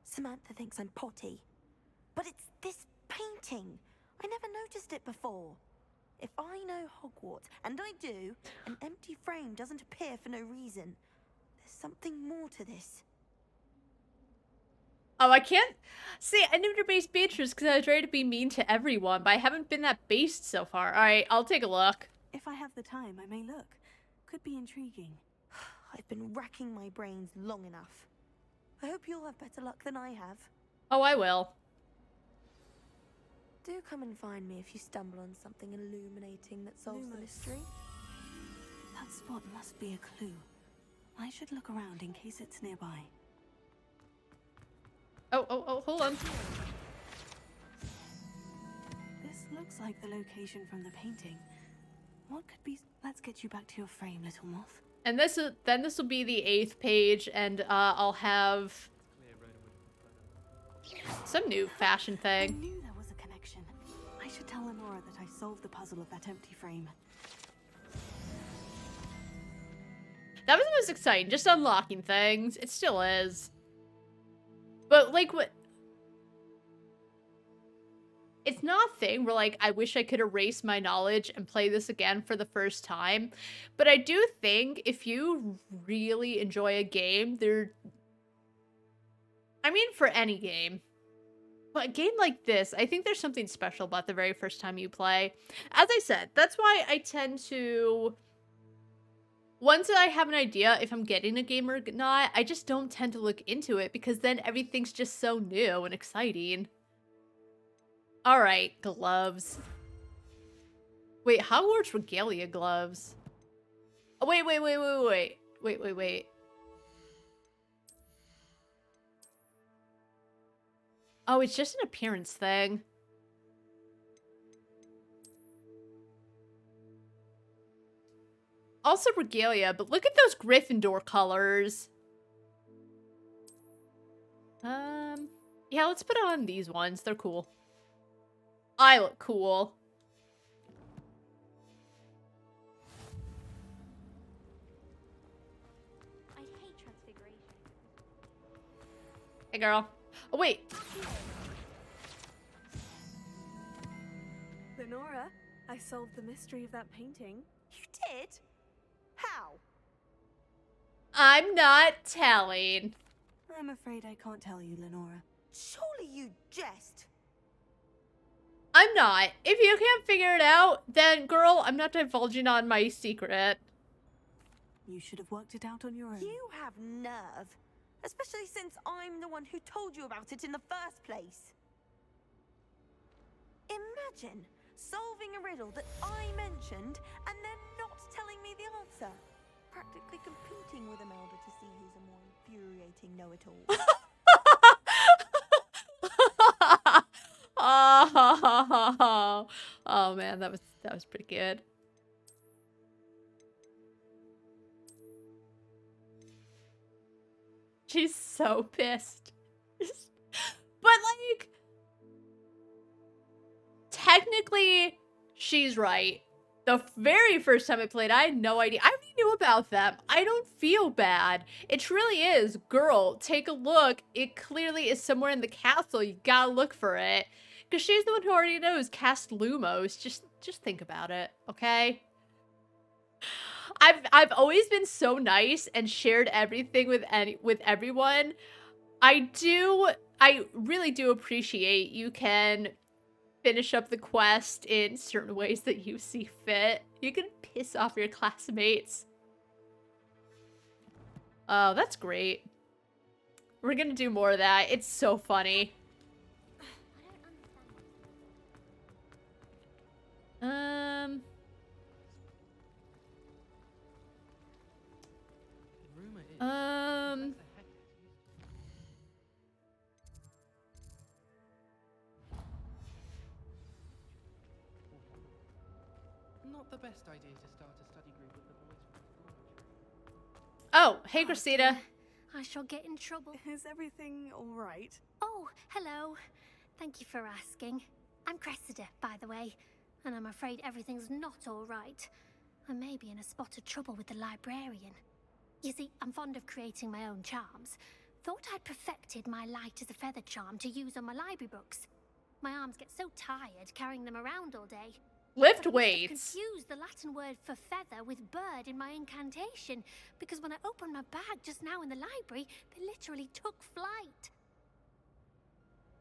Samantha thinks I'm potty. But it's This painting. I never noticed it before. If I know Hogwarts, and I do, an empty frame doesn't appear for no reason. There's something more to this. Oh, I can't... See, I knew to base Beatrice because I was ready to be mean to everyone, but I haven't been that based so far. Alright, I'll take a look. If I have the time, I may look. Could be intriguing. I've been racking my brains long enough. I hope you'll have better luck than I have. Oh, I will. Do come and find me if you stumble on something illuminating that solves the mystery. That spot must be a clue. I should look around in case it's nearby. Oh, hold on. This looks like the location from the painting. What could be... Let's get you back to your frame, little moth. And this will be the 8th page, and I'll have some new fashion I thing. knew there was a connection. I should tell Lenora that I solved the puzzle of that empty frame. That was the most exciting, just unlocking things. It still is. But, like, what... It's not a thing where, like, I wish I could erase my knowledge and play this again for the first time. But I do think if you really enjoy a game, I mean, for any game. But a game like this, I think there's something special about the very first time you play. As I said, that's why I tend to... Once I have an idea if I'm getting a game or not, I just don't tend to look into it because then everything's just so new and exciting. Alright, gloves. Wait, Hogwarts regalia gloves. Oh, wait. Wait. Oh, it's just an appearance thing. Also regalia, but look at those Gryffindor colors. Yeah, let's put on these ones. They're cool. I look cool. I hate transfiguration. Hey, girl. Oh, wait. Lenora, I solved the mystery of that painting. You did? How? I'm not telling. I'm afraid I can't tell you, Lenora. Surely you jest. I'm not. If you can't figure it out, then, girl, I'm not divulging on my secret. You should have worked it out on your own. You have nerve. Especially since I'm the one who told you about it in the first place. Imagine solving a riddle that I mentioned and then not telling me the answer. Practically competing with Imelda to see who's a more infuriating know-it-all. Oh man, that was pretty good. She's so pissed. But like, technically, she's right. The very first time I played, I had no idea. I already knew about them. I don't feel bad. It really is. Girl, take a look. It clearly is somewhere in the castle. You gotta look for it. Because she's the one who already knows Cast Lumos. Just think about it, okay? I've always been so nice and shared everything with everyone. I really do appreciate you can finish up the quest in certain ways that you see fit. You can piss off your classmates. Oh, that's great. We're gonna do more of that. It's so funny. Not the best idea to start a study group with the boys from Oh, hey, Cressida. I shall get in trouble. Is everything all right? Oh, hello. Thank you for asking. I'm Cressida, by the way, and I'm afraid everything's not all right. I may be in a spot of trouble with the librarian. You see, I'm fond of creating my own charms. Thought I'd perfected my light as a feather charm to use on my library books. My arms get so tired carrying them around all day. Lift I must have weights. confused the Latin word for feather with bird in my incantation, because when I opened my bag just now in the library, they literally took flight.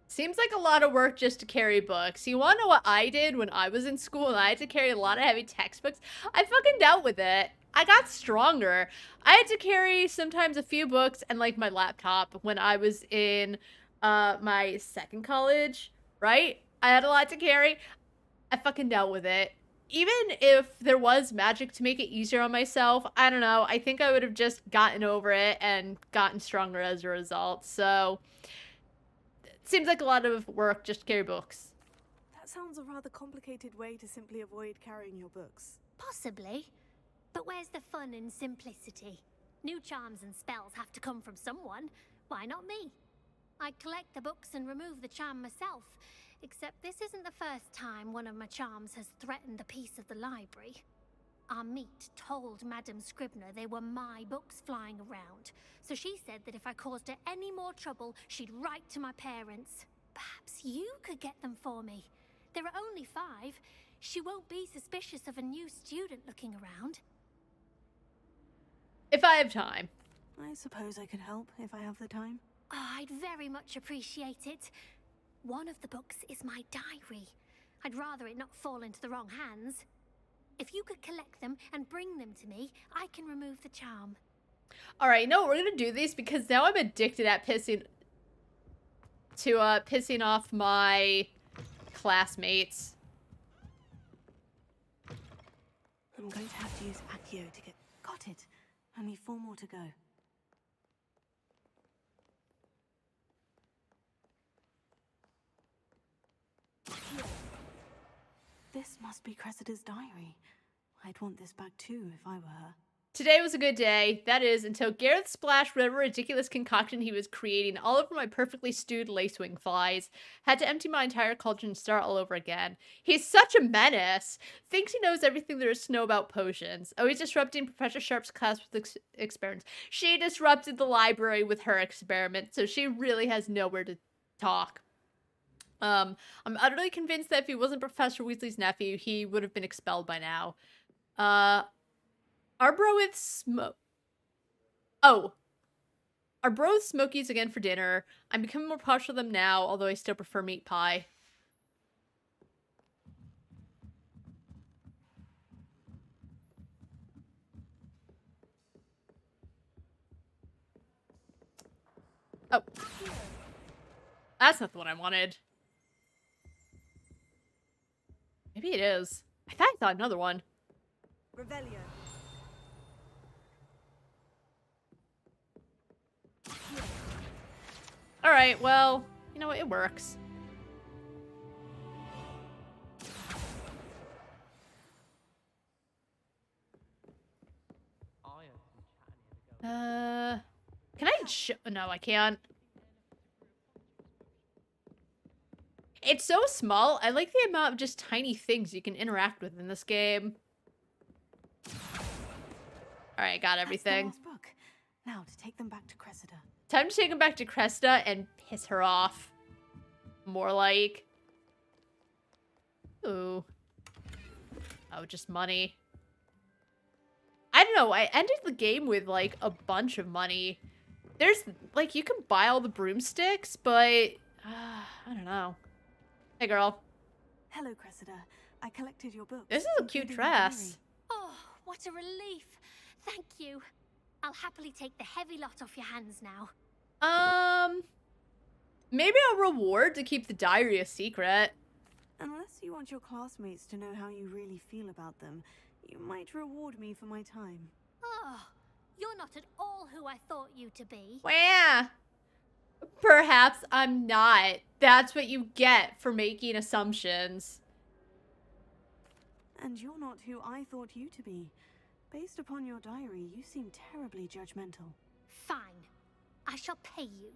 Seems like a lot of work just to carry books. You want to know what I did when I was in school and I had to carry a lot of heavy textbooks? I fucking dealt with it. I got stronger. I had to carry sometimes a few books and like my laptop when I was in my second college, right? I had a lot to carry. I fucking dealt with it. Even if there was magic to make it easier on myself, I don't know. I think I would have just gotten over it and gotten stronger as a result. So seems like a lot of work just to carry books. That sounds a rather complicated way to simply avoid carrying your books. Possibly. But where's the fun in simplicity? New charms and spells have to come from someone. Why not me? I collect the books and remove the charm myself. Except this isn't the first time one of my charms has threatened the peace of the library. Our meet told Madame Scribner they were my books flying around, so she said that if I caused her any more trouble, she'd write to my parents. Perhaps you could get them for me. There are only 5. She won't be suspicious of a new student looking around. If I have time. I suppose I could help if I have the time. Oh, I'd very much appreciate it. One of the books is my diary. I'd rather it not fall into the wrong hands. If you could collect them and bring them to me, I can remove the charm. All right, no, we're gonna do these because now I'm addicted at pissing off my classmates. I'm going to have to use Accio to get... Got it. Only 4 more to go. This must be Cressida's diary. I'd want this back too if I were her. Today was a good day. That is, until Gareth splashed whatever ridiculous concoction he was creating all over my perfectly stewed lacewing flies. Had to empty my entire cauldron and start all over again. He's such a menace. Thinks he knows everything there is to know about potions. Always disrupting Professor Sharp's class with experiments. She disrupted the library with her experiment, so she really has nowhere to talk. I'm utterly convinced that if he wasn't Professor Weasley's nephew, he would have been expelled by now. Our bro with our bro with Smokies again for dinner. I'm becoming more partial to them now, although I still prefer meat pie. Oh. That's not the one I wanted. Maybe it is. I thought I saw another one. Revelio. Alright, well, you know what? It works. Can I no, I can't. It's so small. I like the amount of just tiny things you can interact with in this game. Alright, got everything. That's the last book. Now to take them back to Cressida. Time to take him back to Cressida and piss her off. More like. Ooh. Oh, just money. I don't know. I ended the game with, like, a bunch of money. There's, like, you can buy all the broomsticks, but... I don't know. Hey, girl. Hello, Cressida. I collected your books. This is a cute dress. Oh, what a relief. Thank you. I'll happily take the heavy lot off your hands now. Maybe a reward to keep the diary a secret. Unless you want your classmates to know how you really feel about them, you might reward me for my time. Oh, you're not at all who I thought you to be. Well, perhaps I'm not. That's what you get for making assumptions. And you're not who I thought you to be. Based upon your diary, you seem terribly judgmental. Fine. I shall pay you.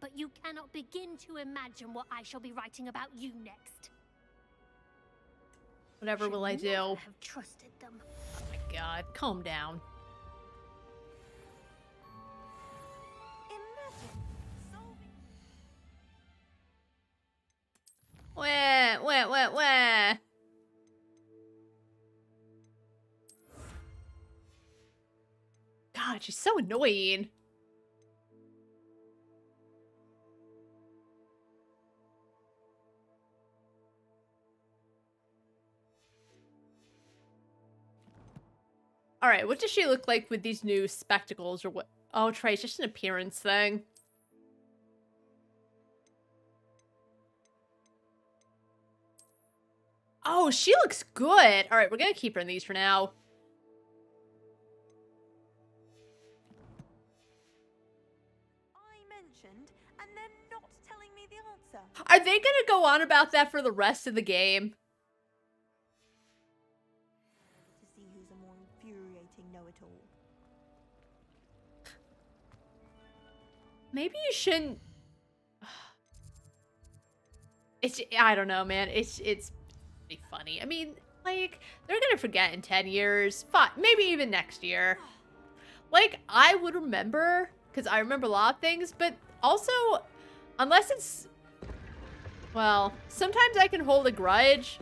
But you cannot begin to imagine what I shall be writing about you next. Whatever will I do? Never have trusted them. Oh my god, calm down. Wah, wah, wah, wah. God, she's so annoying. All right, what does she look like with these new spectacles or what? Oh, Trey, it's just an appearance thing. Oh, she looks good. All right, we're going to keep her in these for now. I mentioned, and they're not telling me the answer. Are they going to go on about that for the rest of the game? To see who's a more infuriating know-it-all. Maybe you shouldn't. I don't know, man. It's pretty funny. I mean, like, they're gonna forget in 10 years. Fine, maybe even next year. Like, I would remember, because I remember a lot of things, but also, unless it's... Well, sometimes I can hold a grudge.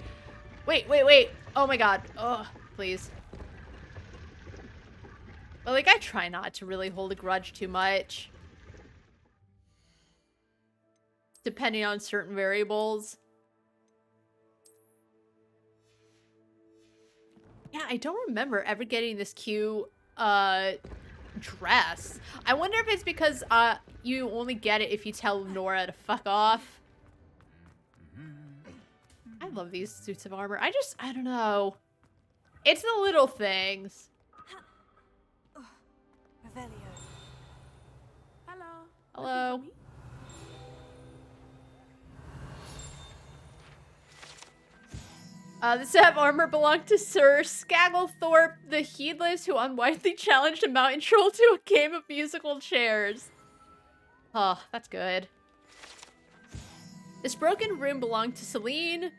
Wait. Oh my god. Oh, please. But, like, I try not to really hold a grudge too much. Depending on certain variables. Yeah, I don't remember ever getting this cute dress. I wonder if it's because you only get it if you tell Nora to fuck off. I love these suits of armor. I don't know. It's the little things. Revelio. Hello. Hello. The set of armor belonged to Sir Skagglethorpe the Heedless, who unwisely challenged a mountain troll to a game of musical chairs. Oh, that's good. This broken room belonged to Celine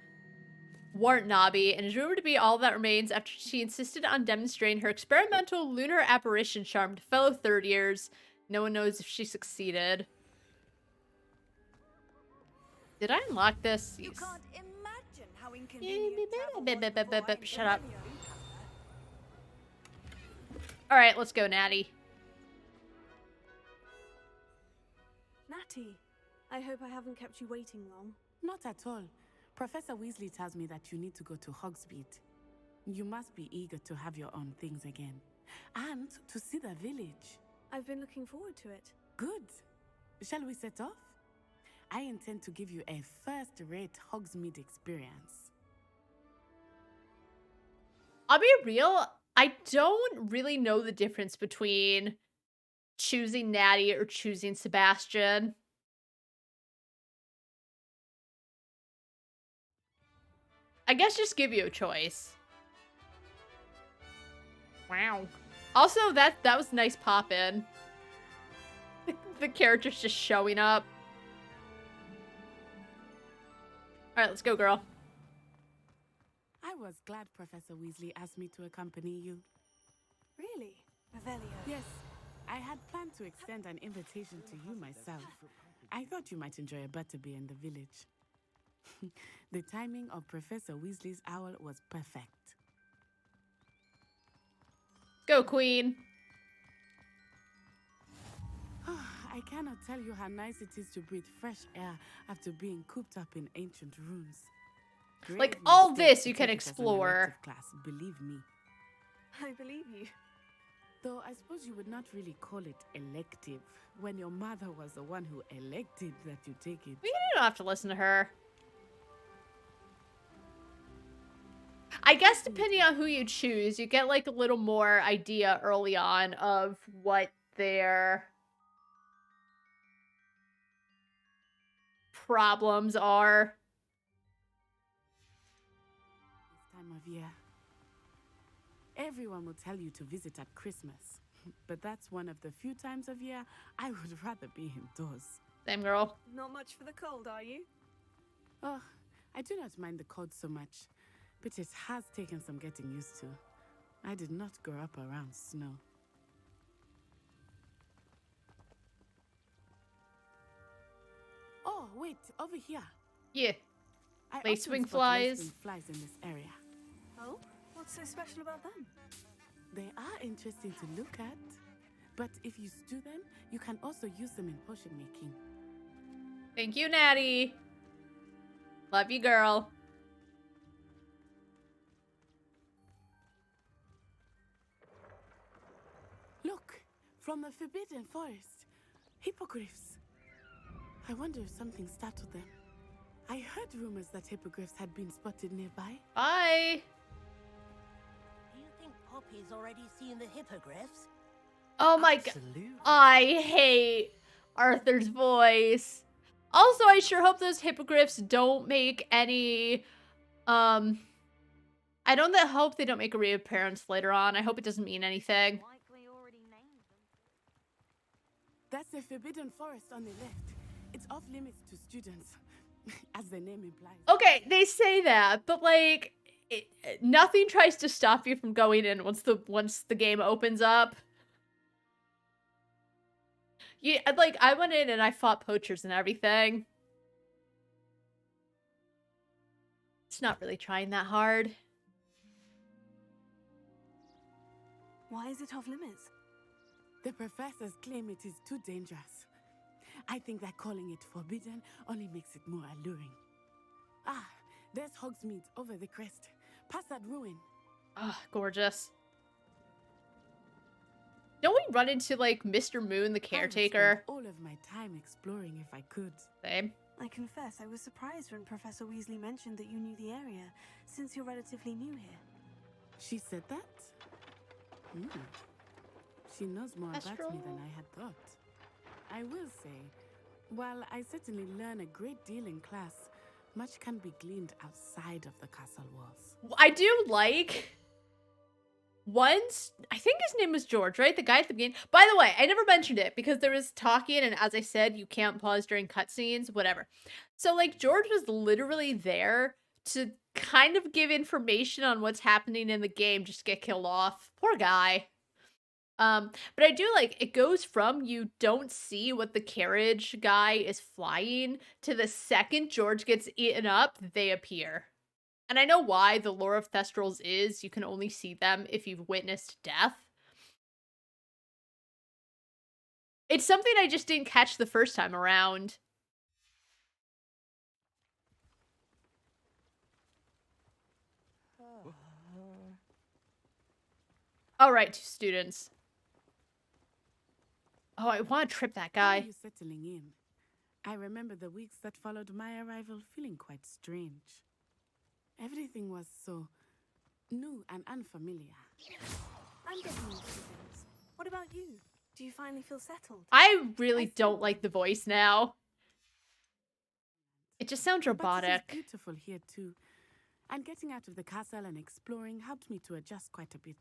Wartnabe and is rumored to be all that remains after she insisted on demonstrating her experimental lunar apparition charm to fellow third years. No one knows if she succeeded. Did I unlock this? You can't imagine how Shut up. Alright, let's go, Natty. Natty, I hope I haven't kept you waiting long. Not at all. Professor Weasley tells me that you need to go to Hogsmeade. You must be eager to have your own things again. And to see the village. I've been looking forward to it. Good. Shall we set off? I intend to give you a first-rate Hogsmeade experience. I'll be real, I don't really know the difference between choosing Natty or choosing Sebastian. I guess just give you a choice. Wow. Also, that was nice pop-in. The characters just showing up. Alright, let's go, girl. I was glad Professor Weasley asked me to accompany you. Really? Revelio? Yes. I had planned to extend an invitation to you myself. I thought you might enjoy a butterbeer in the village. The timing of Professor Weasley's owl was perfect. Go, Queen. I cannot tell you how nice it is to breathe fresh air after being cooped up in ancient rooms. Like, all this you can explore. Class, believe me. I believe you. Though I suppose you would not really call it elective when your mother was the one who elected that you take it. We don't have to listen to her. I guess depending on who you choose, you get like a little more idea early on of what their problems are. This time of year, everyone will tell you to visit at Christmas. But that's one of the few times of year I would rather be indoors. Same, girl. Not much for the cold, are you? Oh, I do not mind the cold so much, but it has taken some getting used to. I did not grow up around snow. Oh, wait, over here. Yeah. I Lace often wing spot flies. lacewing flies in this area. Oh? What's so special about them? They are interesting to look at, but if you stew them, you can also use them in potion making. Thank you, Natty. Love you, girl. Look, from the Forbidden Forest, hippogriffs. I wonder if something startled them. I heard rumors that hippogriffs had been spotted nearby. Bye. Do you think Poppy's already seen the hippogriffs? Oh my god. I hate Arthur's voice. Also, I sure hope those hippogriffs don't make any, I don't hope they don't make a reappearance later on. I hope it doesn't mean anything. That's the Forbidden Forest on the left. It's off limits to students, as the name implies. Okay, they say that, but like, nothing tries to stop you from going in once the game opens up. Yeah, like, I went in and I fought poachers and everything. It's not really trying that hard. Why is it off limits? The professors claim it is too dangerous. I think that calling it forbidden only makes it more alluring. Ah, there's Hogsmeade over the crest. Past that ruin. Ah, gorgeous. Don't we run into, like, Mr. Moon, the caretaker? I would spend all of my time exploring if I could. Same. I confess, I was surprised when Professor Weasley mentioned that you knew the area, since you're relatively new here. She said that? She knows more about me than I had thought. I will say, while I certainly learn a great deal in class, much can be gleaned outside of the castle walls. I do like... Once, I think his name was George, right? The guy at the beginning. By the way, I never mentioned it because there was talking, and as I said, you can't pause during cutscenes, whatever. So, like, George was literally there to kind of give information on what's happening in the game, just get killed off. Poor guy. But I do like, it goes from you don't see what the carriage guy is flying to the second George gets eaten up, they appear. And I know why the lore of Thestrals is you can only see them if you've witnessed death. It's something I just didn't catch the first time around. All right, students. Oh, I want to trip that guy. How are you settling in? I remember the weeks that followed my arrival feeling quite strange. Everything was so new and unfamiliar. I'm getting used to things. What about you? Do you finally feel settled? I really don't like the voice now. It just sounds But robotic. it is beautiful here too. And getting out of the castle and exploring helped me to adjust quite a bit.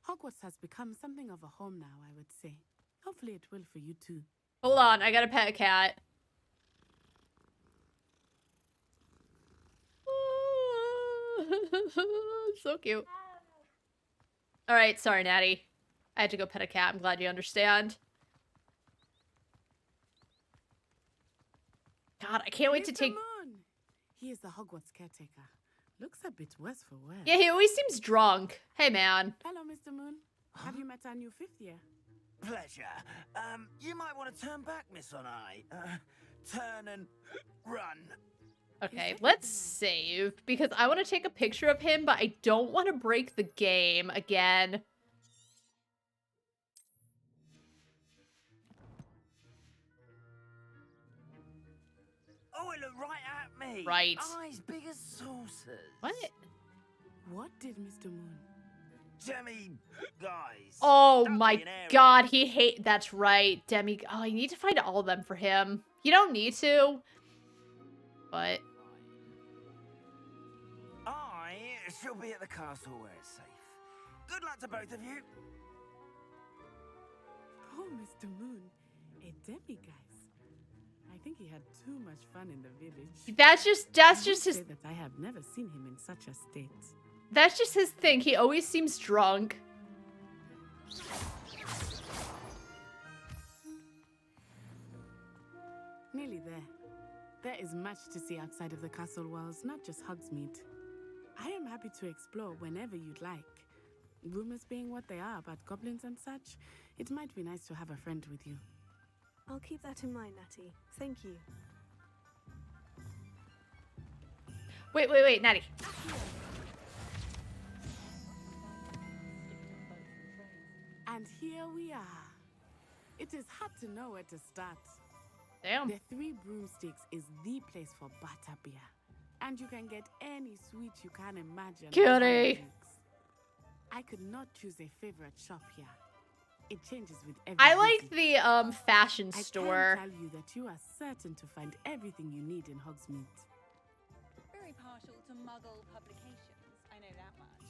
Hogwarts has become something of a home now, I would say. Hopefully it will for you too. Hold on, I gotta pet a cat. So cute. Alright, sorry, Natty. I had to go pet a cat. I'm glad you understand. God, I can't wait to take... Moon! He is the Hogwarts caretaker. Looks a bit worse for wear. Yeah, he always seems drunk. Hey, man. Hello, Mr. Moon. Have you met our new fifth year? Pleasure. You might want to turn back, Miss On-Eye. Turn and run. Okay, let's save, because I want to take a picture of him, but I don't want to break the game again. Oh, it looked right at me. Right. Eyes big as saucers. What? What did Mr. Moon? Guys. Oh my god, he hate... That's right, Demi... Oh, I need to find all of them for him. You don't need to, but... I shall be at the castle where it's safe. Good luck to both of you. Oh, Mr. Moon, a demiguise. I think he had too much fun in the village. That's just his... Say that I have never seen him in such a state. That's just his thing. He always seems drunk. Nearly there. There is much to see outside of the castle walls, not just Hogsmeade. I am happy to explore whenever you'd like. Rumors being what they are about goblins and such, it might be nice to have a friend with you. I'll keep that in mind, Natty. Thank you. Wait, Natty. And here we are. It is hard to know where to start. Damn. The Three Broomsticks is the place for butterbeer. And you can get any sweet you can imagine. Cutie. I could not choose a favorite shop here. It changes with every I like visit. the fashion store. I can tell you that you are certain to find everything you need in Hogsmeade. Very partial to Muggle publications, I know that much.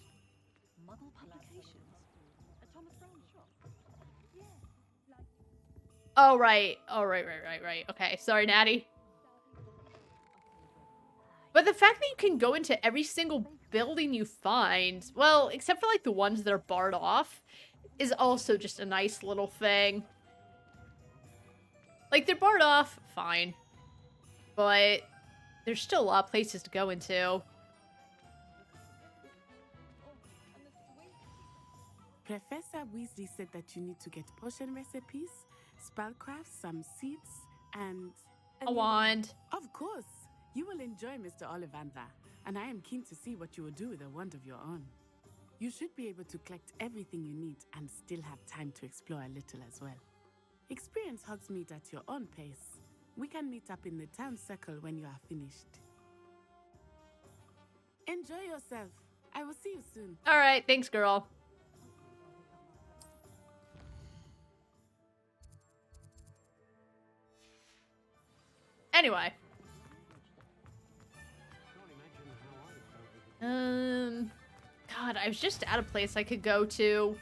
Muggle publications? A Thomas Brown shop? Yeah, like... Oh, right. Right. Okay, sorry, Natty. But the fact that you can go into every single building you find, well, except for like the ones that are barred off, is also just a nice little thing. Like, they're barred off, fine. But there's still a lot of places to go into. Professor Weasley said that you need to get potion recipes, spellcraft, some seeds, and... A wand. Of course. You will enjoy Mr. Ollivander, and I am keen to see what you will do with a wand of your own. You should be able to collect everything you need and still have time to explore a little as well. Experience Hogsmeade at your own pace. We can meet up in the town circle when you are finished. Enjoy yourself. I will see you soon. All right, thanks, girl. Anyway. God, I was just at a place I could go to.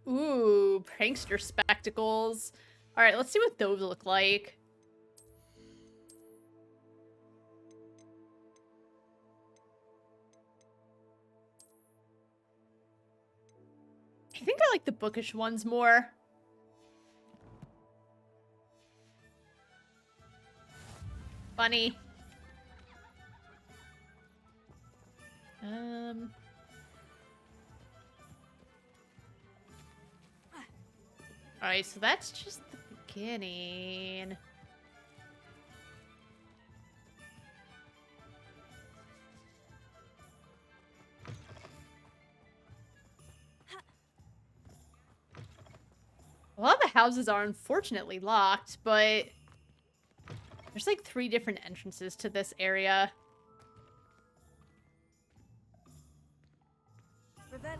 Ooh, prankster spectacles. All right, let's see what those look like. I think I like the bookish ones more. Funny. Alright, so that's just the beginning. A lot of the houses are unfortunately locked, but there's like 3 different entrances to this area. Revelio.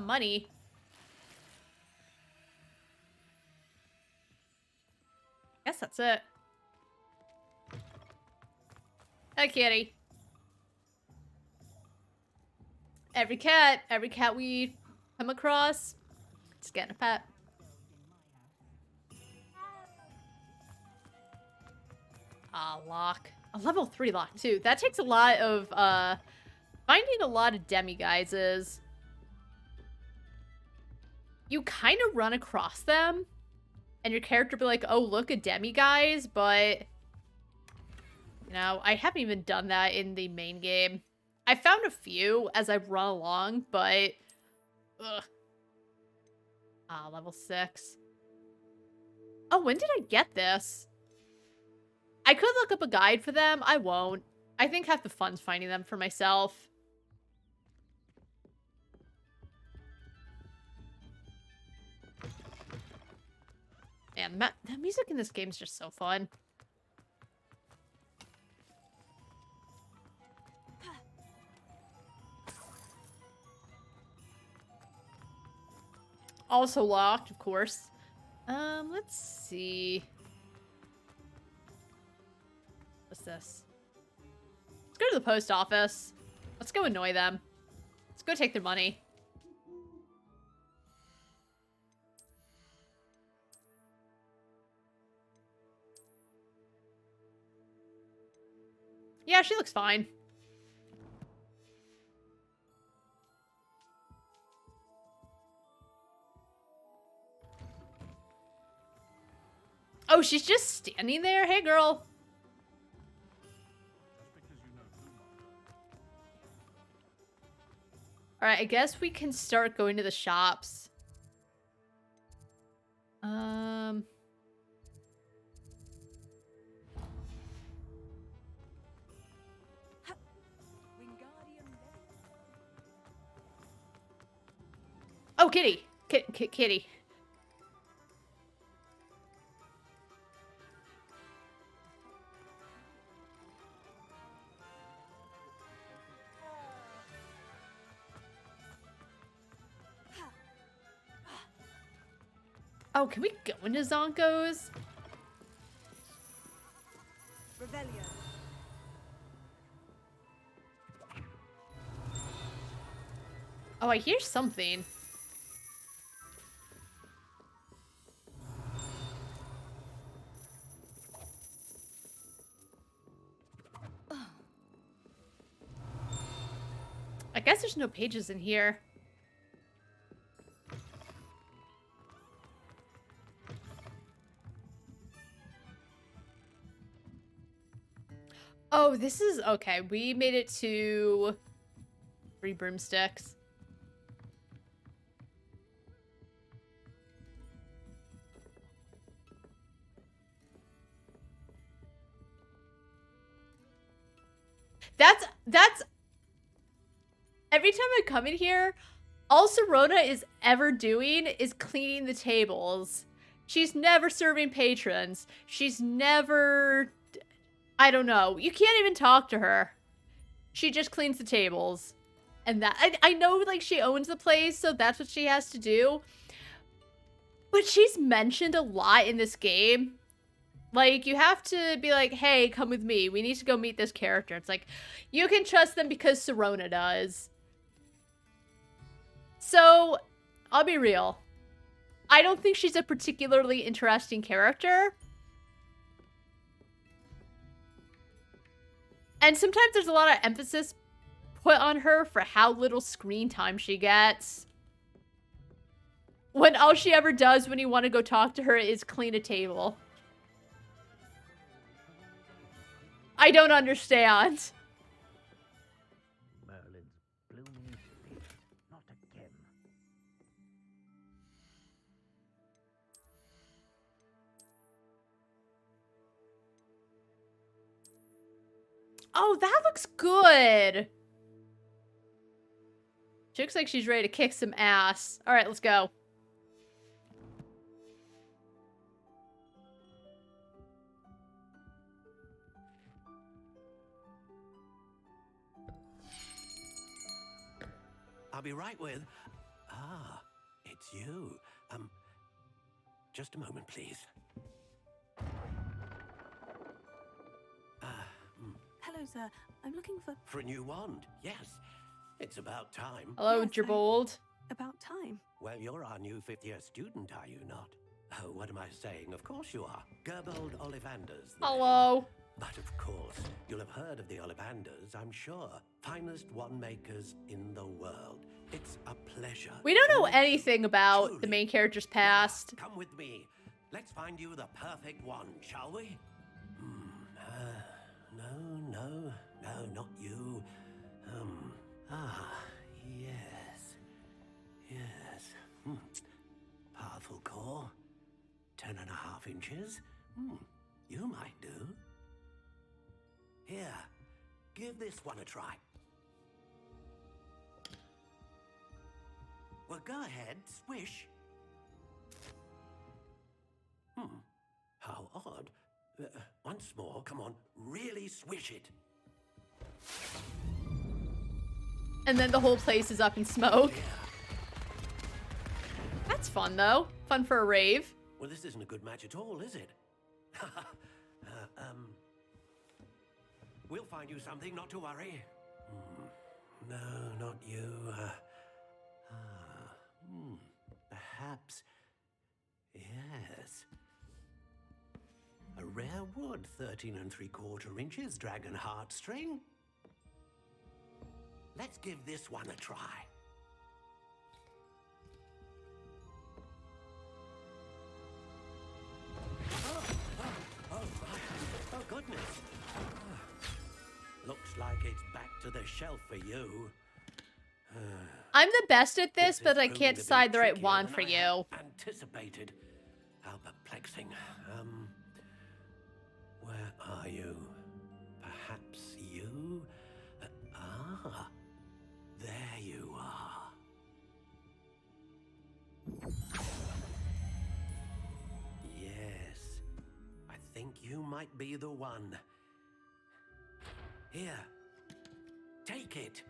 Money. Guess that's it. Hi, kitty. Every cat we come across, it's getting a pet. Lock. A level 3 lock, too. That takes a lot of, finding a lot of demiguises. You kind of run across them, and your character be like, oh, look, a demiguise, but, you know, I haven't even done that in the main game. I found a few as I've run along, but, ugh. Level 6. Oh, when did I get this? I could look up a guide for them. I won't. I think half the fun's finding them for myself. Man, the music in this game is just so fun. Also locked, of course. Let's see. What's this? Let's go to the post office. Let's go annoy them. Let's go take their money. Yeah, she looks fine. Oh, she's just standing there? Hey, girl. Alright, I guess we can start going to the shops. Oh, Kitty. Kitty. Oh, can we go into Zonko's? Revelio. Oh, I hear something. I guess there's no pages in here. Oh, this is... Okay, we made it to 3 broomsticks. That's... Every time I come in here, all Sirona is ever doing is cleaning the tables. She's never serving patrons. She's never... I don't know. You can't even talk to her. She just cleans the tables. And that... I know, like, she owns the place, so that's what she has to do. But she's mentioned a lot in this game. Like, you have to be like, hey, come with me. We need to go meet this character. It's like, you can trust them because Sirona does. So, I'll be real. I don't think she's a particularly interesting character. And sometimes there's a lot of emphasis put on her for how little screen time she gets. When all she ever does when you want to go talk to her is clean a table. I don't understand. Merlin's blooming speech, not again. Oh, that looks good. She looks like she's ready to kick some ass. All right, let's go. I'll be right with... Ah, it's you. Just a moment, please. Hello, sir. I'm looking for... For a new wand, yes. It's about time. Hello, Gerbold. About time. Well, you're our new 5th-year student, are you not? Oh, what am I saying? Of course you are. Gerbold Ollivanders. Hello. But of course, you'll have heard of the Ollivanders, I'm sure. Finest wand makers in the world. It's a pleasure. We don't know anything about the main character's past. Come with me. Let's find you the perfect wand, shall we? No, not you. Yes. Powerful core. 10.5 inches. You might do. Here, give this one a try. Well, go ahead, swish. How odd. Once more, come on, really swish it. And then the whole place is up in smoke. That's fun, though. Fun for a rave. Well, this isn't a good match at all, is it? We'll find you something, not to worry. No, not you. Perhaps. Yes. A rare wood, 13 3/4 inches, dragon heartstring. Let's give this one a try. Oh, goodness. Looks like it's back to the shelf for you. I'm the best at this, but I can't decide the right wand for you. Anticipated. How perplexing. Where are you? Perhaps you? There you are. Yes. I think you might be the one. Here. Take it.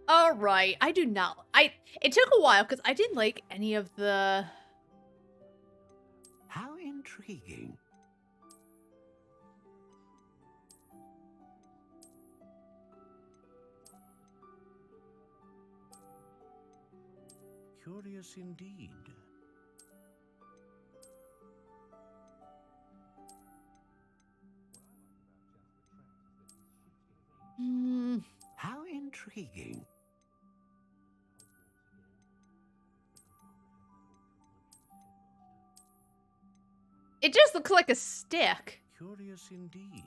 All right, I do not. It took a while because I didn't like any of the. How intriguing. Curious indeed. How intriguing. It just looks like a stick. Curious indeed.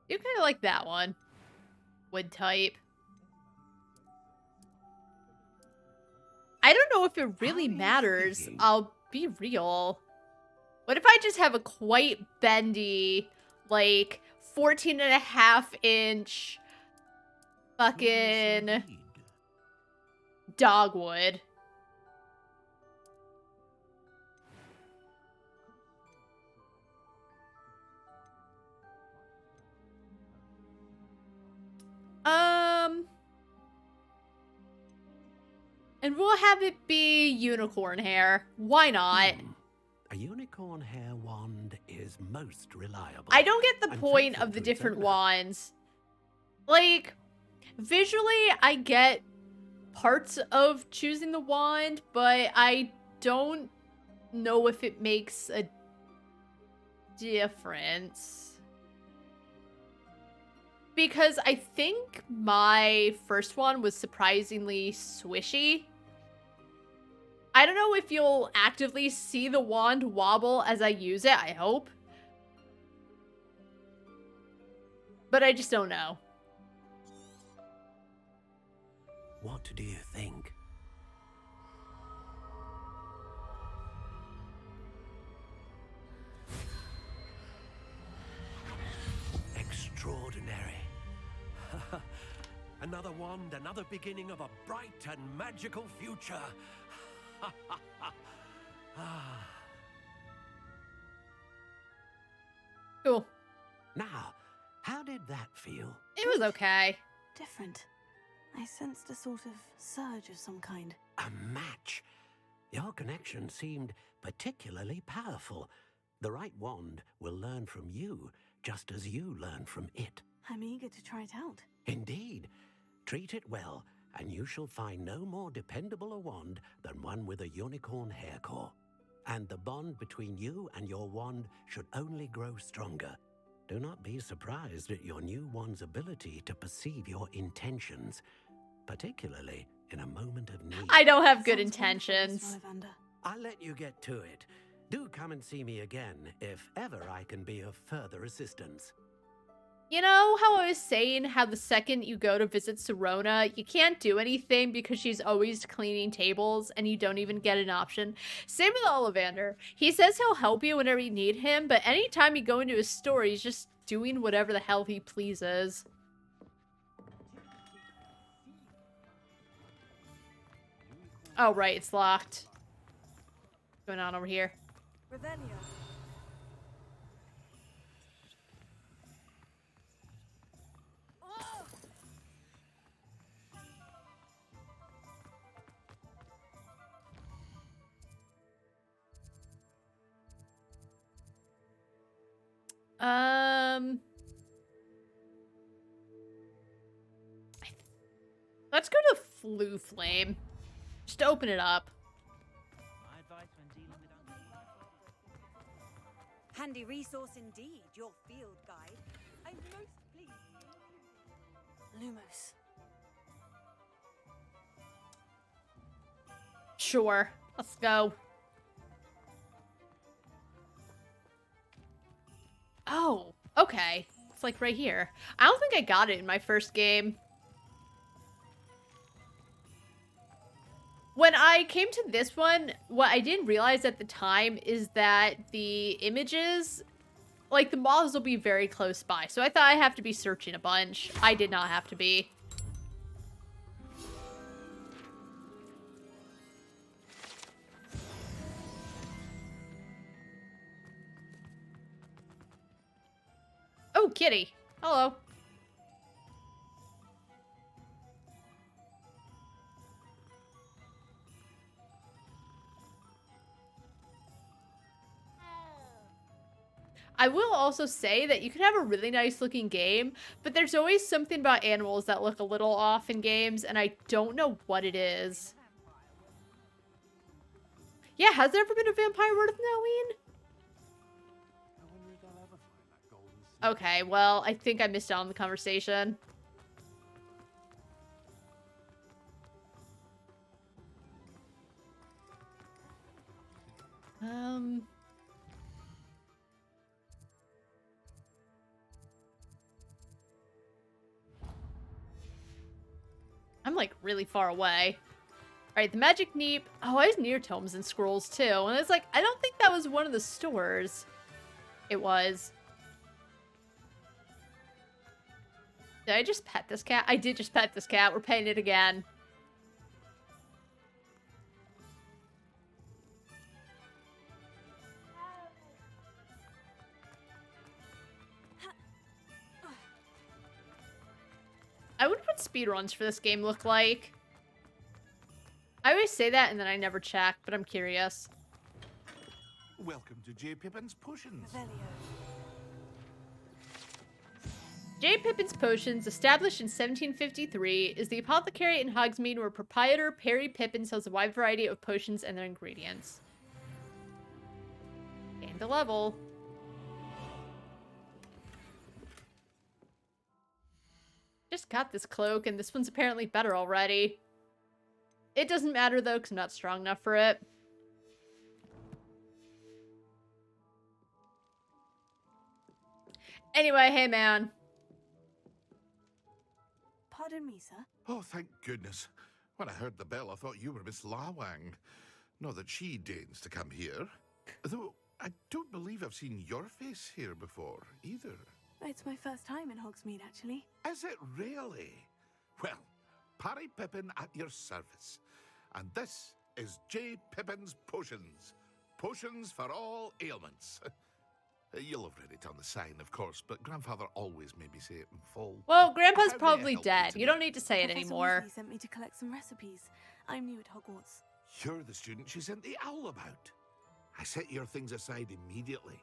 You kind of like that one. Wood type. I don't know if it really matters. I'll be real. What if I just have a quite bendy, like, 14.5-inch fucking dogwood? And we'll have it be unicorn hair. Why not? A unicorn hair wand is most reliable. I don't get the and point faithful of the to its different owner. wands. Like, visually, I get parts of choosing the wand, but I don't know if it makes a difference. Because I think my first one was surprisingly swishy. I don't know if you'll actively see the wand wobble as I use it, I hope. But I just don't know. What do you think? Extraordinary. Another wand, another beginning of a bright and magical future. Cool. Now, how did that feel? It was okay. Different. I sensed a sort of surge of some kind. A match. Your connection seemed particularly powerful. The right wand will learn from you, just as you learn from it. I'm eager to try it out. Indeed. Treat it well, and you shall find no more dependable a wand than one with a unicorn hair core. And the bond between you and your wand should only grow stronger. Do not be surprised at your new wand's ability to perceive your intentions, particularly in a moment of need. I don't have good intentions. I'll let you get to it. Do come and see me again if ever I can be of further assistance. You know how I was saying how the second you go to visit Serona, you can't do anything because she's always cleaning tables and you don't even get an option? Same with Ollivander. He says he'll help you whenever you need him, but anytime you go into his store, he's just doing whatever the hell he pleases. Oh, right, it's locked. What's going on over here? Revelio. Let's go to Flu Flame. Just open it up. My advice when dealing with Handy resource indeed, your field guide. I'm most pleased. Lumos. Sure. Let's go. Oh, okay. It's like right here. I don't think I got it in my first game. When I came to this one, what I didn't realize at the time is that the images, like the moths will be very close by. So I thought I have to be searching a bunch. I did not have to be. Oh, kitty. Hello. I will also say that you can have a really nice looking game, but there's always something about animals that look a little off in games, and I don't know what it is. Yeah, has there ever been a vampire worth knowing? Okay, well, I think I missed out on the conversation. I'm like really far away. Alright, the Magic Neep. Oh, I was near Tomes and Scrolls too. And it's like, I don't think that was one of the stores. It was. Did I just pet this cat? I did just pet this cat. We're petting it again. I wonder what speedruns for this game look like. I always say that and then I never check, but I'm curious. Welcome to J. Pippin's Potions. J. Pippin's Potions, established in 1753, is the apothecary in Hogsmeade where proprietor Perry Pippin sells a wide variety of potions and their ingredients. Gained a level. Just got this cloak, and this one's apparently better already. It doesn't matter, though, because I'm not strong enough for it. Anyway, hey, man. Pardon me, sir. Oh, thank goodness. When I heard the bell, I thought you were Miss Lawang. Not that she deigns to come here. Though, I don't believe I've seen your face here before, either. It's my first time in Hogsmeade, actually. Is it really? Well, Perry Pippin at your service. And this is J. Pippin's Potions. Potions for all ailments. You'll have read it on the sign, of course, but Grandfather always made me say it in full. Well, Grandpa's How may I probably help you dead. today? You don't need to say it Professor anymore. Weasley sent me to collect some recipes. I'm new at Hogwarts. You're the student she sent the owl about. I set your things aside immediately.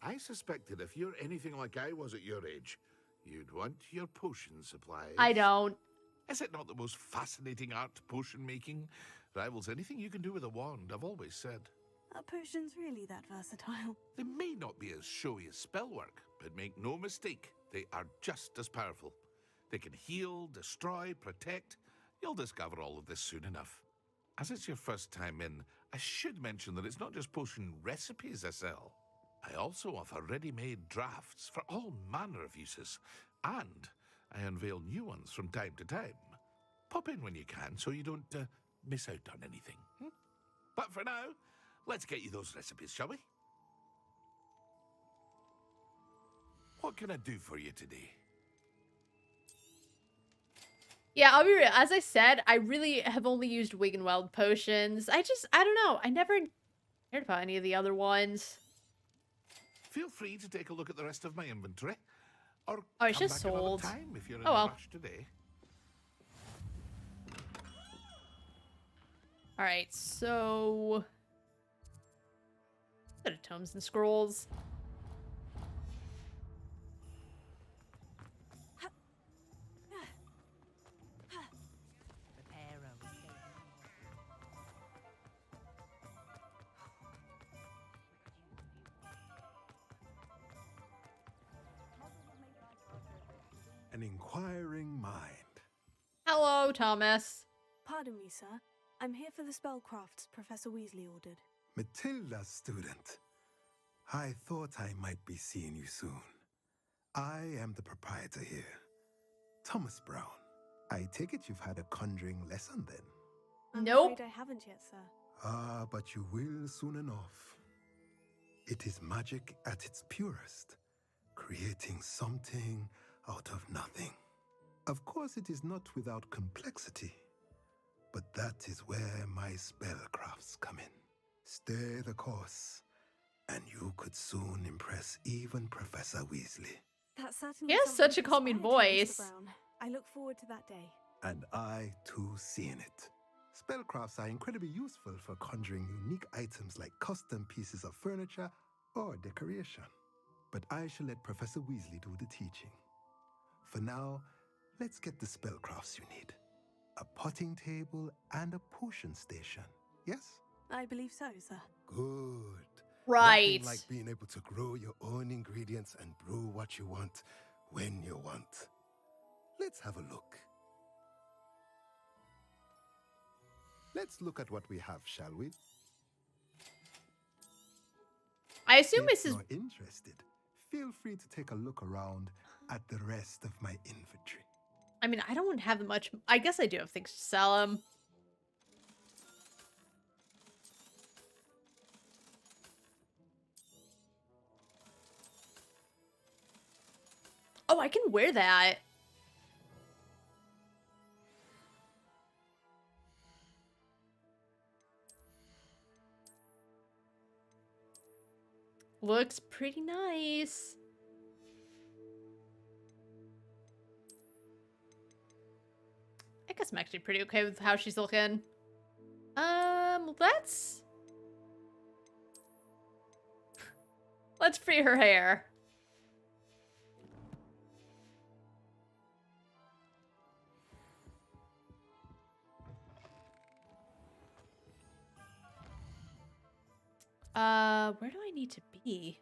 I suspected if you're anything like I was at your age, you'd want your potion supplies. I don't. Is it not the most fascinating art, potion making? Rivals anything you can do with a wand, I've always said. Are potions really that versatile? They may not be as showy as spellwork, but make no mistake, they are just as powerful. They can heal, destroy, protect. You'll discover all of this soon enough. As it's your first time in, I should mention that it's not just potion recipes I sell. I also offer ready-made drafts for all manner of uses, and I unveil new ones from time to time. Pop in when you can so you don't miss out on anything. But for now, let's get you those recipes, shall we? What can I do for you today? Yeah, I'll be real. As I said, I really have only used Wiggenweld potions. I don't know. I never cared about any of the other ones. Feel free to take a look at the rest of my inventory. Or Oh, it's come just back another sold. time if you're in Oh, a well. rush today. Alright, so... Bit of Tomes and Scrolls. an inquiring mind. Hello, Thomas. Pardon me, sir. I'm here for the spellcrafts Professor Weasley ordered. Matilda's student. I thought I might be seeing you soon. I am the proprietor here, Thomas Brown. I take it you've had a conjuring lesson then? I'm Nope. afraid I haven't yet, sir. Ah, but you will soon enough. It is magic at its purest, creating something out of nothing. Of course, it is not without complexity, but that is where my spellcrafts come in. Stay the course, and you could soon impress even Professor Weasley. That certainly He has sounds such a calming inspiring, Mr. voice. Brown. I look forward to that day. And I, too, seeing it. Spellcrafts are incredibly useful for conjuring unique items like custom pieces of furniture or decoration. But I shall let Professor Weasley do the teaching. For now, let's get the spellcrafts you need. A potting table and a potion station, yes? I believe so, sir. Good. Right. Nothing like being able to grow your own ingredients and brew what you want when you want. Let's have a look. Let's look at what we have, shall we? I assume If Mrs. you're interested, feel free to take a look around at the rest of my inventory. I mean, I don't have much. I guess I do have things to sell him. Oh, I can wear that. Looks pretty nice. I guess I'm actually pretty okay with how she's looking. Let's free her hair. Where do I need to be?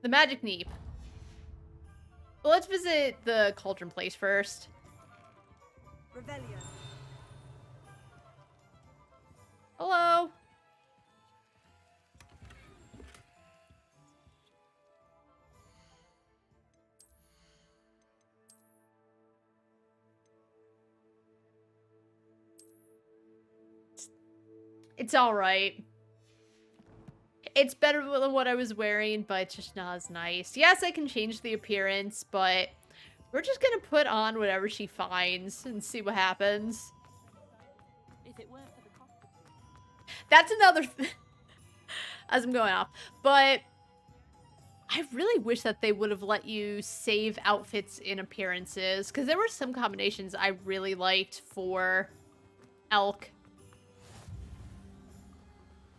The Magic Neep. Well, let's visit the Cauldron Place first. Revelio. Hello. It's all right. It's better than what I was wearing, but it's just not as nice. Yes, I can change the appearance, but we're just gonna put on whatever she finds and see what happens. Is it worth the cost? That's another as I'm going off. But I really wish that they would have let you save outfits in appearances, because there were some combinations I really liked for Elk.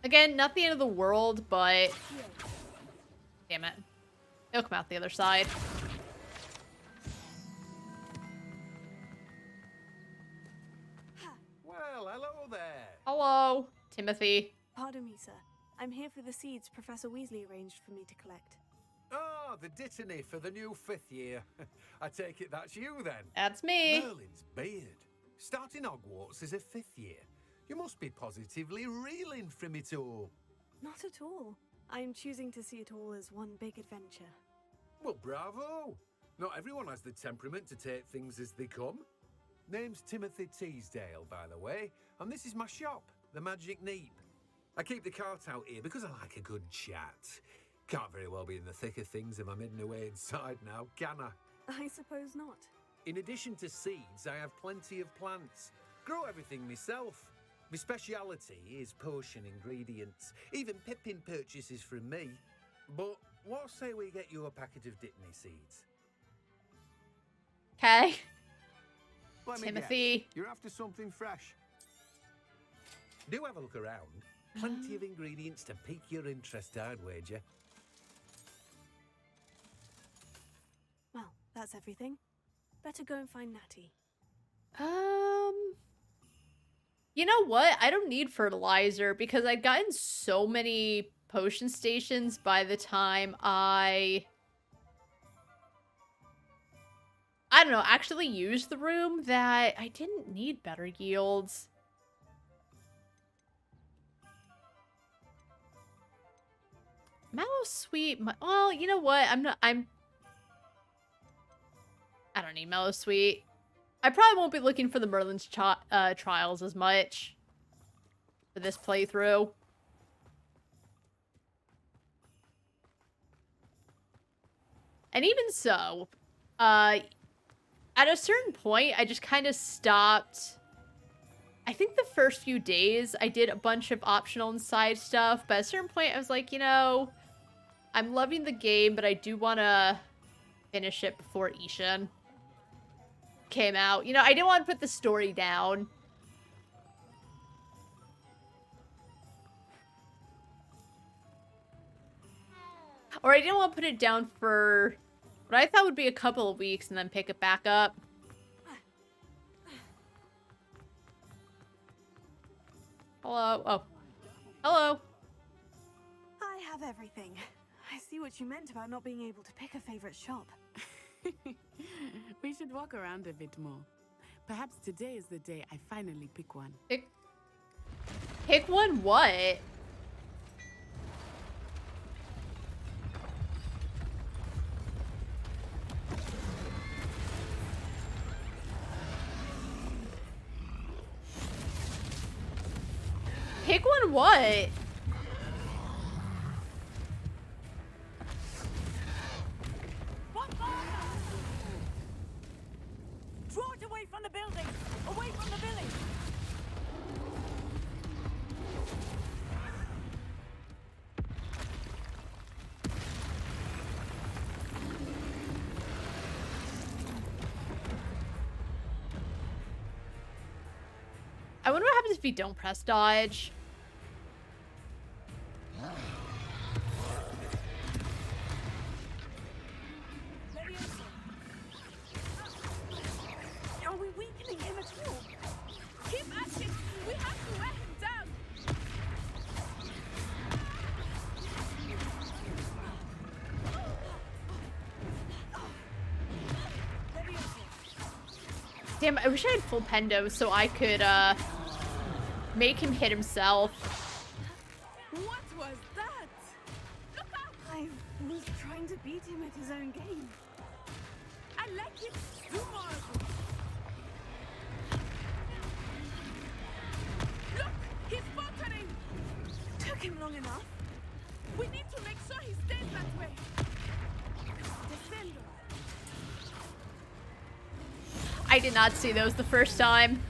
Again, not the end of the world, but damn it. It'll come out the other side. Well, hello there. Hello, Timothy. Pardon me, sir. I'm here for the seeds Professor Weasley arranged for me to collect. Oh, the dittany for the new 5th year. I take it that's you then. That's me. Merlin's beard. Starting Hogwarts as a 5th year. You must be positively reeling from it all. Not at all. I am choosing to see it all as one big adventure. Well, bravo. Not everyone has the temperament to take things as they come. Name's Timothy Teasdale, by the way, and this is my shop, the Magic Neep. I keep the cart out here because I like a good chat. Can't very well be in the thick of things if I'm hidden away inside now, can I? I suppose not. In addition to seeds, I have plenty of plants. Grow everything myself. My speciality is potion ingredients. Even Pippin purchases from me. But what say we get you a packet of Dittany seeds? Okay. Let me Timothy. guess, you're after something fresh. Do have a look around. Plenty of ingredients to pique your interest, I'd wager. Well, that's everything. Better go and find Natty. You know what? I don't need fertilizer because I've gotten so many potion stations by the time I don't know, actually used the room that I didn't need better yields. Mallow Sweet, well, you know what? I don't need Mallow Sweet. I probably won't be looking for the Merlin's trials as much for this playthrough. And even so, at a certain point, I just kind of stopped. I think the first few days, I did a bunch of optional and side stuff, but at a certain point, I was like, you know, I'm loving the game, but I do want to finish it before Ishan came out. You know, I didn't want to put the story down. Or I didn't want to put it down for what I thought would be a couple of weeks and then pick it back up. Hello. Oh. Hello. I have everything. I see what you meant about not being able to pick a favorite shop. We should walk around a bit more. Perhaps today is the day I finally pick one. Pick one what? Pick one what? Draw it away from the building! Away from the village! I wonder what happens if you don't press dodge. Are we weakening him at all? Keep at it! We have to wear him down! Damn, I wish I had full pendo so I could, make him hit himself. What was that? Look out! I was trying to beat him at his own game. I like it! Do more of it! Look! He's faltering! Took him long enough. We need to make sure he stays that way! Defender! I did not see those the first time.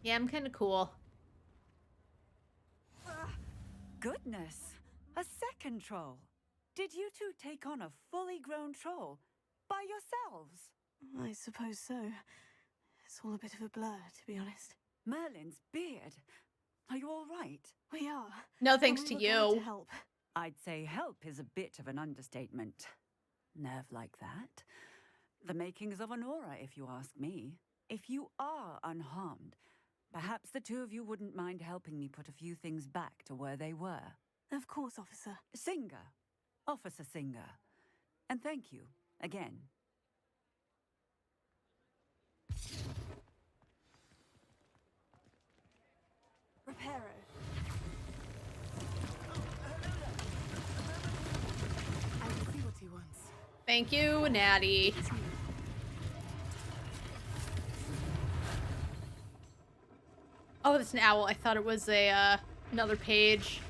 Yeah, I'm kind of cool. Goodness, a second troll. Did you two take on a fully grown troll by yourselves? I suppose so. It's all a bit of a blur, to be honest. Merlin's beard. Are you all right? We are. No thanks and to we were glad you. to help. I'd say help is a bit of an understatement. Nerve like that? The makings of an aura, if you ask me. If you are unharmed, perhaps the two of you wouldn't mind helping me put a few things back to where they were. Of course, officer. Singer. Officer Singer. And thank you, again. Reparo. I will see what he wants. Thank you, Natty. Oh, it's an owl. I thought it was a another page.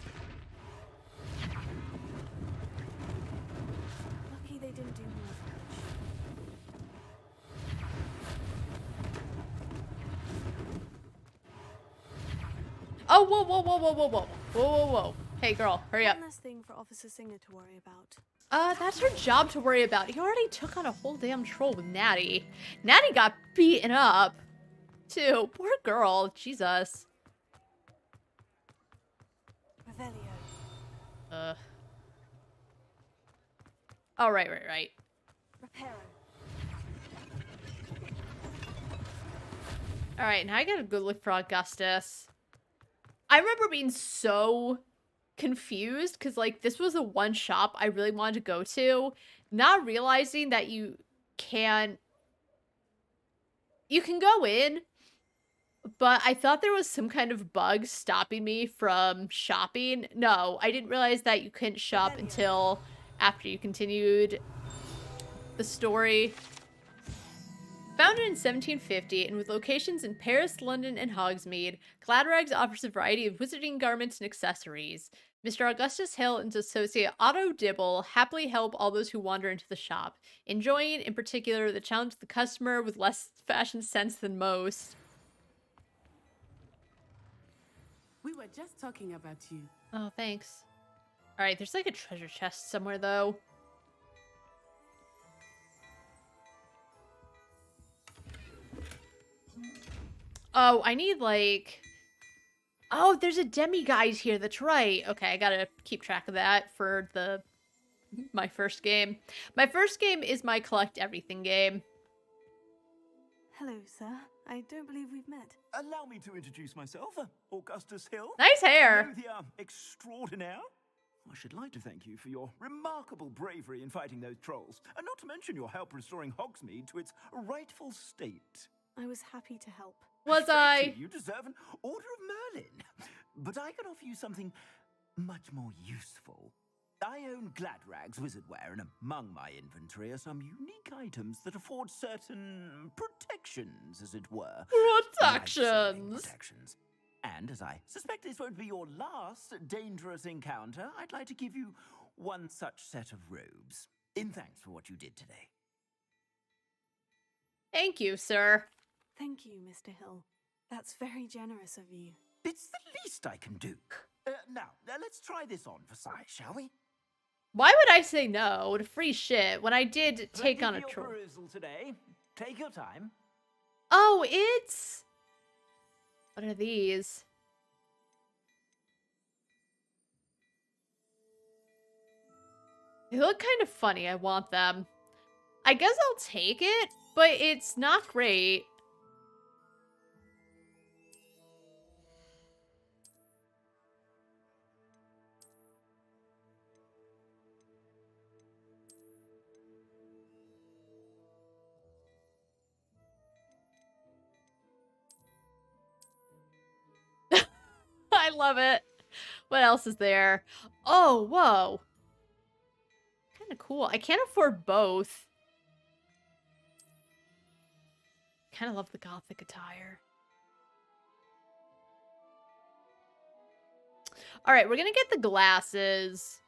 Lucky they didn't do more Oh, whoa, whoa, whoa, whoa, whoa, whoa, whoa, whoa, whoa. Hey, girl, hurry up. One less thing for Officer Singer to worry about. That's her job to worry about. He already took on a whole damn troll with Natty. Natty got beaten up, too. Poor girl. Jesus. Revelio. Oh, right. Reparo. Alright, now I gotta go look for Augustus. I remember being so confused because, like, this was the one shop I really wanted to go to, not realizing that you can go in, but I thought there was some kind of bug stopping me from shopping. No, I didn't realize that you couldn't shop until after you continued the story. Founded in 1750 and with locations in Paris, London, and Hogsmeade, Gladrags offers a variety of wizarding garments and accessories. Mr. Augustus Hill and his associate Otto Dibble happily help all those who wander into the shop, enjoying, in particular, the challenge of the customer with less fashion sense than most. We were just talking about you. Oh, thanks. Alright, there's like a treasure chest somewhere, though. Oh, I need, like... Oh, there's a demiguise here, that's right. Okay, I gotta keep track of that for my first game. My first game is my collect everything game. Hello, sir. I don't believe we've met. Allow me to introduce myself, Augustus Hill. Nice hair. You know, the extraordinaire. I should like to thank you for your remarkable bravery in fighting those trolls, and not to mention your help restoring Hogsmeade to its rightful state. I was happy to help. Was I? Frankly, you deserve an Order of Merlin. But I can offer you something much more useful. I own Gladrags wizardware, and among my inventory are some unique items that afford certain protections, as it were. Protections. Protections. And as I suspect this won't be your last dangerous encounter, I'd like to give you one such set of robes, in thanks for what you did today. Thank you, sir. Thank you, Mr. Hill. That's very generous of you. It's the least I can do. Now, let's try this on for size, shall we? Why would I say no to free shit when I did take on a troll? Today. Take your time. Oh, it's... What are these? They look kind of funny. I want them. I guess I'll take it, but it's not great. I love it. What else is there? Oh, whoa. Kind of cool. I can't afford both. Kind of love the gothic attire. All right, we're going to get the glasses.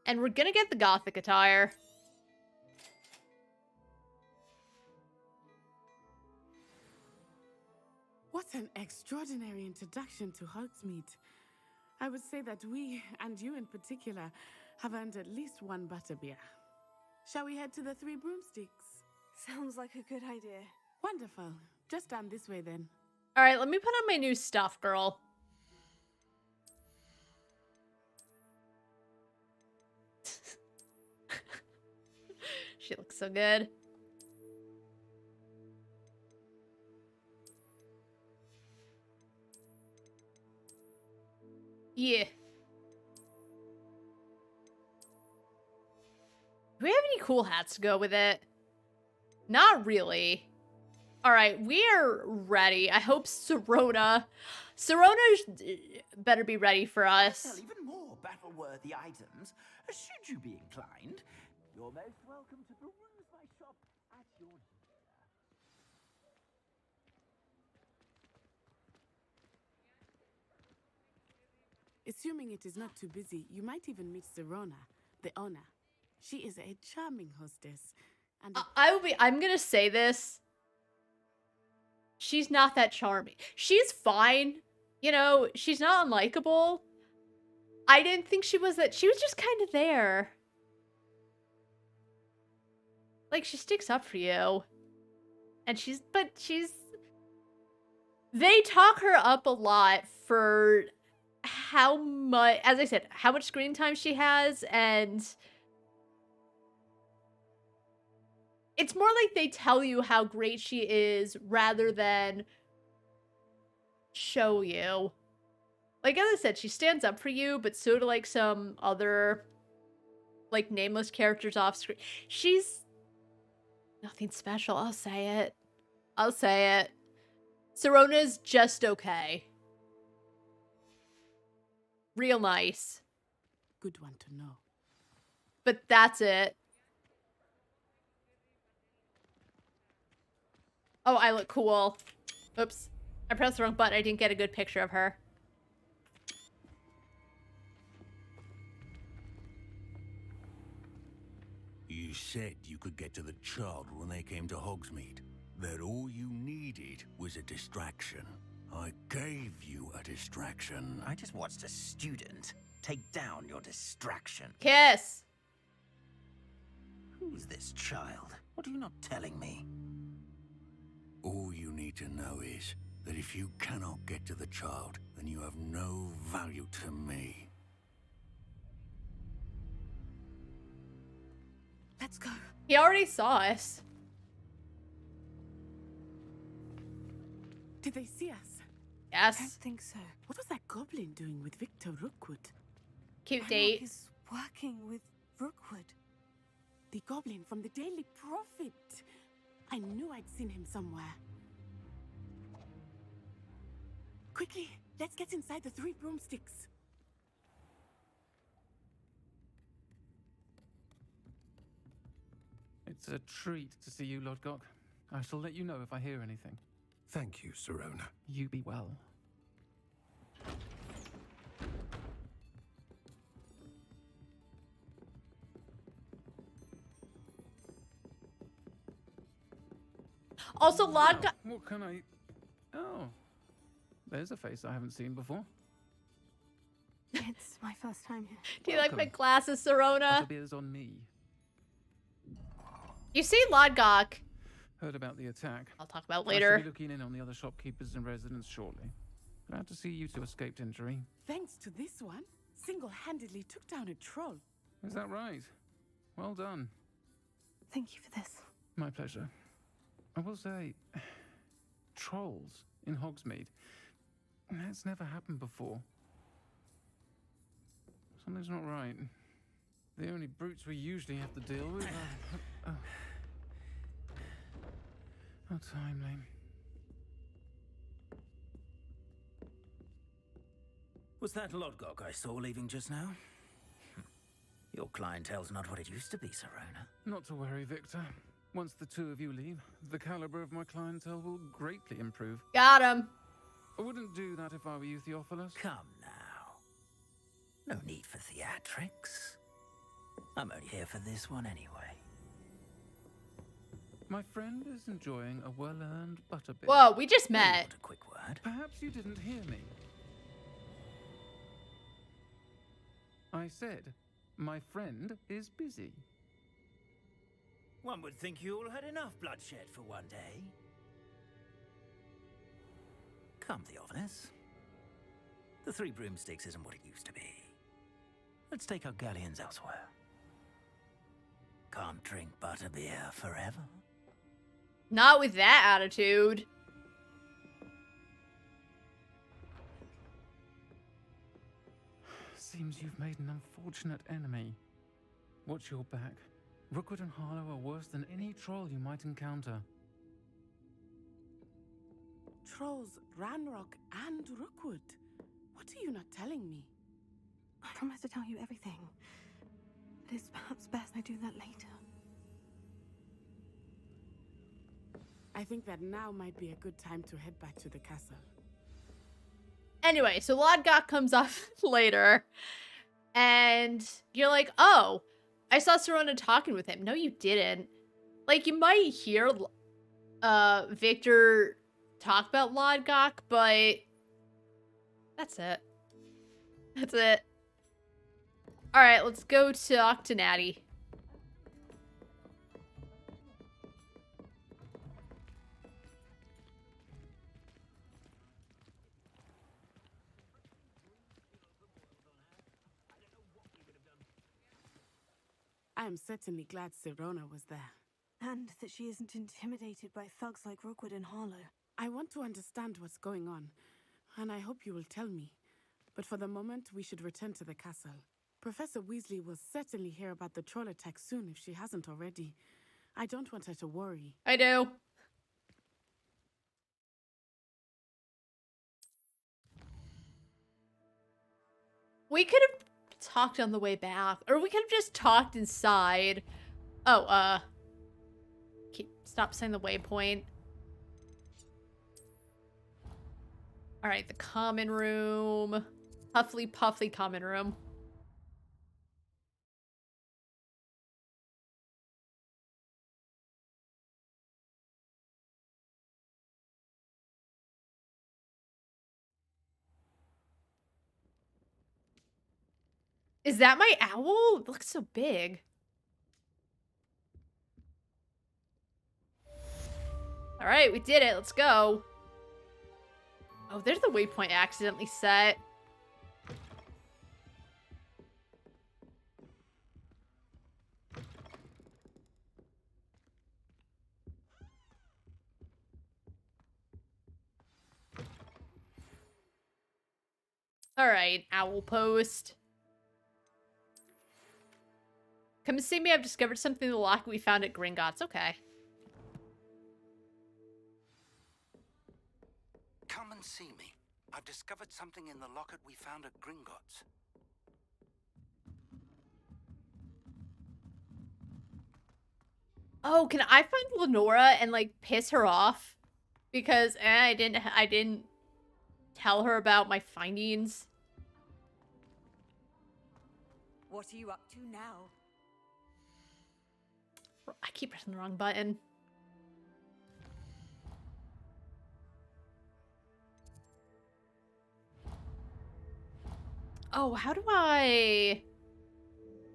And we're going to get the gothic attire. What an extraordinary introduction to Hogsmeade. I would say that we, and you in particular, have earned at least one butterbeer. Shall we head to the Three Broomsticks? Sounds like a good idea. Wonderful. Just down this way then. All right, let me put on my new stuff, girl. She looks so good. Yeah. Do we have any cool hats to go with it? Not really. Alright, we are ready. I hope Serona better be ready for us. Sell even more battle-worthy items. Should you be inclined, you're most welcome to peruse my shop at your leisure. Assuming it is not too busy, you might even meet Serona, the owner. She is a charming hostess. And I'm gonna say this. She's not that charming. She's fine. You know, she's not unlikable. I didn't think she was that. She was just kind of there. Like, she sticks up for you. And they talk her up a lot for how much, as I said, how much screen time she has, and it's more like they tell you how great she is rather than show you. Like, as I said, she stands up for you, but so do, like, some other, like, nameless characters off screen. She's nothing special, I'll say it. I'll say it. Sirona's just okay. Real nice. Good one to know. But that's it. Oh, I look cool. Oops. I pressed the wrong button. I didn't get a good picture of her. You said you could get to the child when they came to Hogsmeade. That all you needed was a distraction. I gave you a distraction. I just watched a student take down your distraction. Kiss! Who's this child? What are you not telling me? All you need to know is that if you cannot get to the child, then you have no value to me. Let's go. He already saw us. Did they see us? Yes. I don't think so. What was that goblin doing with Victor Rookwood? Cute Ranrock date. is working with Rookwood. The goblin from the Daily Prophet. I knew I'd seen him somewhere. Quickly, let's get inside the 3 broomsticks. It's a treat to see you, Lodgok. I shall let you know if I hear anything. Thank you, Sirona. You be well. Also, Lodgok. What can I... Oh. There's a face I haven't seen before. It's my first time here. Do you like my glasses, Sirona? Beers on me. You see Lodgok. Heard about the attack. I'll talk about I later. shall be looking in on the other shopkeepers and residents shortly. Glad to see you two escaped injury. Thanks to this one, single-handedly took down a troll. Is that right? Well done. Thank you for this. My pleasure. I will say, trolls in Hogsmeade. That's never happened before. Something's not right. The only brutes we usually have to deal with are... How timely. Was that Lodgok I saw leaving just now? Your clientele's not what it used to be, Sirona. Not to worry, Victor. Once the two of you leave, the caliber of my clientele will greatly improve. Got him. I wouldn't do that if I were you, Theophilus. Come now. No need for theatrics. I'm only here for this one anyway. My friend is enjoying a well-earned butterbeer. Whoa, we just met. A quick word. Perhaps you didn't hear me. I said, my friend is busy. One would think you all had enough bloodshed for one day. Come, Theophilus. The 3 broomsticks isn't what it used to be. Let's take our galleons elsewhere. Can't drink butterbeer forever. Not with that attitude. Seems you've made an unfortunate enemy. Watch your back. Rookwood and Harlow are worse than any troll you might encounter. Trolls, Ranrock, and Rookwood. What are you not telling me? I promise to tell you everything. But it's perhaps best I do that later. I think that now might be a good time to head back to the castle. Anyway, so Lodgok comes up later. And you're like, oh, I saw Sirona talking with him. No, you didn't. Like, you might hear Victor talk about Lodgok, but that's it. That's it. Alright, let's go talk to Natty. I am certainly glad Sirona was there. And that she isn't intimidated by thugs like Rookwood and Harlow. I want to understand what's going on, and I hope you will tell me. But for the moment, we should return to the castle. Professor Weasley will certainly hear about the troll attack soon if she hasn't already. I don't want her to worry. I do. We could have talked on the way back, or we could have just talked inside. Oh, stop saying the waypoint. All right, the common room. Huffly Puffly common room. Is that my owl? It looks so big. All right, we did it. Let's go. Oh, there's the waypoint I accidentally set. All right, owl post. Come and see me. I've discovered something in the locket we found at Gringotts. Okay. Come and see me. I've discovered something in the locket we found at Gringotts. Oh, can I find Lenora and like piss her off? Because I didn't tell her about my findings. What are you up to now? I keep pressing the wrong button. Oh, how do I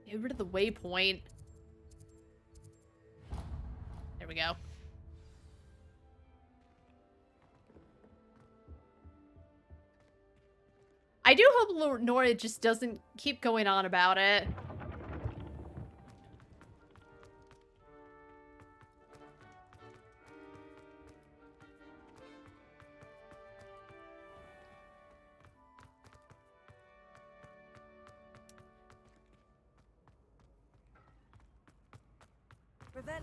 get rid of the waypoint? There we go. I do hope Lenora just doesn't keep going on about it. Revelio.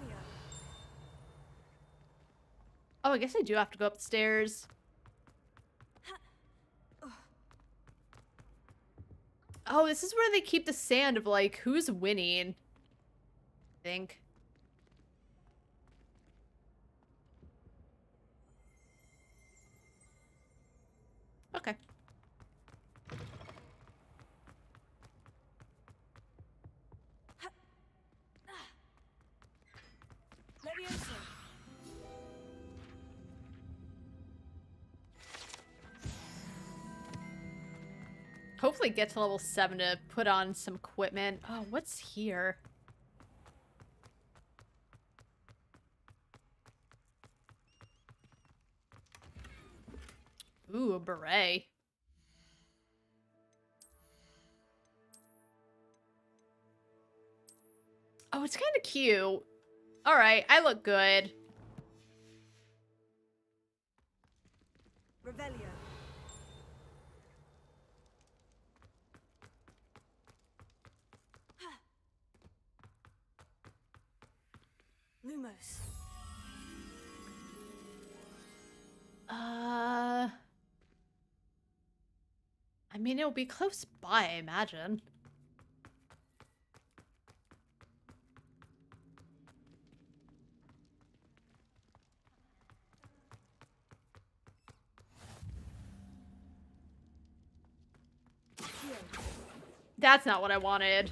Oh, I guess I do have to go up the stairs. Oh, this is where they keep the sand of, like, who's winning. I think. Okay. Leviosa. Hopefully get to level 7 to put on some equipment. Oh, what's here? Ooh, a beret. Oh, it's kind of cute. All right, I look good. Revelio. Lumos. I mean, it'll be close by, I imagine. That's not what I wanted.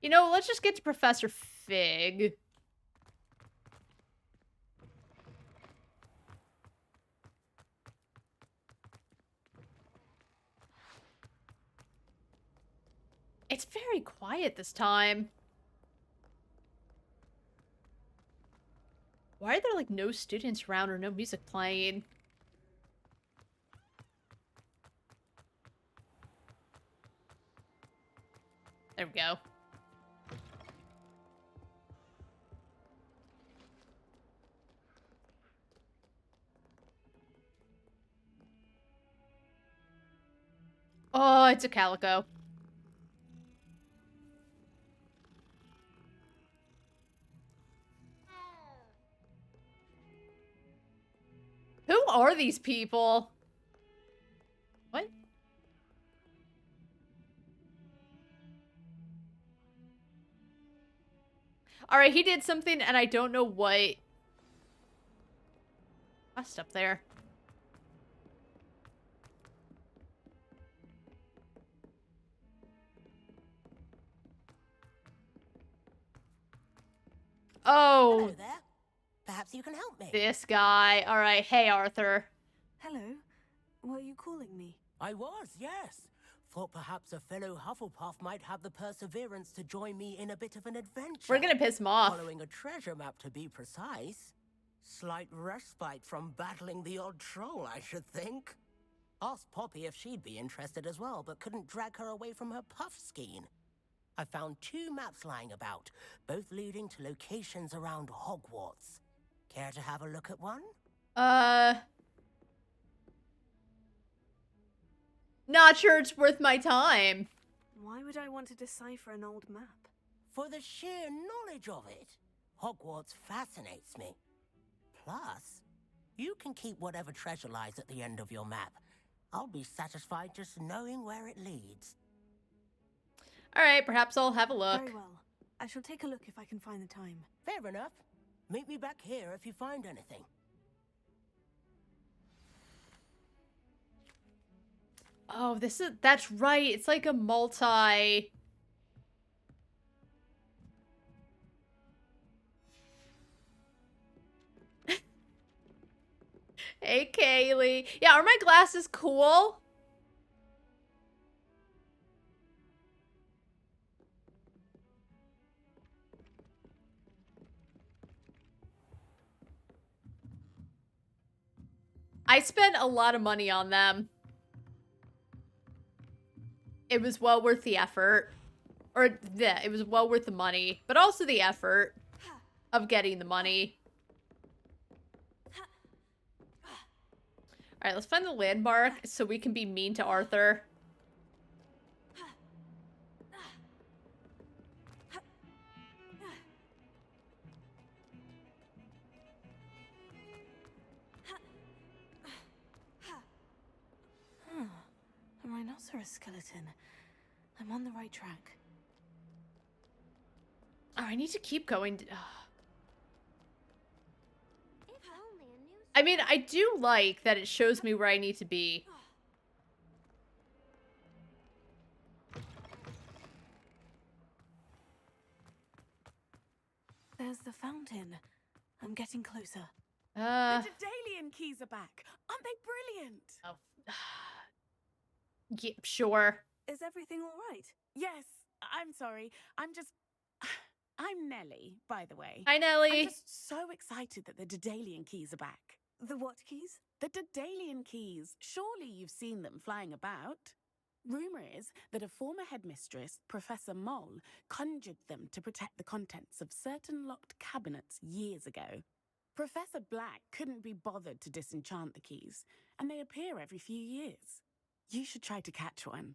You know, let's just get to Professor Fig. It's very quiet this time. Why are there, like, no students around or no music playing? There we go. Oh, it's a calico. Who are these people? What? Alright, he did something and I don't know what. What's up there? Oh. Hello there. Perhaps you can help me. This guy. Alright, hey Arthur. Hello. Were you calling me? I was, yes. Thought perhaps a fellow Hufflepuff might have the perseverance to join me in a bit of an adventure. We're gonna piss him off. Following a treasure map, to be precise. Slight respite from battling the odd troll, I should think. Asked Poppy if she'd be interested as well, but couldn't drag her away from her puff skein. I found 2 maps lying about, both leading to locations around Hogwarts. Care to have a look at one? Not sure it's worth my time. Why would I want to decipher an old map? For the sheer knowledge of it. Hogwarts fascinates me. Plus, you can keep whatever treasure lies at the end of your map. I'll be satisfied just knowing where it leads. Alright, perhaps I'll have a look. Very well. I shall take a look if I can find the time. Fair enough. Meet me back here if you find anything. Oh, that's right. It's like a multi... Hey, Kaylee. Yeah, are my glasses cool? I spent a lot of money on them. It was well worth the effort. Or, yeah, it was well worth the money. But also the effort of getting the money. Alright, let's find the landmark so we can be mean to Arthur. A rhinoceros skeleton. I'm on the right track. Oh, I need to keep going. I mean, I do like that it shows me where I need to be. There's the fountain. I'm getting closer. The Daedalian keys are back. Aren't they brilliant? Oh. Yeah, sure. Is everything all right? Yes. I'm sorry. I'm Nellie, by the way. Hi, Nellie. I'm just so excited that the Daedalian keys are back. The what keys? The Daedalian keys. Surely you've seen them flying about. Rumor is that a former headmistress, Professor Moll, conjured them to protect the contents of certain locked cabinets years ago. Professor Black couldn't be bothered to disenchant the keys, and they appear every few years. You should try to catch one.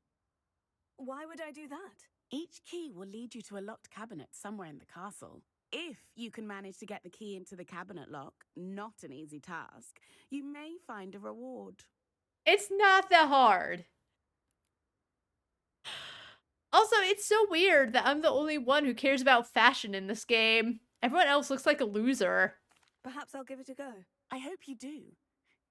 Why would I do that? Each key will lead you to a locked cabinet somewhere in the castle. If you can manage to get the key into the cabinet lock, not an easy task, you may find a reward. It's not that hard. Also, it's so weird that I'm the only one who cares about fashion in this game. Everyone else looks like a loser. Perhaps I'll give it a go. I hope you do.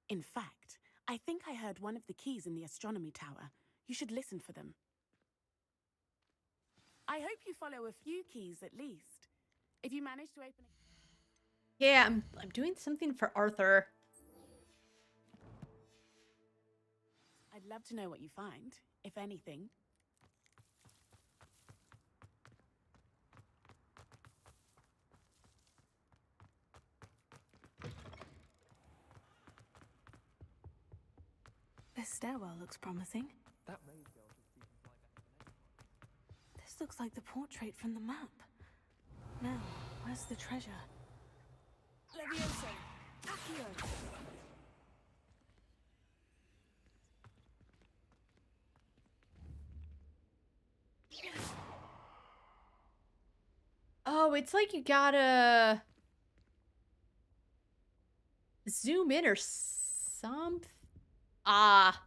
In fact, I think I heard one of the keys in the astronomy tower. You should listen for them. I hope you follow a few keys at least. If you manage to open a... Yeah, I'm doing something for Arthur. I'd love to know what you find, if anything. This stairwell looks promising. That maid girl just even fly back. This looks like the portrait from the map. Now, where's the treasure? Levioso! Accio! Oh, it's like you gotta zoom in or something. Ah.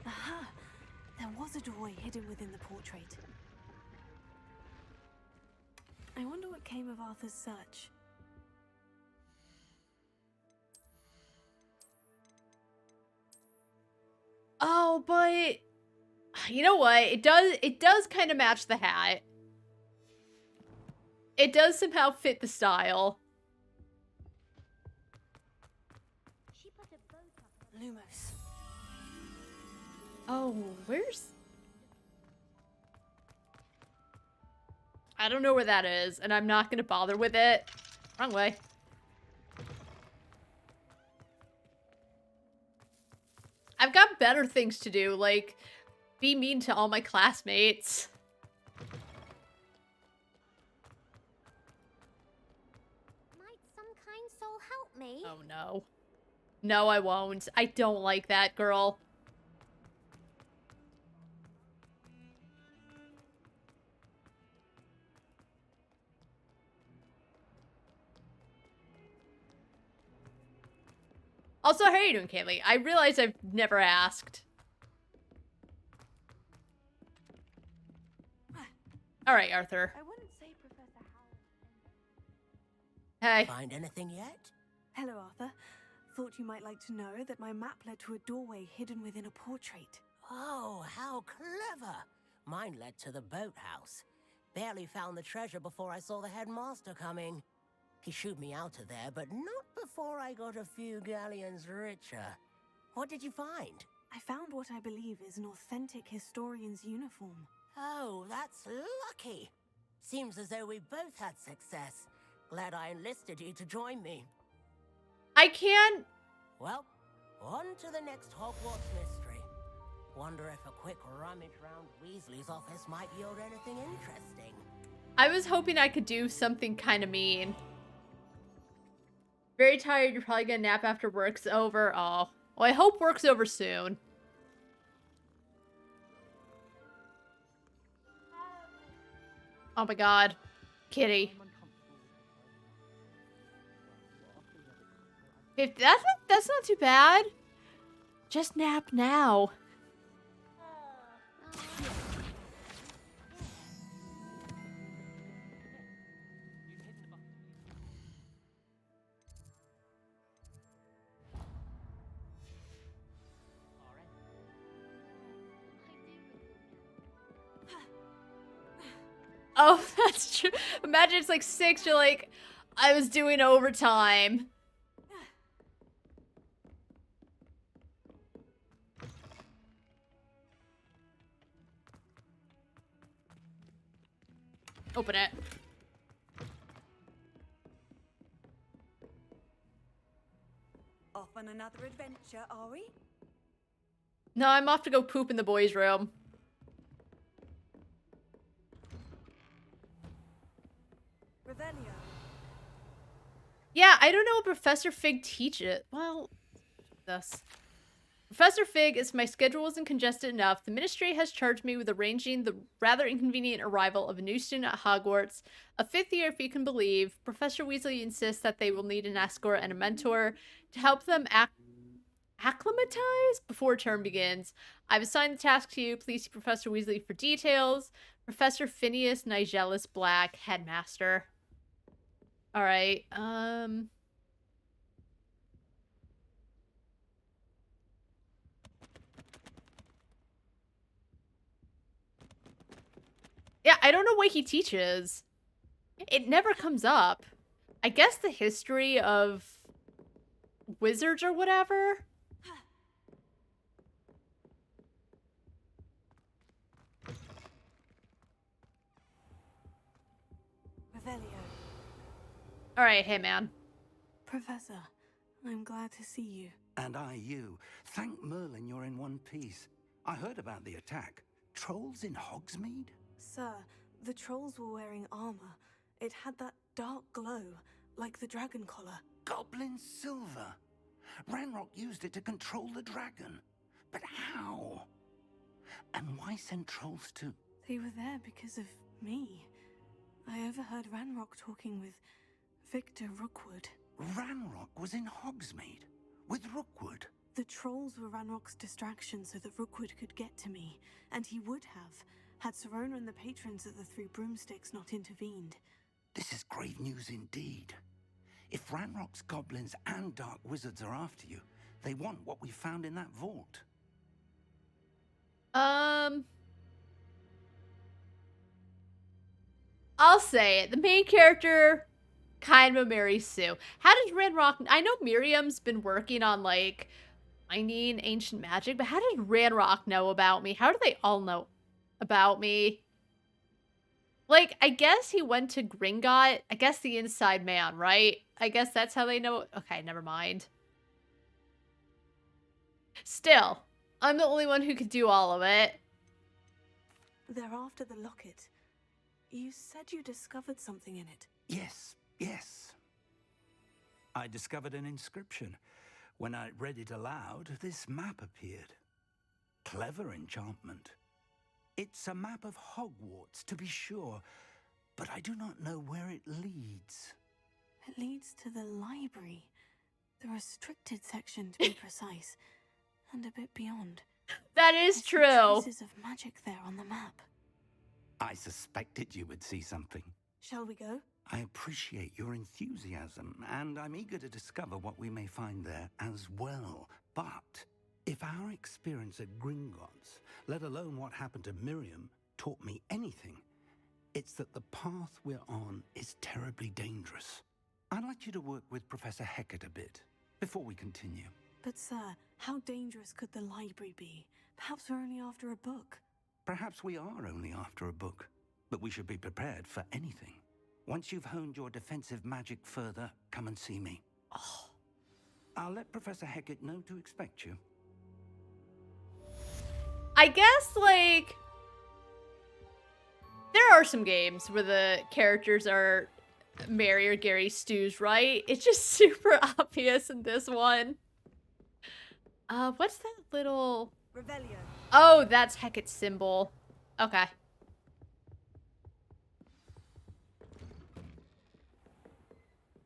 Aha! There was a doorway hidden within the portrait. I wonder what came of Arthur's search. Oh, but you know what? It does kind of match the hat. It does somehow fit the style. Lumos. Oh, where's... I don't know where that is, and I'm not gonna bother with it. Wrong way. I've got better things to do, like be mean to all my classmates. Might some kind soul help me? Oh no. No, I won't. I don't like that girl. Also, how are you doing, Kaylee? I realize I've never asked. All right, Arthur. I wouldn't say Professor Hey. Howard. Find anything yet? Hello, Arthur. Thought you might like to know that my map led to a doorway hidden within a portrait. Oh, how clever! Mine led to the boathouse. Barely found the treasure before I saw the headmaster coming. He shooed me out of there, but not before I got a few galleons richer. What did you find? I found what I believe is an authentic historian's uniform. Oh, that's lucky. Seems as though we both had success. Glad I enlisted you to join me. I can't... Well, on to the next Hogwarts mystery. Wonder if a quick rummage round Weasley's office might yield anything interesting. I was hoping I could do something kind of mean. Very tired, you're probably gonna nap after work's over. Oh. Well, I hope work's over soon. Oh my god. Kitty. If that's not too bad. Just nap now. Oh, that's true. Imagine it's like 6, you're like, I was doing overtime. Open it. Off on another adventure, are we? No, I'm off to go poop in the boys' room. Revelio. Yeah, I don't know what Professor Fig teaches. Well, this. Professor Fig, if my schedule wasn't congested enough, the Ministry has charged me with arranging the rather inconvenient arrival of a new student at Hogwarts. A 5th year, if you can believe. Professor Weasley insists that they will need an escort and a mentor to help them acclimatize before term begins. I've assigned the task to you. Please see Professor Weasley for details. Professor Phineas Nigelis Black, Headmaster. Alright, yeah, I don't know what he teaches. It never comes up. I guess the history of wizards or whatever? Revelio. Alright, hey man. Professor, I'm glad to see you. And I you. Thank Merlin you're in one piece. I heard about the attack. Trolls in Hogsmeade? Sir, the trolls were wearing armor. It had that dark glow, like the dragon collar. Goblin silver. Ranrock used it to control the dragon. But how? And why send trolls too? They were there because of me. I overheard Ranrock talking with Victor Rookwood. Ranrock was in Hogsmeade? With Rookwood? The trolls were Ranrock's distraction so that Rookwood could get to me, and he would have, had Serona and the patrons of the Three Broomsticks not intervened. This is grave news indeed. If Ranrock's goblins and dark wizards are after you, they want what we found in that vault. I'll say it. The main character, kind of a Mary Sue. How does Ranrock... I know Miriam's been working on, like, finding ancient magic, but how does Ranrock know about me? How do they all know about me? Like, I guess he went to Gringotts. I guess the inside man, right? I guess that's how they know. Okay, never mind. Still, I'm the only one who could do all of it. They're after the locket. You said you discovered something in it. Yes. I discovered an inscription. When I read it aloud, this map appeared. Clever enchantment. It's a map of Hogwarts, to be sure, but I do not know where it leads. It leads to the library. The restricted section, to be precise. And a bit beyond. That is true. Traces of magic there on the map. I suspected you would see something. Shall we go? I appreciate your enthusiasm, and I'm eager to discover what we may find there as well. But if our experience at Gringotts, let alone what happened to Miriam, taught me anything, it's that the path we're on is terribly dangerous. I'd like you to work with Professor Hecat a bit before we continue. But sir, how dangerous could the library be? Perhaps we're only after a book. Perhaps we are only after a book, but we should be prepared for anything. Once you've honed your defensive magic further, come and see me. Oh. I'll let Professor Hecat know to expect you. I guess, like, there are some games where the characters are Mary or Gary Stews, right? It's just super obvious in this one. What's that little... Revelio. Oh, that's Hecat's symbol. Okay.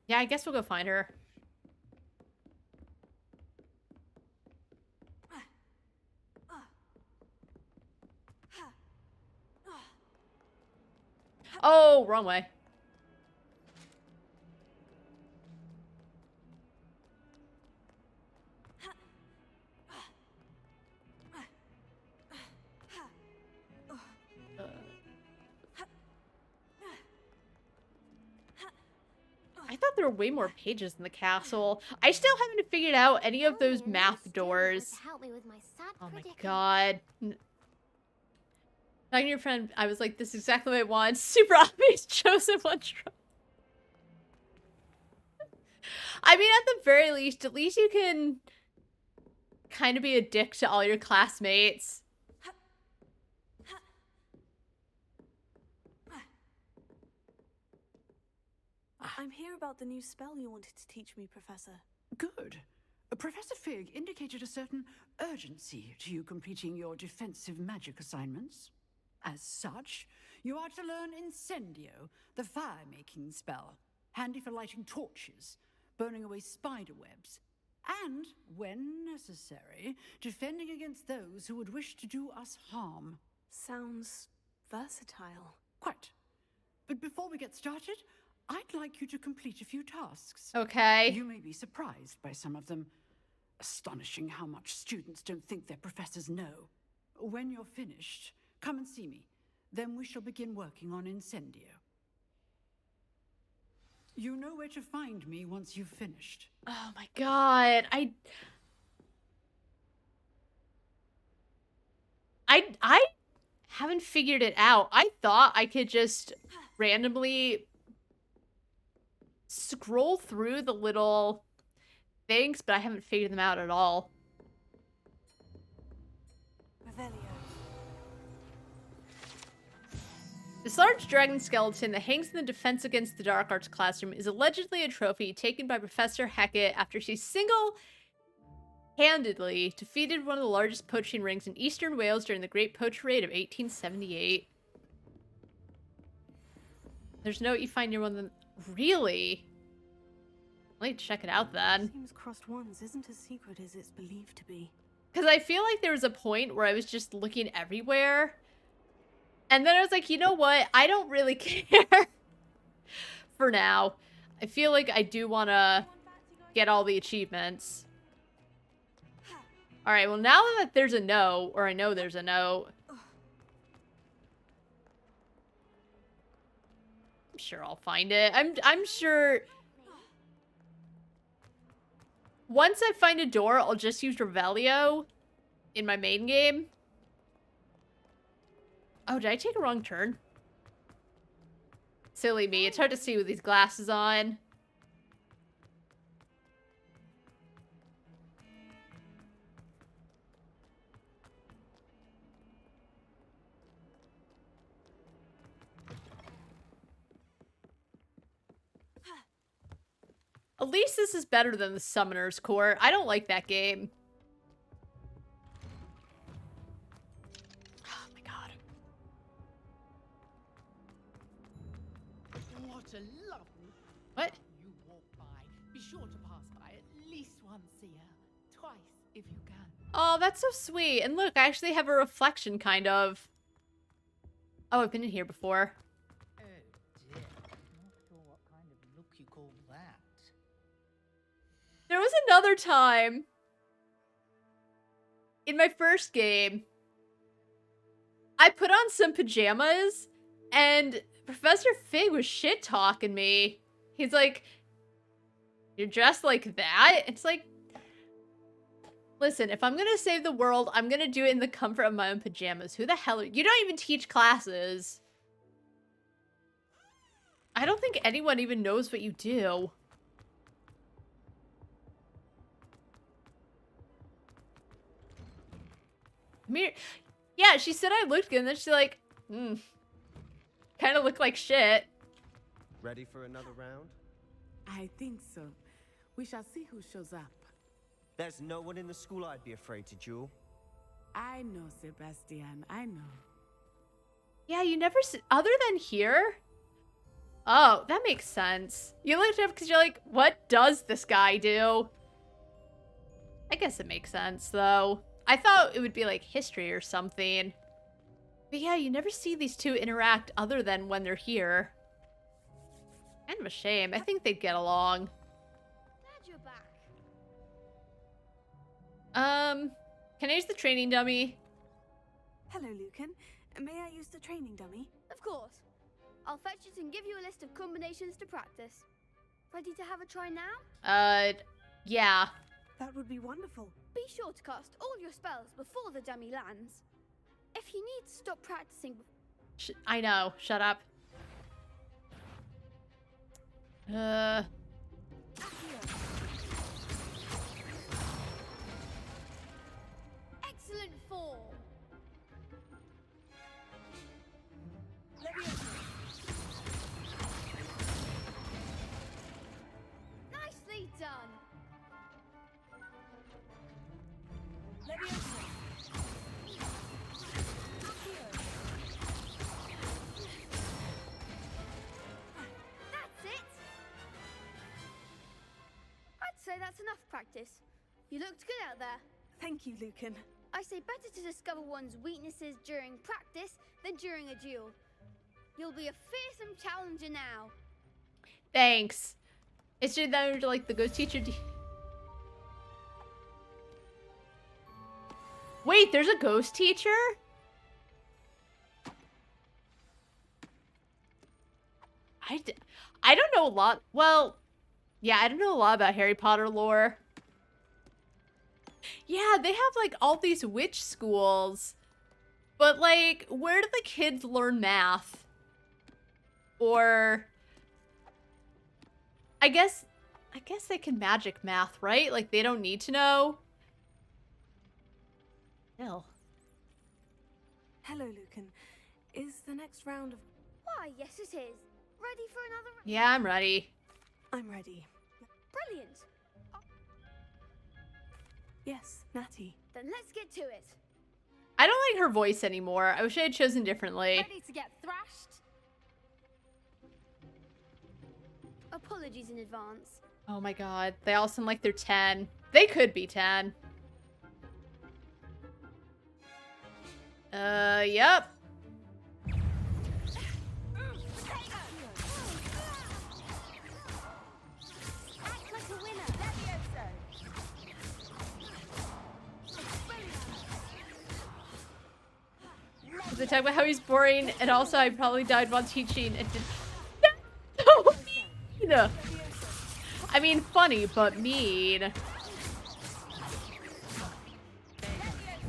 Yeah, I guess we'll go find her. Oh, wrong way. I thought there were way more pages in the castle. I still haven't figured out any of those map doors. Help me with my sad Oh my predicament. god. Talking to your friend, I was like, this is exactly what I want. Super obvious chosen one trope. I mean, at the very least, at least you can kind of be a dick to all your classmates. I'm here about the new spell you wanted to teach me, Professor. Good. Professor Fig indicated a certain urgency to you completing your defensive magic assignments. As such, you are to learn Incendio, the fire-making spell, handy for lighting torches, burning away spider webs, and, when necessary, defending against those who would wish to do us harm. Sounds versatile. Quite. But before we get started, I'd like you to complete a few tasks. Okay. You may be surprised by some of them. Astonishing how much students don't think their professors know. When you're finished, come and see me. Then we shall begin working on Incendio. You know where to find me once you've finished. Oh my god. I haven't figured it out. I thought I could just randomly scroll through the little things, but I haven't figured them out at all. This large dragon skeleton that hangs in the Defense Against the Dark Arts classroom is allegedly a trophy taken by Professor Hackett after she single-handedly defeated one of the largest poaching rings in eastern Wales during the Great Poacher Raid of 1878. There's no you find near one of them. Really? Let me check it out then. Seems Crossed Ones isn't as secret as it's believed to be. Because I feel like there was a point where I was just looking everywhere. And then I was like, you know what? I don't really care for now. I feel like I do want to get all the achievements. All right, well, now that there's a no, or I know there's a no. I'm sure I'll find it. I'm sure. Once I find a door, I'll just use Revelio in my main game. Oh, did I take a wrong turn? Silly me. It's hard to see with these glasses on. At least this is better than the Summoner's Court. I don't like that game. Oh my god. What a lovely... What? You walk by. Be sure to pass by at least once a year. Twice, if you can. Oh, that's so sweet. And look, I actually have a reflection, kind of. Oh, I've been in here before. Oh dear. Not sure what kind of look you call that. There was another time in my first game, I put on some pajamas and Professor Fig was shit-talking me. He's like, you're dressed like that? It's like, listen, if I'm gonna save the world, I'm gonna do it in the comfort of my own pajamas. Who the hell are you? You don't even teach classes. I don't think anyone even knows what you do. Yeah, she said I looked good, and then she's like, kind of look like shit. Ready for another round? I think so. We shall see who shows up. There's no one in the school I'd be afraid to duel. I know, Sebastian. I know. Yeah, you never other than here? Oh, that makes sense. You looked up because you're like, what does this guy do? I guess it makes sense, though. I thought it would be like history or something. But yeah, you never see these two interact other than when they're here. Kind of a shame. I think they'd get along. Glad you're back. Can I use the training dummy? Hello, Lucan. May I use the training dummy? Of course. I'll fetch it and give you a list of combinations to practice. Ready to have a try now? Yeah. That would be wonderful. Be sure to cast all your spells before the dummy lands. If you need to stop practicing... I know. Shut up. Excellent form. Nicely done. That's it. I'd say that's enough practice. You looked good out there. Thank you, Lucan. I say better to discover one's weaknesses during practice than during a duel. You'll be a fearsome challenger now. Thanks. It's just that like the ghost teacher. Wait, there's a ghost teacher? I don't know a lot. Well, yeah, I don't know a lot about Harry Potter lore. Yeah, they have like all these witch schools. But like, where do the kids learn math? Or I guess they can magic math, right? Like, they don't need to know. Still. Hello, Lucan. Is the next round of... Why, yes it is. Ready for another round? Yeah, I'm ready. I'm ready. Brilliant. Yes, Natty. Then let's get to it. I don't like her voice anymore. I wish I had chosen differently. Ready to get thrashed? Apologies in advance. Oh my god. They all sound like they're 10. They could be 10. Yep. Act like a winner. They talk about how he's boring, and also I probably died while teaching and did. That's so mean. I mean, funny, but mean.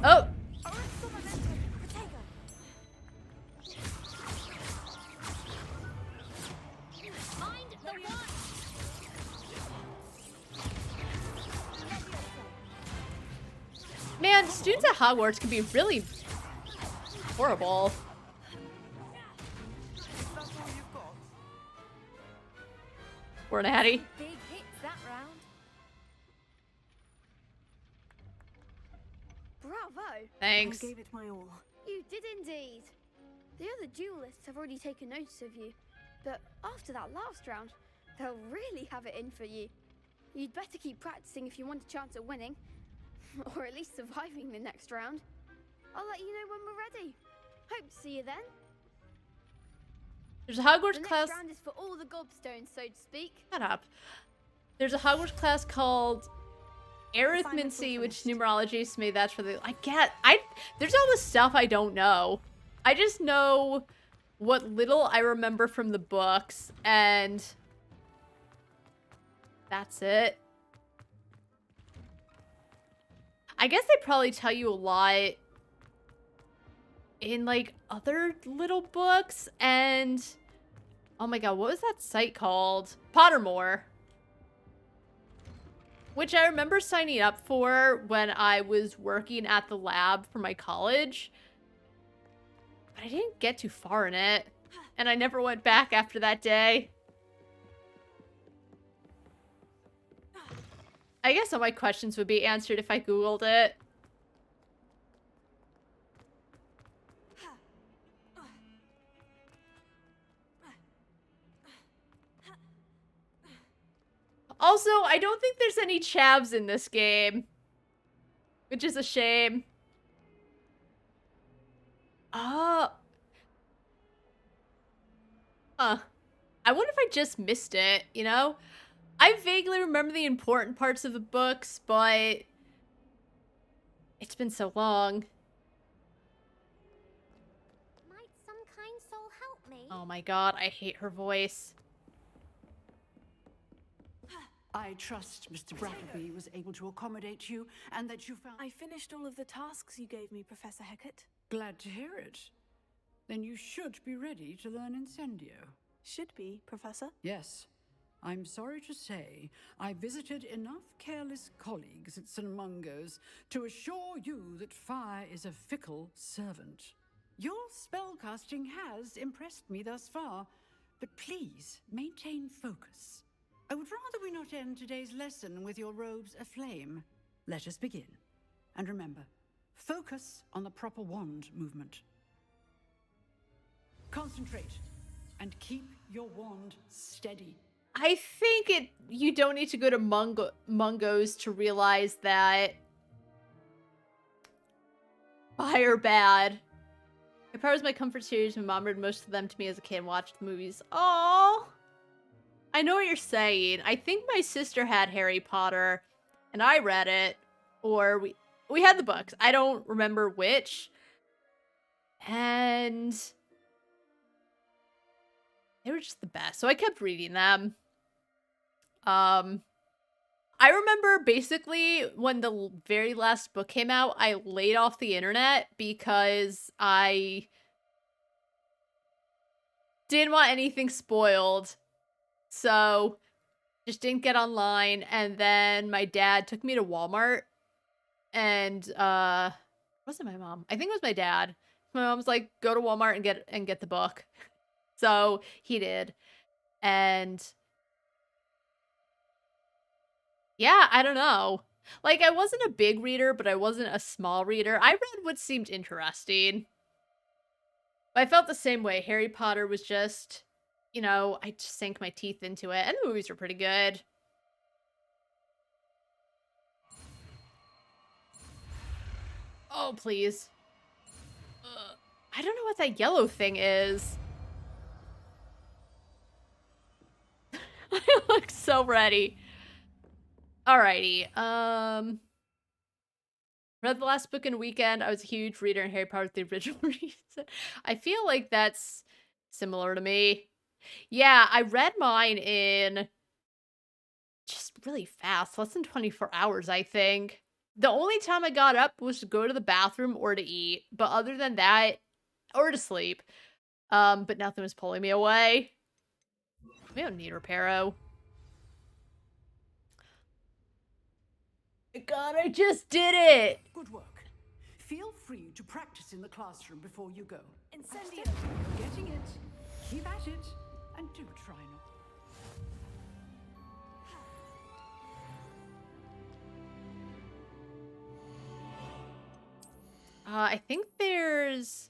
Oh. Man, students at Hogwarts can be really horrible. We're Hattie. Big hits that round. Bravo. Thanks. I gave it my all. You did indeed. The other duelists have already taken notice of you, but after that last round, they'll really have it in for you. You'd better keep practicing if you want a chance at winning, or at least surviving the next round. I'll let you know when we're ready. Hope to see you then. There's a Hogwarts The class. next round is for all the gobstones, so to speak. Shut up. There's a Hogwarts class called arithmancy, which numerology to me. That's for the. There's all this stuff I don't know. I just know what little I remember from the books, and that's it. I guess they probably tell you a lot in like other little books, and oh my god, what was that site called? Pottermore. Which I remember signing up for when I was working at the lab for my college. But I didn't get too far in it. And I never went back after that day. I guess all my questions would be answered if I Googled it. Also, I don't think there's any chavs in this game. Which is a shame. I wonder if I just missed it, you know? I vaguely remember the important parts of the books, but it's been so long. Might some kind soul help me? Oh my god, I hate her voice. I trust Mr. Brattleby was able to accommodate you and that you found... I finished all of the tasks you gave me, Professor Hecat. Glad to hear it. Then you should be ready to learn Incendio. Should be, Professor. Yes. I'm sorry to say, I visited enough careless colleagues at St. Mungo's to assure you that fire is a fickle servant. Your spellcasting has impressed me thus far, but please maintain focus. I would rather we not end today's lesson with your robes aflame. Let us begin. And remember, focus on the proper wand movement. Concentrate and keep your wand steady. I think you don't need to go to Mungo's to realize that fire bad. My powers my comfort series. My mom read most of them to me as a kid and watched the movies. Aww. I know what you're saying. I think my sister had Harry Potter and I read it, or we had the books. I don't remember which. And they were just the best. So I kept reading them. I remember basically when the very last book came out, I laid off the internet because I didn't want anything spoiled. So Just didn't get online, and then my dad took me to Walmart, and wasn't my mom? I think it was my dad. My mom was like, "Go to Walmart and get the book." So he did, and yeah, I don't know. Like, I wasn't a big reader, but I wasn't a small reader. I read what seemed interesting. But I felt the same way. Harry Potter was just, you know, I just sank my teeth into it, and the movies were pretty good. Oh, please. I don't know what that yellow thing is. I look so ready. Alrighty. Read the last book in a weekend. I was a huge reader in Harry Potter, the original reason. I feel like that's similar to me. Yeah, I read mine in just really fast, less than 24 hours, I think. The only time I got up was to go to the bathroom or to eat, but other than that, or to sleep. But nothing was pulling me away. We don't need Reparo. God, I just did it! Good work. Feel free to practice in the classroom before you go. Incendio! You're getting it. Keep at it, and do try not. I think there's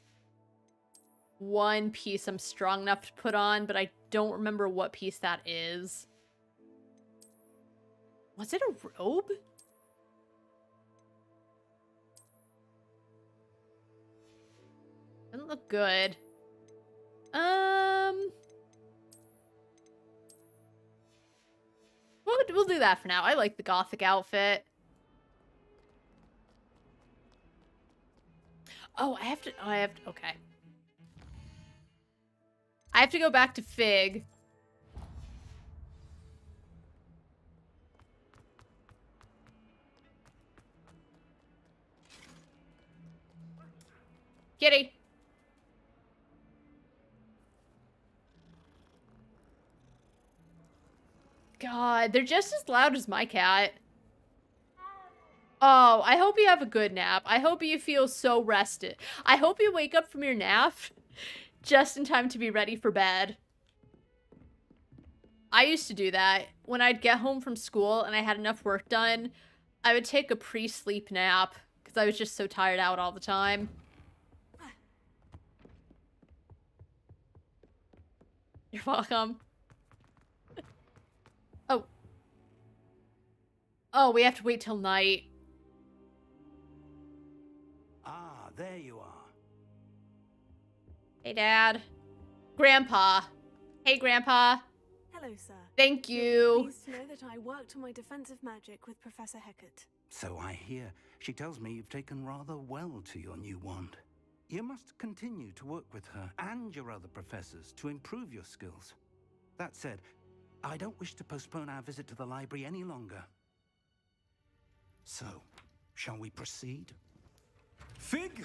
one piece I'm strong enough to put on, but I don't remember what piece that is. Was it a robe? Doesn't look good. We'll do that for now. I like the gothic outfit. Oh, I have to, okay. I have to go back to Fig. Kitty. God, they're just as loud as my cat. Oh, I hope you have a good nap. I hope you feel so rested. I hope you wake up from your nap just in time to be ready for bed. I used to do that. When I'd get home from school and I had enough work done, I would take a pre-sleep nap because I was just so tired out all the time. You're welcome. Oh. Oh, we have to wait till night. Ah, there you are. Hey, Dad. Grandpa. Hey, Grandpa. Hello, sir. Thank you. Pleased to know that I worked on my defensive magic with Professor Hecat. So I hear. She tells me you've taken rather well to your new wand. You must continue to work with her and your other professors to improve your skills. That said, I don't wish to postpone our visit to the library any longer. So, shall we proceed? Fig,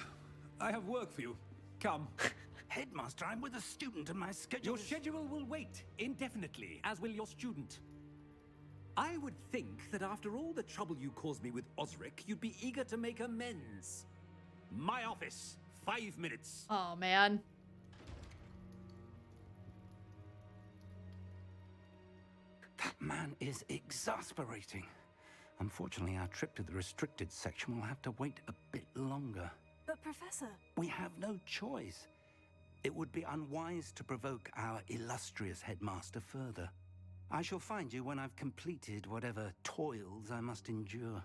I have work for you. Come. Headmaster, I'm with a student and my schedule Your schedule will wait indefinitely, as will your student. I would think that after all the trouble you caused me with Osric, you'd be eager to make amends. My office, 5 minutes. Oh, man. That man is exasperating. Unfortunately, our trip to the restricted section will have to wait a bit longer. But, Professor... We have no choice. It would be unwise to provoke our illustrious headmaster further. I shall find you when I've completed whatever toils I must endure.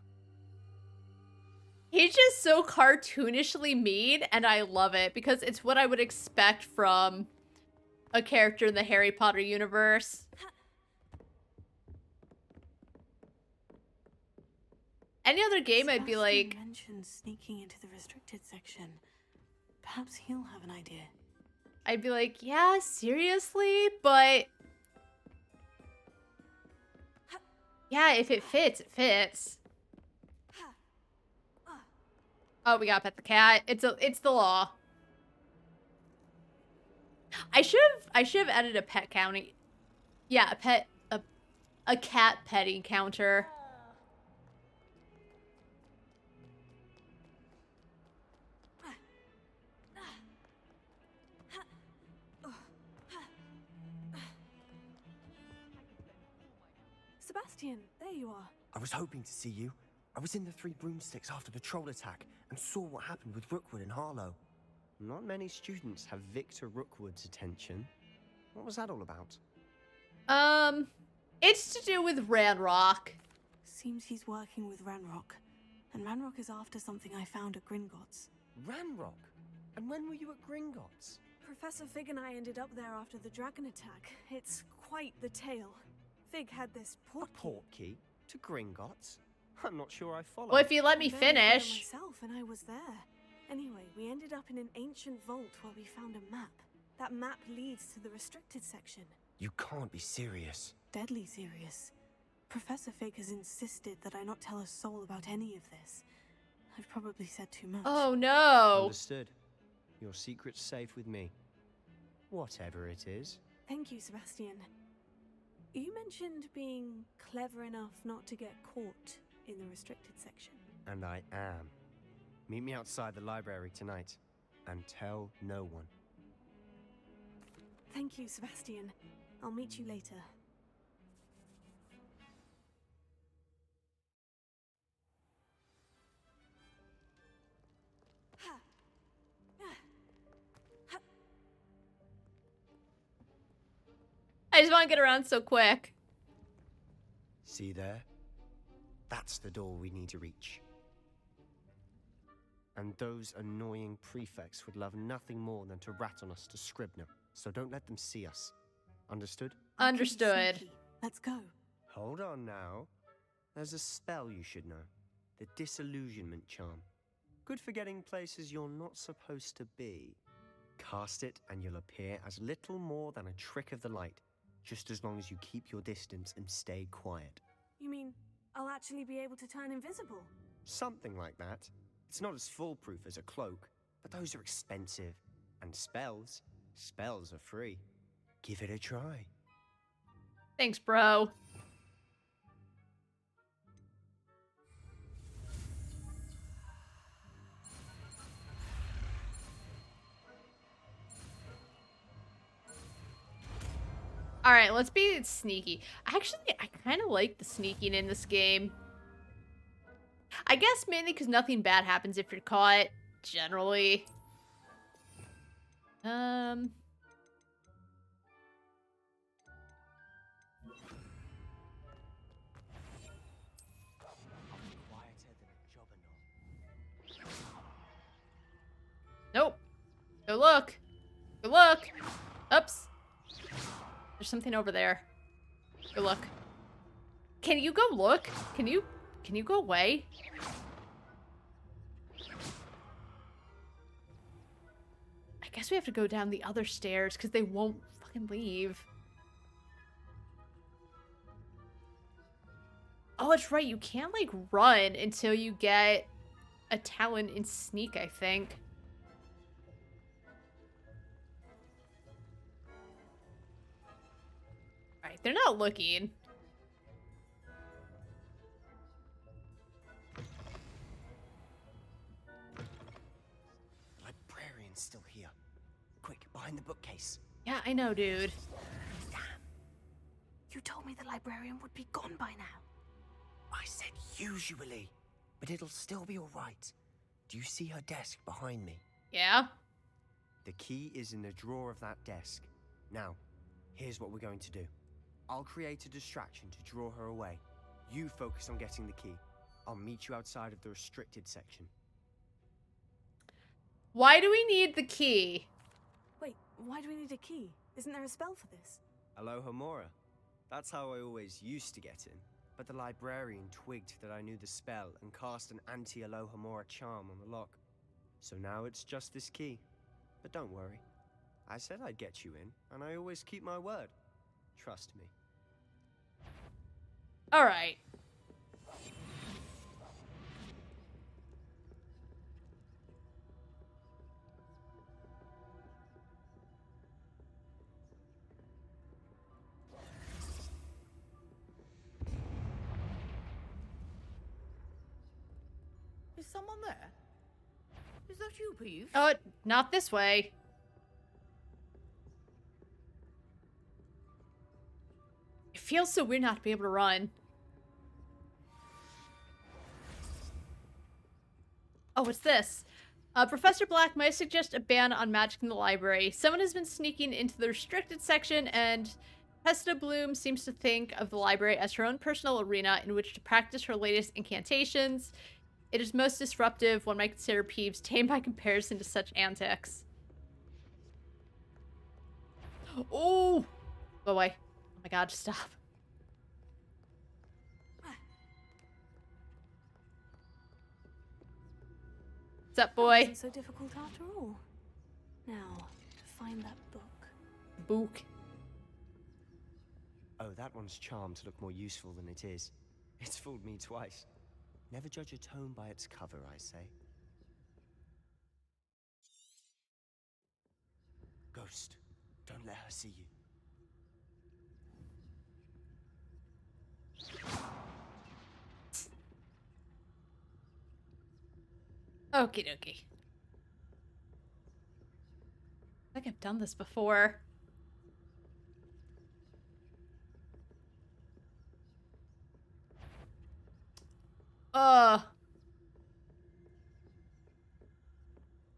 He's just so cartoonishly mean, and I love it, because it's what I would expect from a character in the Harry Potter universe. Any other game, I'd be like... mentioned sneaking into the restricted section. Perhaps he'll have an idea. I'd be like, yeah, seriously? But... yeah, if it fits, it fits. Oh, we gotta pet the cat. It's the law. I should have added a pet county. Yeah, a a cat petting counter. Sebastian, there you are. I was hoping to see you. I was in the Three Broomsticks after the troll attack and saw what happened with Rookwood and Harlow. Not many students have Victor Rookwood's attention. What was that all about? It's to do with Ranrock. Seems he's working with Ranrock. And Ranrock is after something I found at Gringotts. Ranrock? And when were you at Gringotts? Professor Fig and I ended up there after the dragon attack. It's quite the tale. Fig had this portkey to Gringotts? I'm not sure I follow. Well, if you let me finish. Myself, and I was there. Anyway, we ended up in an ancient vault where we found a map. That map leads to the restricted section. You can't be serious. Deadly serious. Professor Fig has insisted that I not tell a soul about any of this. I've probably said too much. Oh no. Understood. Your secret's safe with me. Whatever it is. Thank you, Sebastian. You mentioned being clever enough not to get caught in the restricted section. And I am. Meet me outside the library tonight. And tell no one. Thank you, Sebastian. I'll meet you later. I just want to get around so quick. See there? That's the door we need to reach. And those annoying prefects would love nothing more than to rat on us to Scribner, so don't let them see us. Understood? Understood. Let's go. Hold on now. There's a spell you should know. The Disillusionment Charm. Good for getting places you're not supposed to be. Cast it and you'll appear as little more than a trick of the light, just as long as you keep your distance and stay quiet. You mean I'll actually be able to turn invisible? Something like that. It's not as foolproof as a cloak, but those are expensive. And spells are free. Give it a try. Thanks, bro. All right, let's be sneaky. Actually, I kind of like the sneaking in this game. I guess mainly because nothing bad happens if you're caught, generally. Nope. Go look. Go look. Oops. There's something over there. Go look. Can you go look? Can you go away? I guess we have to go down the other stairs because they won't fucking leave. Oh, that's right. You can't, like, run until you get a talent in sneak, I think. Alright, they're not looking. Librarian's still here. Quick, behind the bookcase. Yeah, I know, dude. Damn. You told me the librarian would be gone by now. I said usually, but it'll still be all right. Do you see her desk behind me? Yeah? The key is in the drawer of that desk. Now, here's what we're going to do. I'll create a distraction to draw her away. You focus on getting the key. I'll meet you outside of the restricted section. Why do we need the key? Wait, why do we need a key? Isn't there a spell for this? Alohomora. That's how I always used to get in. But the librarian twigged that I knew the spell and cast an anti-Alohomora charm on the lock. So now it's just this key. But don't worry. I said I'd get you in, and I always keep my word. Trust me. All right. someone there? Is that you, Peeves? Oh, not this way. It feels so weird not to be able to run. Oh, what's this? Professor Black might suggest a ban on magic in the library. Someone has been sneaking into the restricted section, and Hesta Bloom seems to think of the library as her own personal arena in which to practice her latest incantations. It is most disruptive. One might consider Peeves tame by comparison to such antics. Oh! Go away. Oh my god, stop. What's up, boy? Wasn't so difficult after all. Now, to find that book. Book. Oh, that one's charmed to look more useful than it is. It's fooled me twice. Never judge a tome by its cover, I say. Ghost, don't let her see you. Okie dokie. I think I've done this before.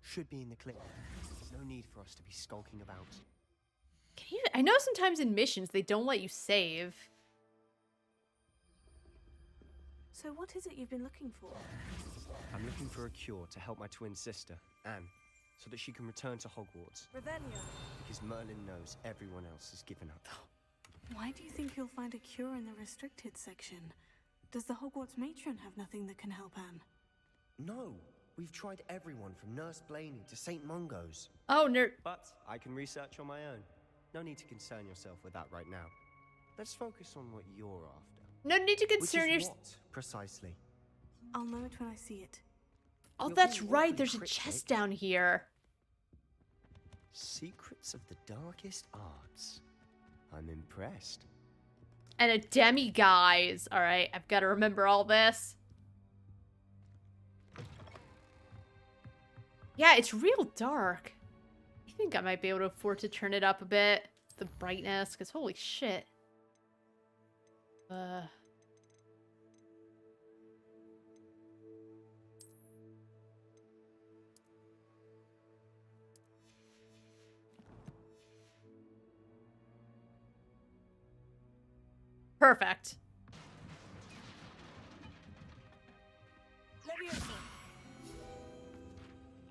Should be in the clip. There's no need for us to be skulking about. Can you? I know sometimes in missions they don't let you save. So what is it you've been looking for? I'm looking for a cure to help my twin sister, Anne, so that she can return to Hogwarts. Revelio. Because Merlin knows everyone else has given up. Why do you think you'll find a cure in the restricted section? Does the Hogwarts matron have nothing that can help Anne? No, we've tried everyone from Nurse Blaney to St. Mungo's. Oh, nerd. But I can research on my own. No need to concern yourself with that right now. Let's focus on what you're after. No need to concern yourself. What, precisely? I'll know it when I see it. Oh, You're that's being right. awfully There's a cryptic. chest down here. Secrets of the darkest arts. I'm impressed. And a demi-guise. All right, I've got to remember all this. Yeah, it's real dark. I think I might be able to afford to turn it up a bit. The brightness, because holy shit. Perfect.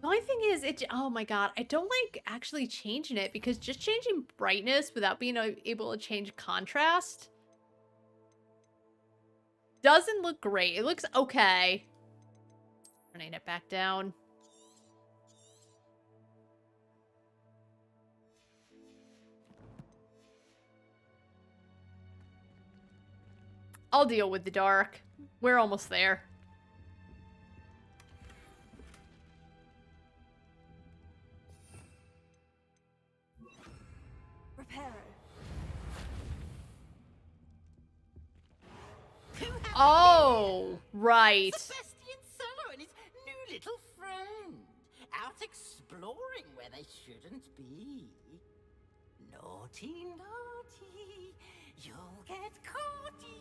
The only thing is, oh my god, I don't like actually changing it because just changing brightness without being able to change contrast doesn't look great. It looks okay. Turning it back down. I'll deal with the dark. We're almost there. Oh, right. Sebastian Solo and his new little friend. Out exploring where they shouldn't be. Naughty, naughty. You'll get caughty.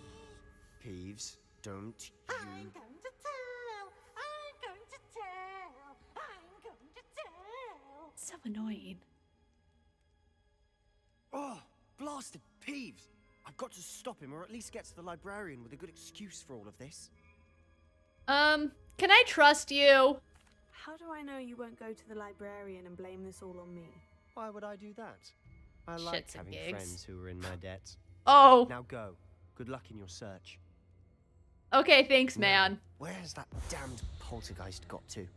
Peeves, don't I'm going to tell. I'm going to tell. I'm going to tell. So annoying. Oh, blasted Peeves! I've got to stop him, or at least get to the librarian with a good excuse for all of this. Can I trust you? How do I know you won't go to the librarian and blame this all on me? Why would I do that? I like Shits and having gigs. friends who are in my debt. Oh. Now go. Good luck in your search. Okay, thanks, man. Where has that damned poltergeist got to?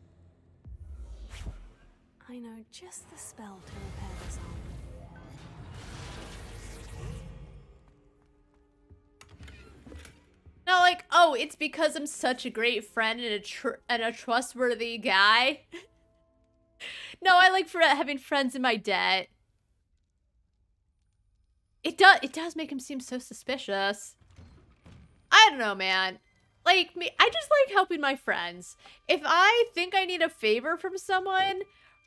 I know just the spell to repair this armor. Not like, oh, it's because I'm such a great friend and a trustworthy guy. No, I like having friends in my debt. It does make him seem so suspicious. I don't know, man. like me, I just like helping my friends. If I think I need a favor from someone,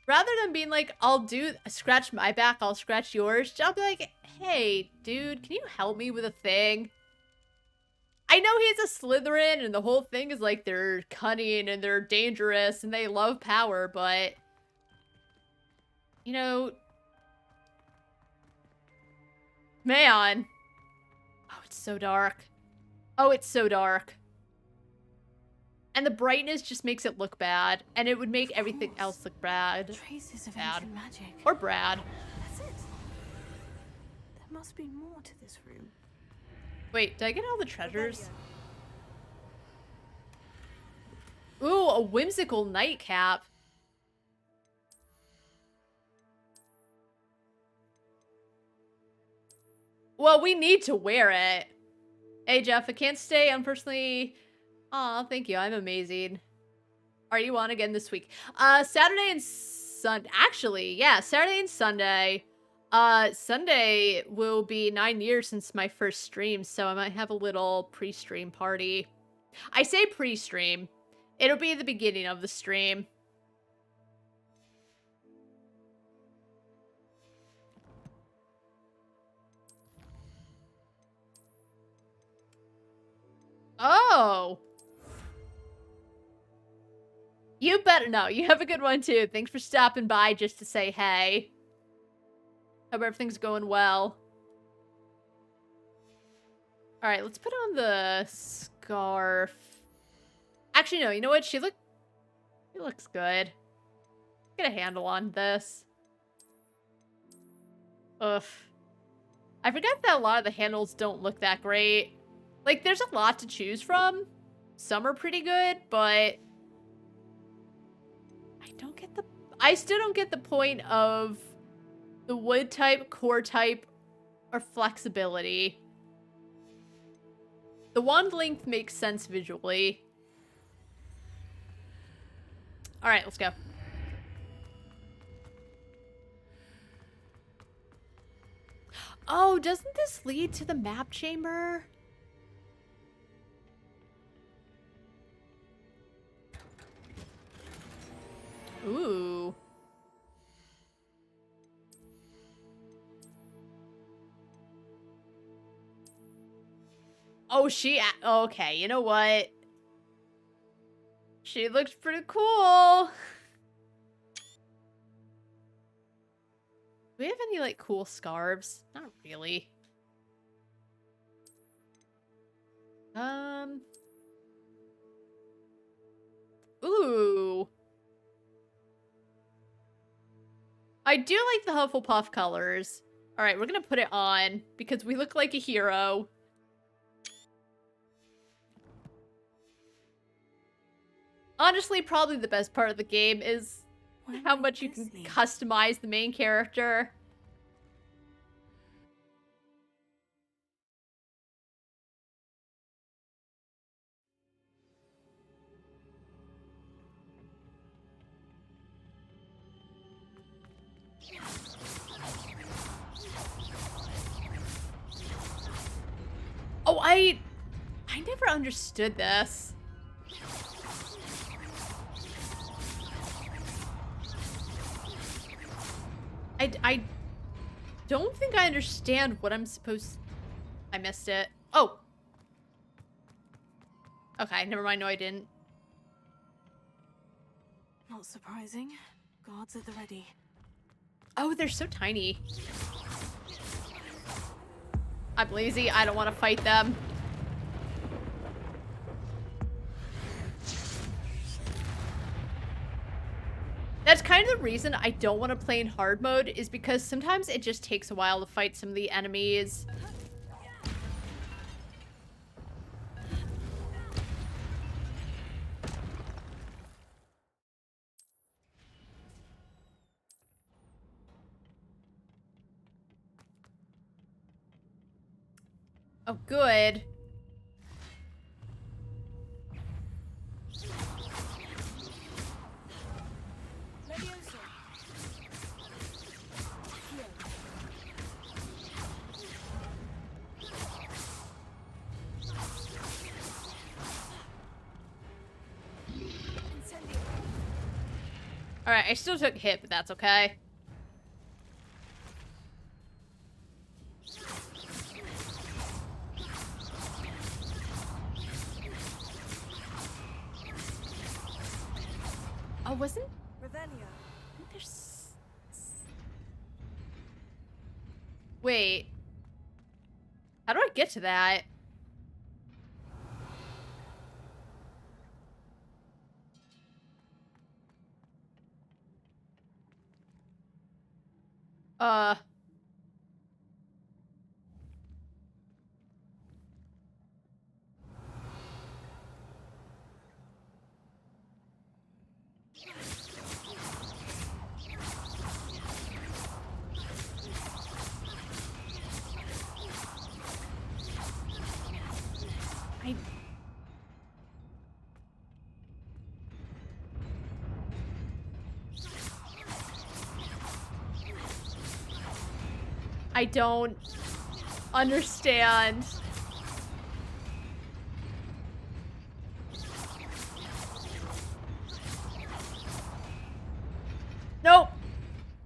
rather than being like, I'll scratch my back, I'll scratch yours, I'll be like, hey, dude, can you help me with a thing? I know he's a Slytherin and the whole thing is like they're cunning and they're dangerous and they love power, but, you know, man. Oh, it's so dark. Oh, it's so dark. And the brightness just makes it look bad, and it would make everything else look bad. Traces of Bad. ancient magic. Or Brad. That's it. There must be more to this room. Wait, did I get all the treasures? Ooh, a whimsical nightcap. Well, we need to wear it. Hey, Jeff, I can't stay. Unfortunately... Aw, thank you. I'm amazing. Are you on again this week? Saturday and Sunday. Actually, yeah, Saturday and Sunday. Sunday will be 9 years since my first stream, so I might have a little pre-stream party. I say pre-stream. It'll be the beginning of the stream. Oh! You better know. You have a good one, too. Thanks for stopping by just to say hey. Hope everything's going well. Alright, let's put on the scarf. Actually, no. You know what? She looks good. Get a handle on this. Ugh. I forgot that a lot of the handles don't look that great. Like, there's a lot to choose from. Some are pretty good, but... I still don't get the point of the wood type, core type, or flexibility. The wand length makes sense visually. Alright, let's go. Oh, doesn't this lead to the map chamber? Ooh. Oh, okay, you know what? She looks pretty cool. Do we have any, like, cool scarves? Not really. Ooh. I do like the Hufflepuff colors. Alright, we're gonna put it on because we look like a hero. Honestly, probably the best part of the game is how much you can customize the main character. Oh, I never understood this. I don't think I understand what I'm supposed... I missed it. Oh! Okay, never mind. No, I didn't. Not surprising. Guards at the ready. Oh, they're so tiny. I'm lazy. I don't want to fight them. That's kind of the reason I don't want to play in hard mode, is because sometimes it just takes a while to fight some of the enemies. Oh, good. Alright, I still took a hit, but that's okay. Oh, wasn't... Revelio. There's... Wait. How do I get to that? I don't understand. Nope.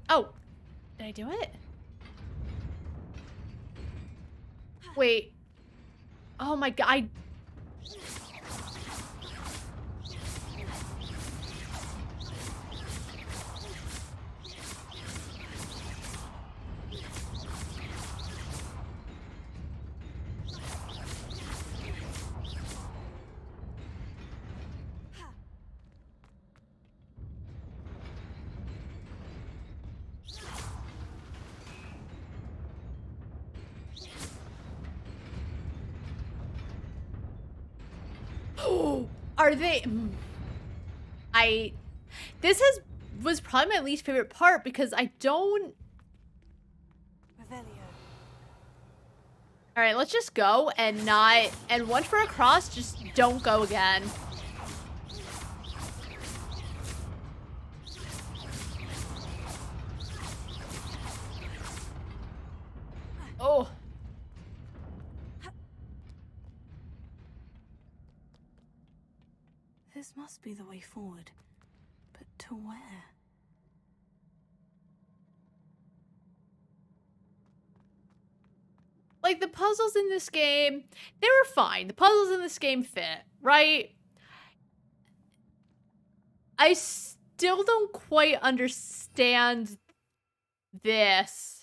Oh, did I do it? Wait. Oh my god. Are they... This was probably my least favorite part because I don't... Alright, let's just go and not... And once we're across, just don't go again. Oh. This must be the way forward. But to where? Like, the puzzles in this game, they were fine. The puzzles in this game fit, right? I still don't quite understand this.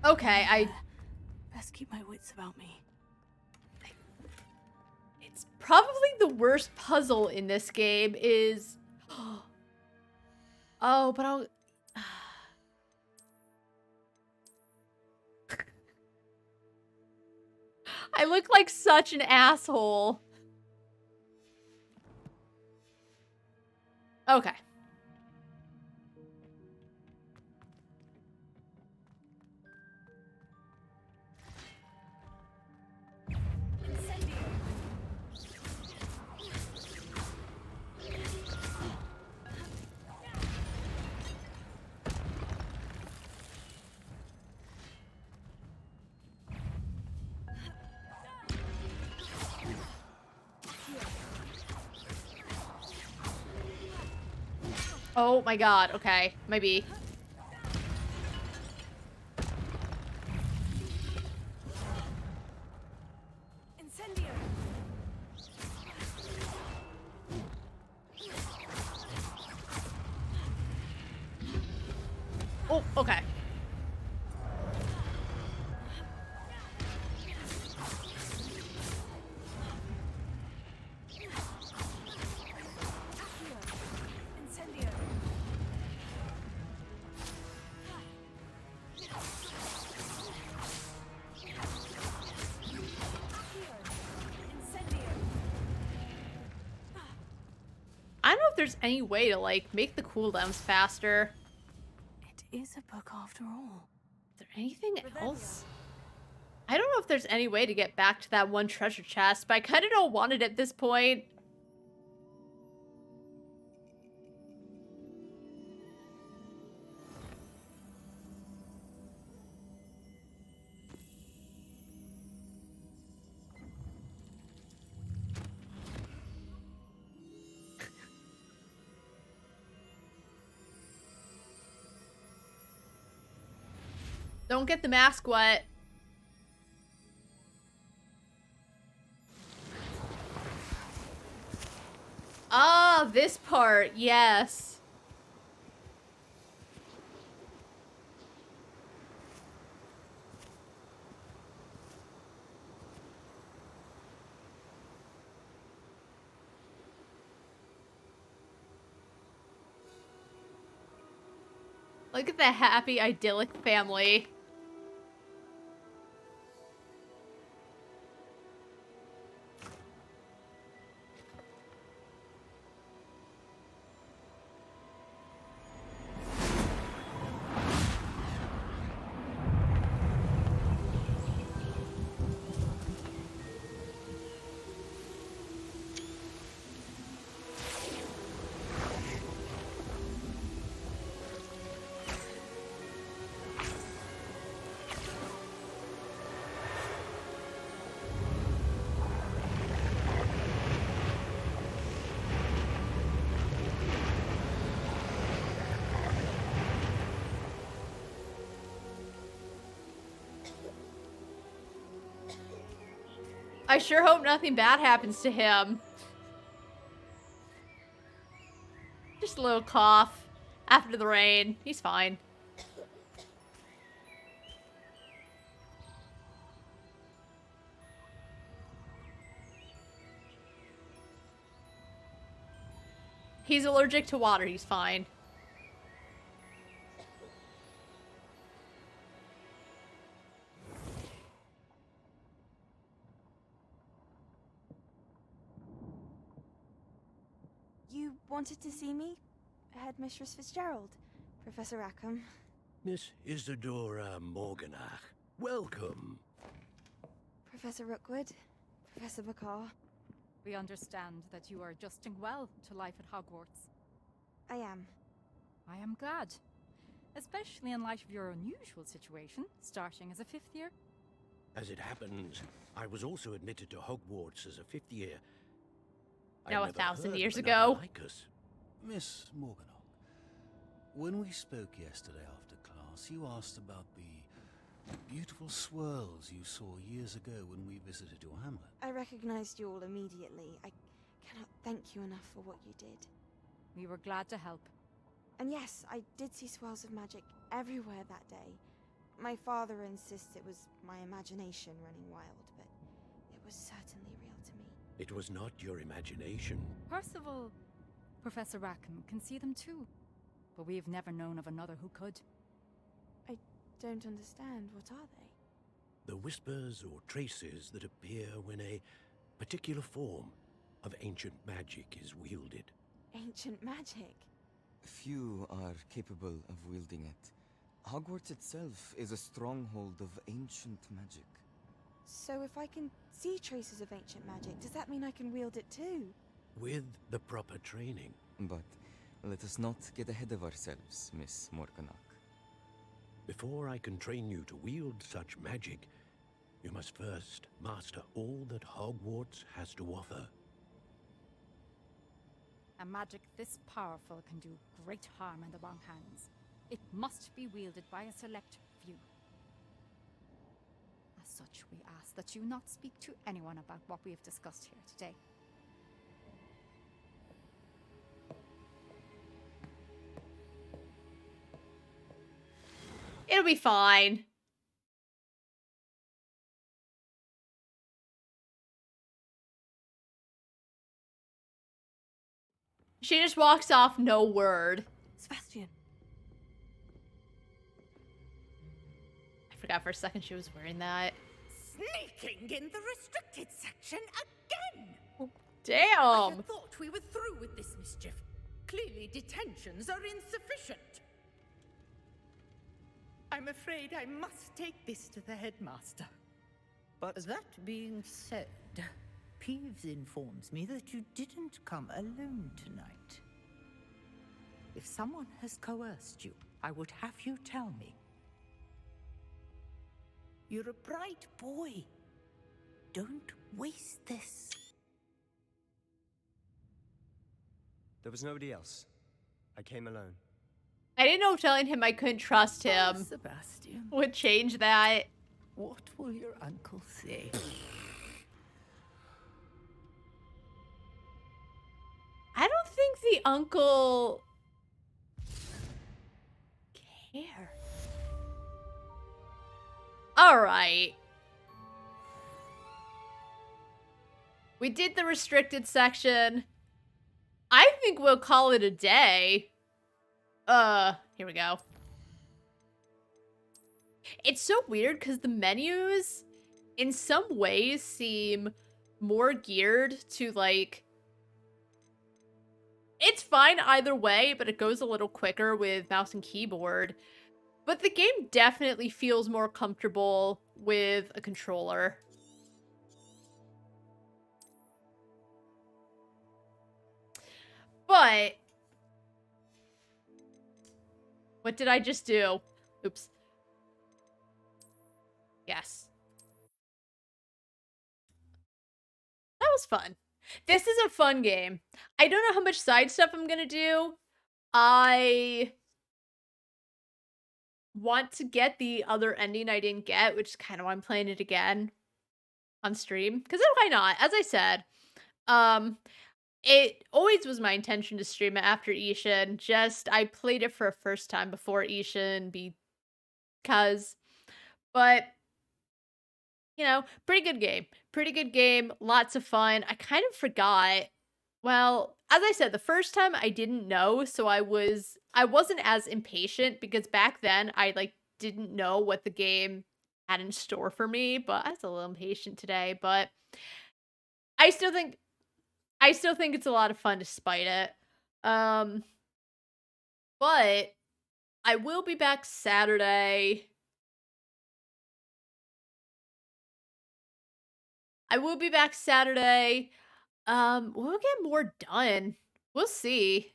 Okay, I best keep my wits about me. It's probably the worst puzzle in this game is... Oh, but I'll... I look like such an asshole. Okay. Oh my god, okay. Maybe. Incendio. Oh, okay. if there's any way to, like, make the cooldowns faster. It is a book after all. Is there anything else? I don't know if there's any way to get back to that one treasure chest, but I kind of don't want it at this point. Don't get the mask wet. Ah, this part, yes. Look at the happy, idyllic family. I sure hope nothing bad happens to him. Just a little cough after the rain. He's fine. He's allergic to water. He's fine. You wanted to see me? Headmistress Fitzgerald, Professor Rackham. Miss Isadora Morganach, welcome. Professor Rookwood, Professor Bakar. We understand that you are adjusting well to life at Hogwarts. I am. I am glad. Especially in light of your unusual situation, starting as a 5th year. As it happens, I was also admitted to Hogwarts as a 5th year. Now 1,000 years another ago. like us. Miss Morganach, when we spoke yesterday after class, you asked about the beautiful swirls you saw years ago when we visited your hamlet. I recognized you all immediately. I cannot thank you enough for what you did. We were glad to help. And yes, I did see swirls of magic everywhere that day. My father insists it was my imagination running wild, but it was certainly real to me. It was not your imagination. Percival, Professor Rackham can see them too. But we have never known of another who could. I don't understand. What are they? The whispers or traces that appear when a particular form of ancient magic is wielded. Ancient magic? Few are capable of wielding it. Hogwarts itself is a stronghold of ancient magic. So if I can see traces of ancient magic, does that mean I can wield it too? With the proper training. But let us not get ahead of ourselves, Miss Morganach. Before I can train you to wield such magic, you must first master all that Hogwarts has to offer. A magic this powerful can do great harm in the wrong hands. It must be wielded by a select few. As such, we ask that you not speak to anyone about what we have discussed here today. It'll be fine. She just walks off, no word. Sebastian. I forgot for a second she was wearing that. Sneaking in the restricted section again! Damn! I had thought we were through with this mischief. Clearly, detentions are insufficient. I'm afraid I must take this to the headmaster. But that being said, Peeves informs me that you didn't come alone tonight. If someone has coerced you, I would have you tell me. You're a bright boy. Don't waste this. there was nobody else. I came alone. I didn't know if telling him I couldn't trust him Sebastian, would change that. what will your uncle say? I don't think the uncle care. All right. We did the restricted section. I think we'll call it a day. Here we go. It's so weird because the menus in some ways seem more geared to like, it's fine either way, but it goes a little quicker with mouse and keyboard. But the game definitely feels more comfortable with a controller. But what did I just do? Oops. Yes. That was fun. This is a fun game. I don't know how much side stuff I'm gonna do. I want to get the other ending I didn't get, which is kind of why I'm playing it again on stream. Because why not? As I said, it always was my intention to stream it after Ishin. Just, I played it for a first time before Ishin because, but, you know, pretty good game. Pretty good game. Lots of fun. I kind of forgot. Well, as I said, the first time I didn't know, so I wasn't as impatient because back then I like didn't know what the game had in store for me, but I was a little impatient today, but I still think it's a lot of fun despite it. But I will be back Saturday. We'll get more done. We'll see.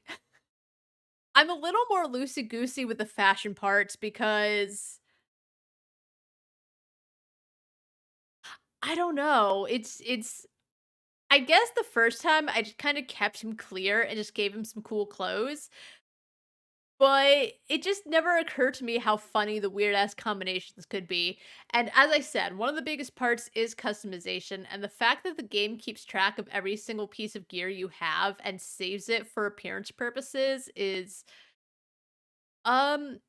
I'm a little more loosey-goosey with the fashion parts because I don't know. It's I guess the first time I just kind of kept him clear and just gave him some cool clothes. But it just never occurred to me how funny the weird-ass combinations could be. And as I said, one of the biggest parts is customization, and the fact that the game keeps track of every single piece of gear you have and saves it for appearance purposes is actually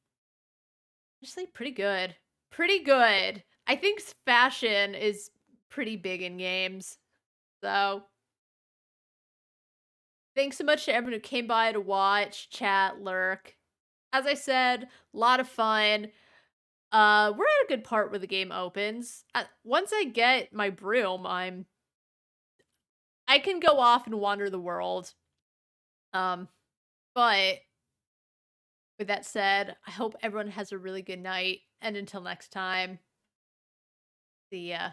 pretty good. Pretty good. I think fashion is pretty big in games. So thanks so much to everyone who came by to watch, chat, lurk. As I said, a lot of fun. We're at a good part where the game opens. Once I get my broom, I can go off and wander the world. But with that said, I hope everyone has a really good night, and until next time, see ya.